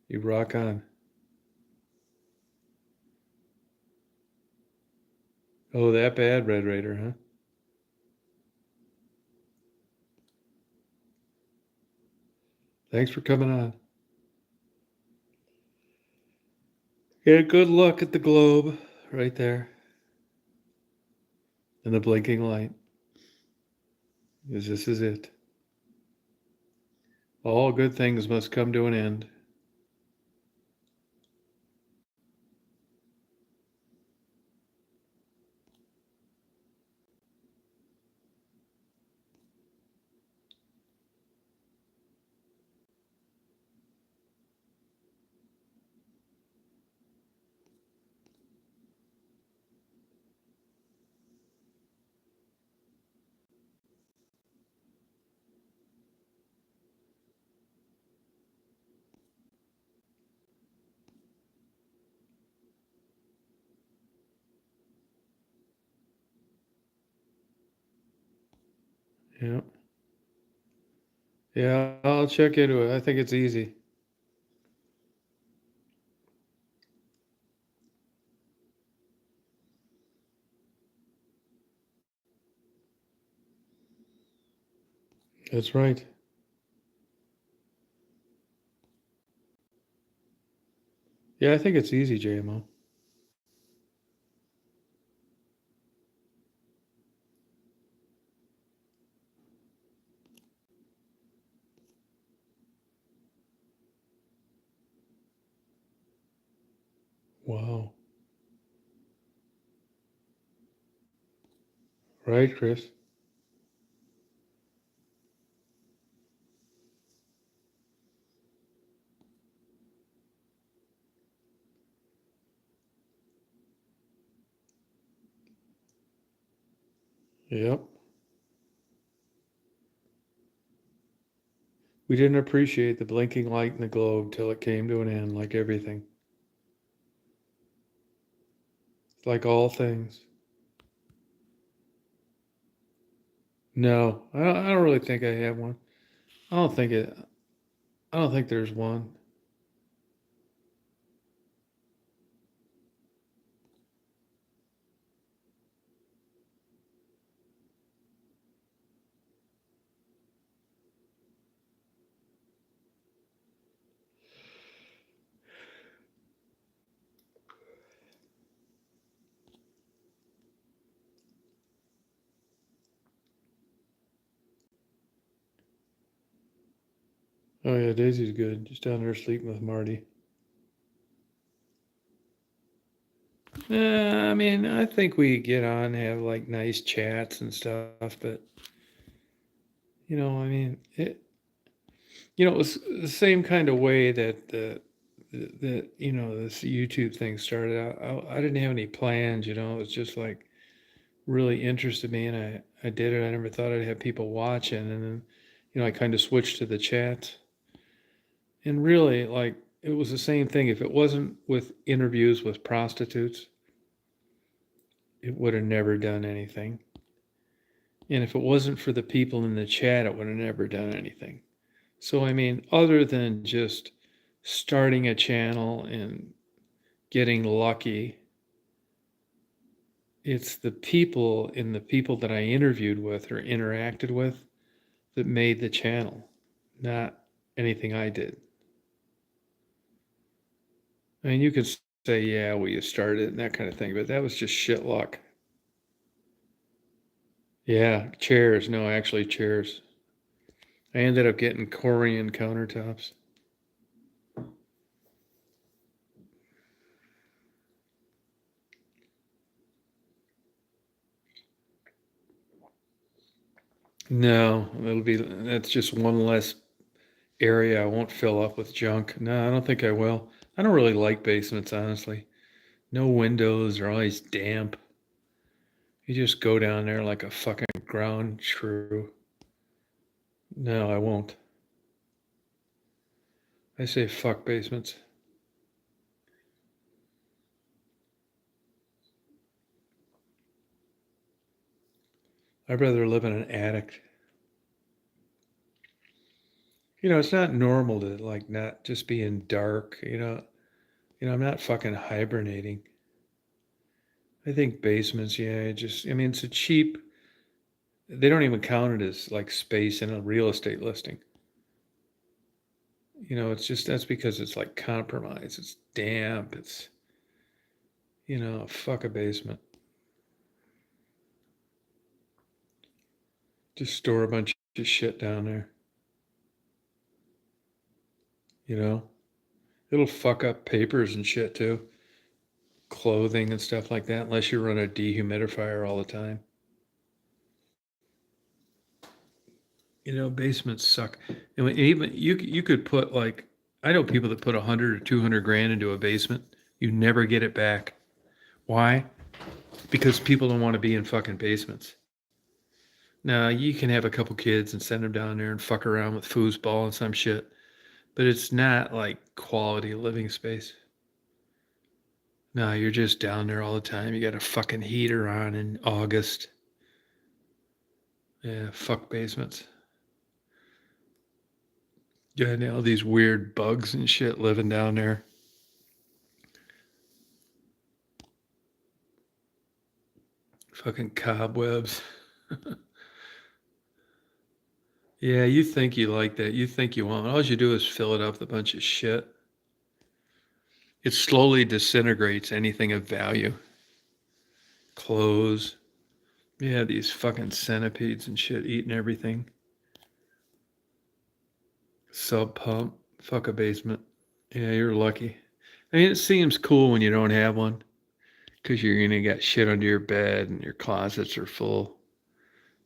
You rock on. Oh, that bad, Red Raider, huh? Thanks for coming on. Get a good look at the globe right there and the blinking light. Because this is it. All good things must come to an end. Yeah. Yeah, I'll check into it. I think it's easy. That's right. Yeah, I think it's easy, JMO. Wow. Right, Chris? Yep. We didn't appreciate the blinking light in the globe till it came to an end, like everything. Like all things. No, I don't really think I have one. I don't think it. I don't think there's one. Oh yeah, Daisy's good. Just down there sleeping with Marty. I mean, I think we get on, have like nice chats and stuff, but I mean, it was the same kind of way that this YouTube thing started out. I didn't have any plans, it was just like really interested me, and I did it. I never thought I'd have people watching, and then I kind of switched to the chat, and really like it was the same thing. If it wasn't with interviews with prostitutes, it would have never done anything. And if it wasn't for the people in the chat, it would have never done anything. So, I mean, other than just starting a channel and getting lucky, it's the people and the people that I interviewed with or interacted with that made the channel, not anything I did. I mean, you could say, yeah, well, you started and that kind of thing, but that was just shit luck. Yeah, chairs. No, actually, chairs. I ended up getting Corian countertops. No, that's just one less area I won't fill up with junk. No, I don't think I will. I don't really like basements, honestly. No windows, they're always damp. You just go down there like a fucking ground shrew. No, I won't. I say fuck basements. I'd rather live in an attic. It's not normal to like not just be in dark, I'm not fucking hibernating. I think basements, yeah, I mean, it's a cheap, they don't even count it as like space in a real estate listing. It's just that's because it's like compromise. It's damp. Fuck a basement. Just store a bunch of shit down there. You know, it'll fuck up papers and shit too, clothing and stuff like that, unless you run a dehumidifier all the time. You know, basements suck. And even you could put like, I know people that put 100 or 200 grand into a basement. You never get it back. Why? Because people don't want to be in fucking basements. Now you can have a couple kids and send them down there and fuck around with foosball and some shit, but it's not like quality living space. No, you're just down there all the time. You got a fucking heater on in August. Yeah, fuck basements. Yeah, all these weird bugs and shit living down there. Fucking cobwebs. Yeah, you think you like that. You think you want. All you do is fill it up with a bunch of shit. It slowly disintegrates anything of value. Clothes. Yeah, these fucking centipedes and shit eating everything. Sub pump. Fuck a basement. Yeah, you're lucky. I mean, it seems cool when you don't have one because you're gonna get shit under your bed and your closets are full.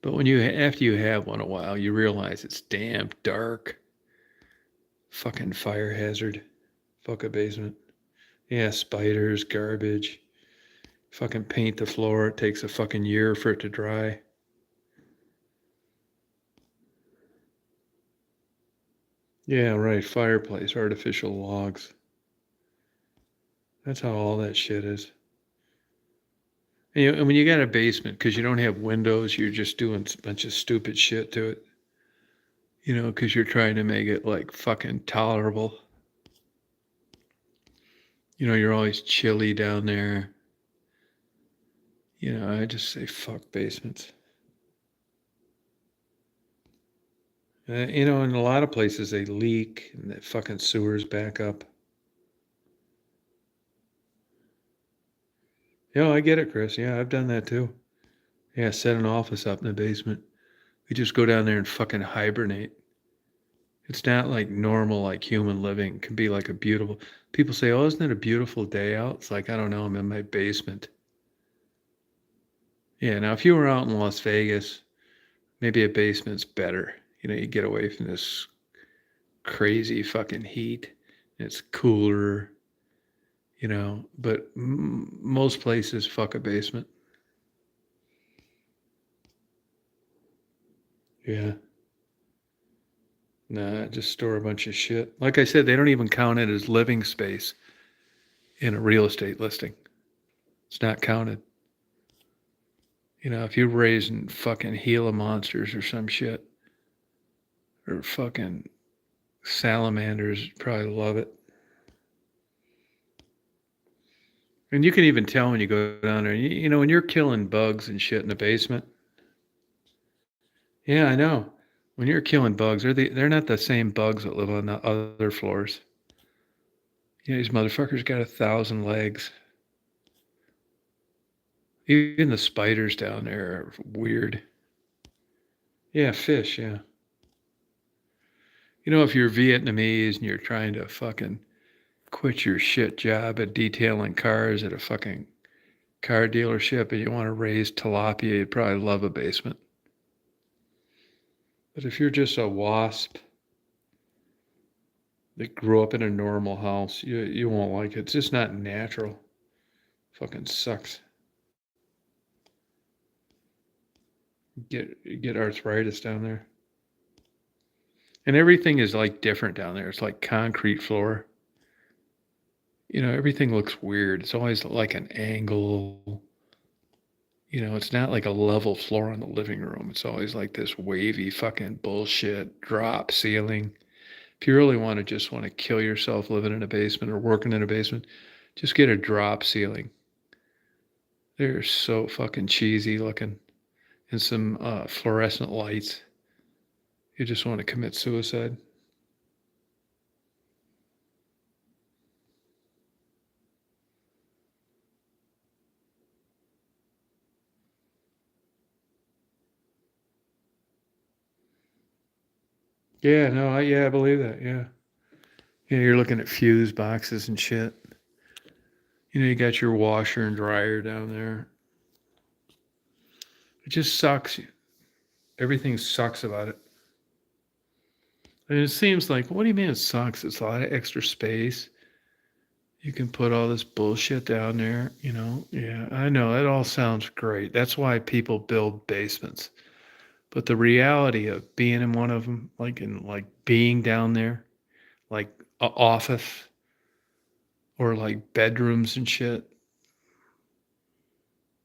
But when you after you have one a while, you realize it's damp, dark, fucking fire hazard. Fuck a basement. Yeah, spiders, garbage. Fucking paint the floor. It takes a fucking year for it to dry. Yeah, right. Fireplace, artificial logs. That's how all that shit is. And when you got a basement, because you don't have windows, you're just doing a bunch of stupid shit to it. You know, because you're trying to make it like fucking tolerable. You know, you're always chilly down there. You know, I just say fuck basements. You know, in a lot of places they leak and the fucking sewers back up. Yeah, I get it, Chris. Yeah, I've done that too. Yeah, set an office up in the basement. We just go down there and fucking hibernate. It's not like normal, like human living. It can be like a beautiful. People say, "Oh, isn't it a beautiful day out?" It's like, I don't know. I'm in my basement. Yeah. Now, if you were out in Las Vegas, maybe a basement's better. You know, you get away from this crazy fucking heat. It's cooler. You know, but most places fuck a basement. Yeah. Nah, just store a bunch of shit. Like I said, they don't even count it as living space in a real estate listing. It's not counted. You know, if you're raising fucking Gila monsters or some shit, or fucking salamanders, probably love it. And you can even tell when you go down there. You know, when you're killing bugs and shit in the basement. Yeah, I know. When you're killing bugs, they're not the same bugs that live on the other floors. You know, these motherfuckers got 1,000 legs. Even the spiders down there are weird. Yeah, fish, yeah. You know, if you're Vietnamese and you're trying to fucking quit your shit job at detailing cars at a fucking car dealership and you want to raise tilapia, you'd probably love a basement. But if you're just a wasp that grew up in a normal house, you won't like it. It's just not natural. Fucking sucks. Get arthritis down there. And everything is like different down there. It's like concrete floor. You know, everything looks weird. It's always like an angle. You know, it's not like a level floor in the living room. It's always like this wavy fucking bullshit drop ceiling. If you really want to kill yourself living in a basement or working in a basement, just get a drop ceiling. They're so fucking cheesy looking. And some fluorescent lights. You just want to commit suicide. Yeah, no, I believe that. Yeah. Yeah, you're looking at fuse boxes and shit. You got your washer and dryer down there. It just sucks. Everything sucks about it. And it seems like, what do you mean it sucks? It's a lot of extra space. You can put all this bullshit down there. Yeah, I know. That all sounds great. That's why people build basements. But the reality of being in one of them, like being down there, like a office or like bedrooms and shit,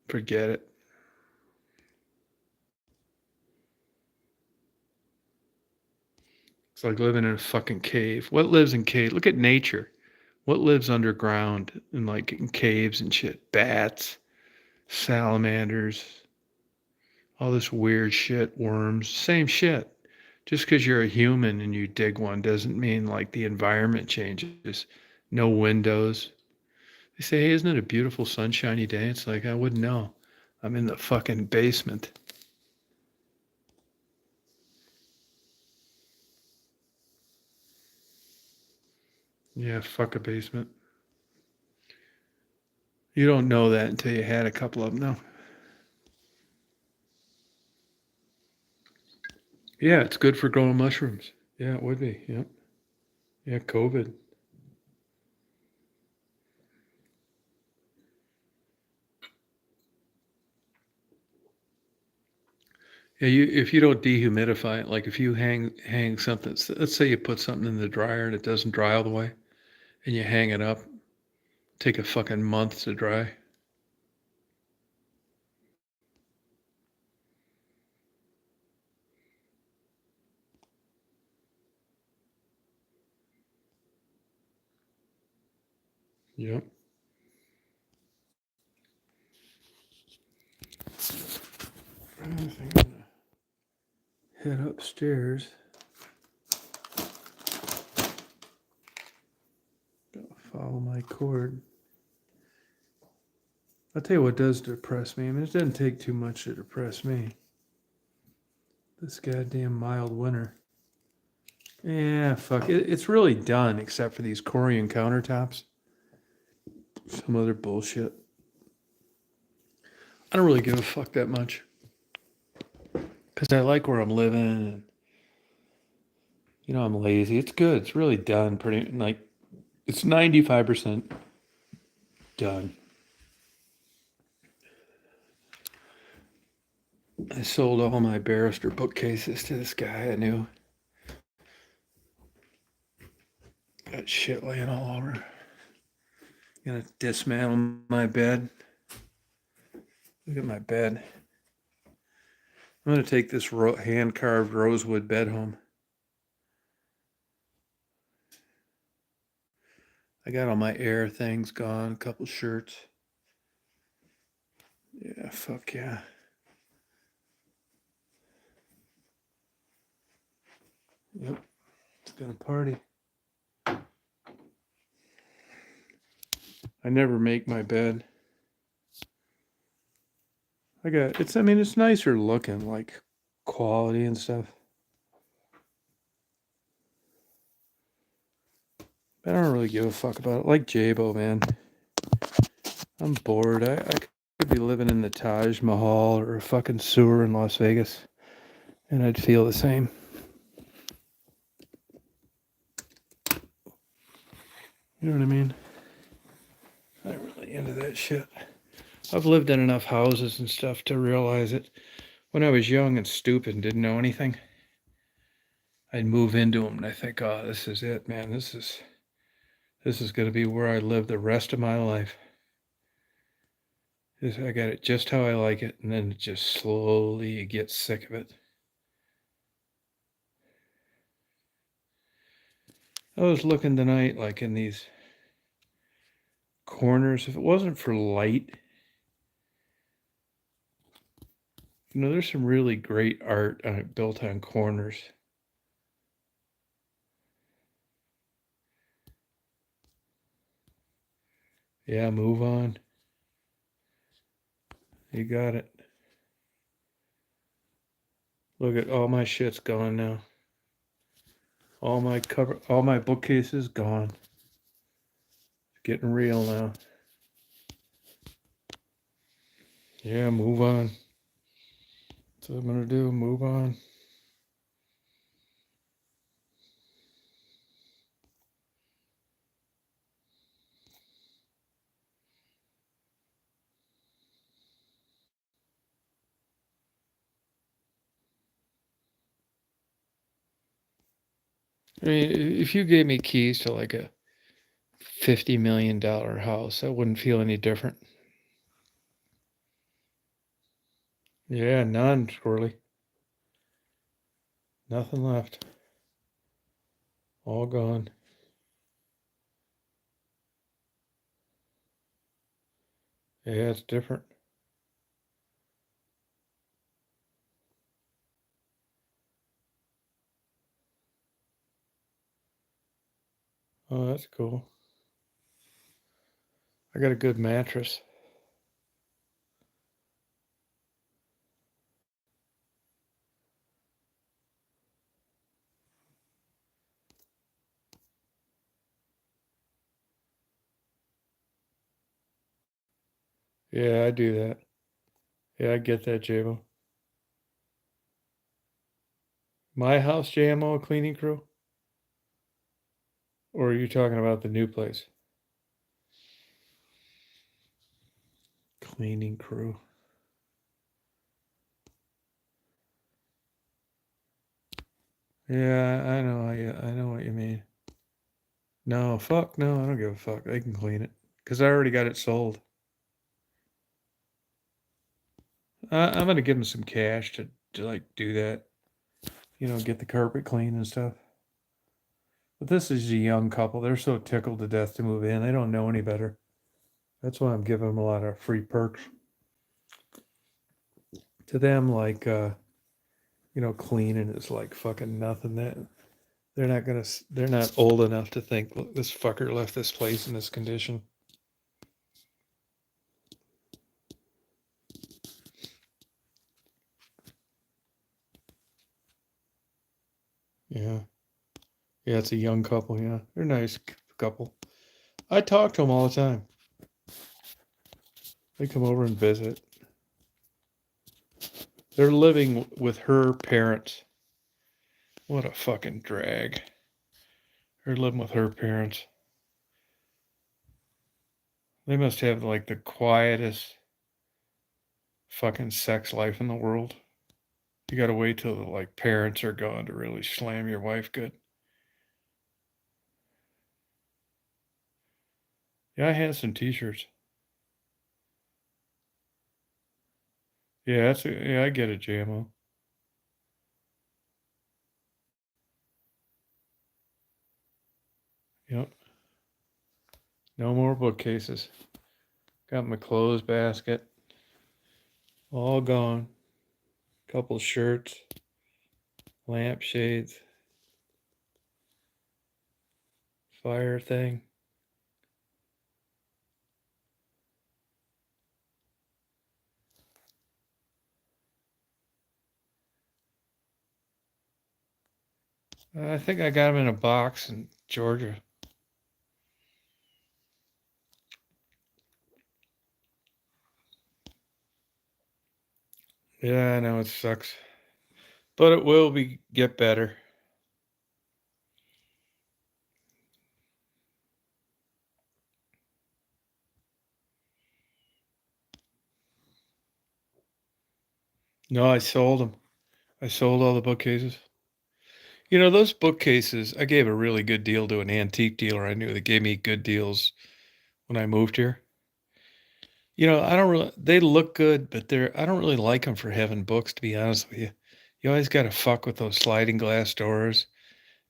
forget it. It's like living in a fucking cave. What lives in cave? Look at nature. What lives underground and like in caves and shit? Bats, salamanders, all this weird shit, worms, same shit. Just because you're a human and you dig one doesn't mean like the environment changes. No windows. They say, hey, isn't it a beautiful sunshiny day? It's like, I wouldn't know. I'm in the fucking basement. Yeah, fuck a basement. You don't know that until you had a couple of them. No. Yeah, it's good for growing mushrooms. Yeah, it would be. Yeah. Yeah, COVID. Yeah, if you don't dehumidify it, like if you hang something, let's say you put something in the dryer and it doesn't dry all the way, and you hang it up, take a fucking month to dry. Yep. I think I'm gonna head upstairs. Follow my cord. I'll tell you what does depress me. I mean, it doesn't take too much to depress me. This goddamn mild winter. Yeah, fuck. It's really done except for these Corian countertops. Some other bullshit. I don't really give a fuck that much. Because I like where I'm living. And, I'm lazy. It's good. It's really done. Pretty, like, it's 95% done. I sold all my barrister bookcases to this guy I knew. Got shit laying all over. Gonna dismantle my bed. Look at my bed. I'm gonna take this hand carved rosewood bed home. I got all my air things gone, a couple shirts. Yeah, fuck yeah. Yep, it's gonna party. I never make my bed. I mean, it's nicer looking, like quality and stuff. I don't really give a fuck about it. Like Jabo, man. I'm bored. I could be living in the Taj Mahal or a fucking sewer in Las Vegas, and I'd feel the same. You know what I mean? I'm really into that shit. I've lived in enough houses and stuff to realize it. When I was young and stupid and didn't know anything, I'd move into them and I think, oh, this is it, man. This is going to be where I live the rest of my life. I got it just how I like it, and then it just slowly you get sick of it. I was looking tonight, like in these corners. If it wasn't for light, there's some really great art built on corners. Yeah, move on. You got it. Look at all my shit's gone now. all my bookcases gone. Getting real now. Yeah, move on. That's what I'm gonna do. Move on. I mean, if you gave me keys to like a $50 million house, I wouldn't feel any different. Yeah, none, Squirrely. Nothing left. All gone. Yeah, it's different. Oh, that's cool. I got a good mattress. Yeah, I do that. Yeah, I get that, JMO. My house, JMO, cleaning crew? Or are you talking about the new place? Cleaning crew. Yeah, I know. I know what you mean. No, fuck no. I don't give a fuck. They can clean it because I already got it sold. I'm gonna give them some cash to like do that. You know, get the carpet clean and stuff. But this is a young couple. They're so tickled to death to move in. They don't know any better. That's why I'm giving them a lot of free perks. To them, like cleaning is like fucking nothing. That they're not old enough to think, look, this fucker left this place in this condition. Yeah. Yeah, it's a young couple. Yeah, they're a nice couple. I talk to them all the time. They come over and visit. They're living with her parents. What a fucking drag. They're living with her parents. They must have like the quietest fucking sex life in the world. You gotta wait till the like parents are gone to really slam your wife good. Yeah, I had some t-shirts. Yeah, I get it, JMO. Yep. No more bookcases. Got my clothes basket. All gone. Couple shirts. Lampshades. Fire thing. I think I got them in a box in Georgia. Yeah, I know it sucks, but it will be get better. No, I sold them. I sold all the bookcases. You know, those bookcases, I gave a really good deal to an antique dealer I knew that gave me good deals when I moved here. You know, I don't really, they look good, but I don't really like them for having books, to be honest with you. You always got to fuck with those sliding glass doors,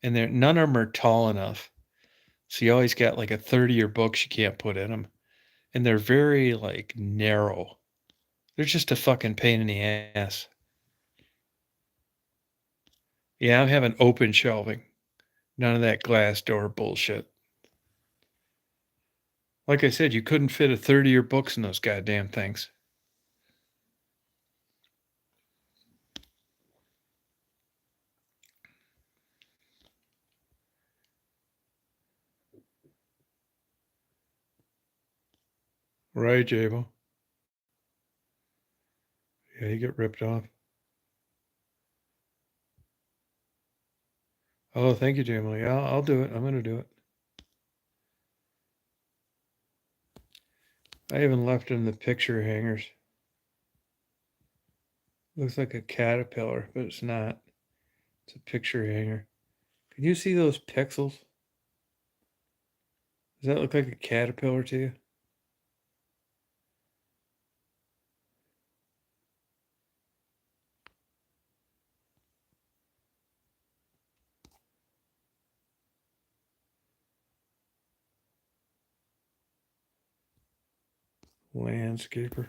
and none of them are tall enough. So you always got like a 30-year books you can't put in them. And they're very like narrow. They're just a fucking pain in the ass. Yeah, I'm having open shelving. None of that glass door bullshit. Like I said, you couldn't fit a 30-year books in those goddamn things. Right, Jabo. Yeah, you get ripped off. Oh, thank you, Jamie. Yeah, I'll do it. I'm gonna do it. I even left it in the picture hangers. Looks like a caterpillar, but it's not. It's a picture hanger. Can you see those pixels? Does that look like a caterpillar to you? Landscaper.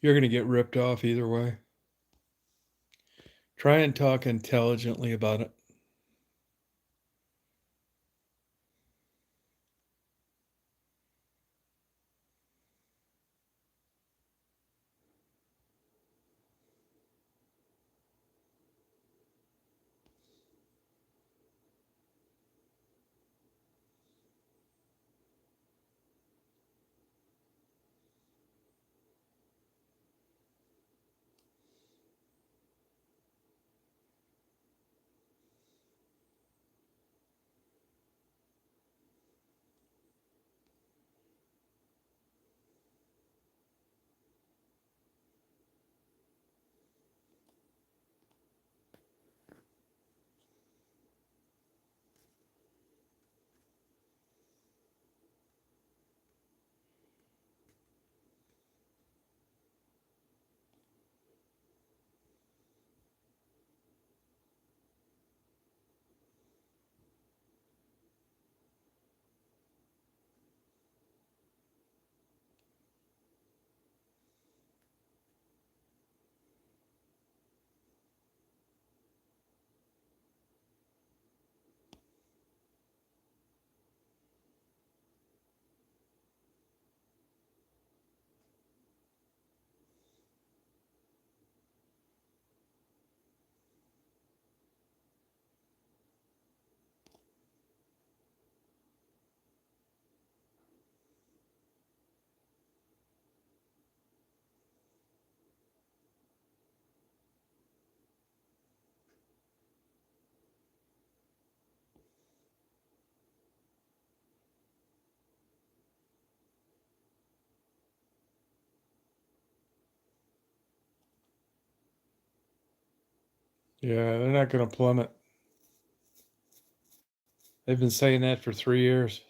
You're gonna get ripped off either way. Try and talk intelligently about it. Yeah, they're not gonna plummet. They've been saying that for 3 years.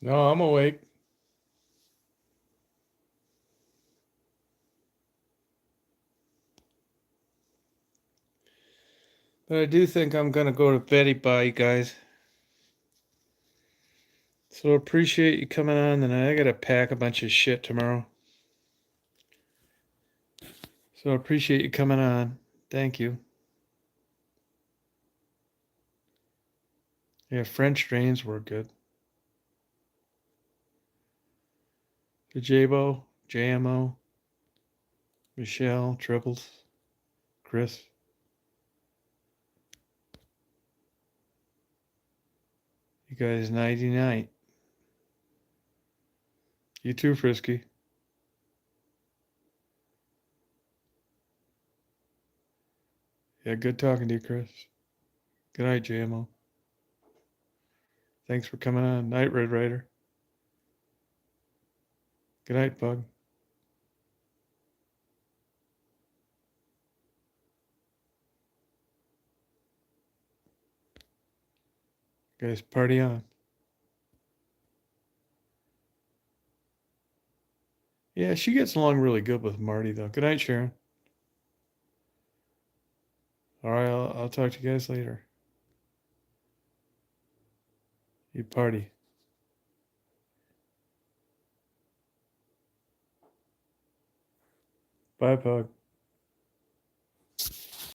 No, I'm awake. But I do think I'm going to go to bed by you guys. So appreciate you coming on tonight. I got to pack a bunch of shit tomorrow. So appreciate you coming on. Thank you. Yeah, French drains were good. The Jabo, JMO, Michelle, Triples, Chris. You guys nighty night. You too, Frisky. Yeah, good talking to you, Chris. Good night, JMO. Thanks for coming on. Night, Red Rider. Good night, Bug. Guys, party on. Yeah, she gets along really good with Marty, though. Good night, Sharon. All right, I'll talk to you guys later. You party. Bye, Pug.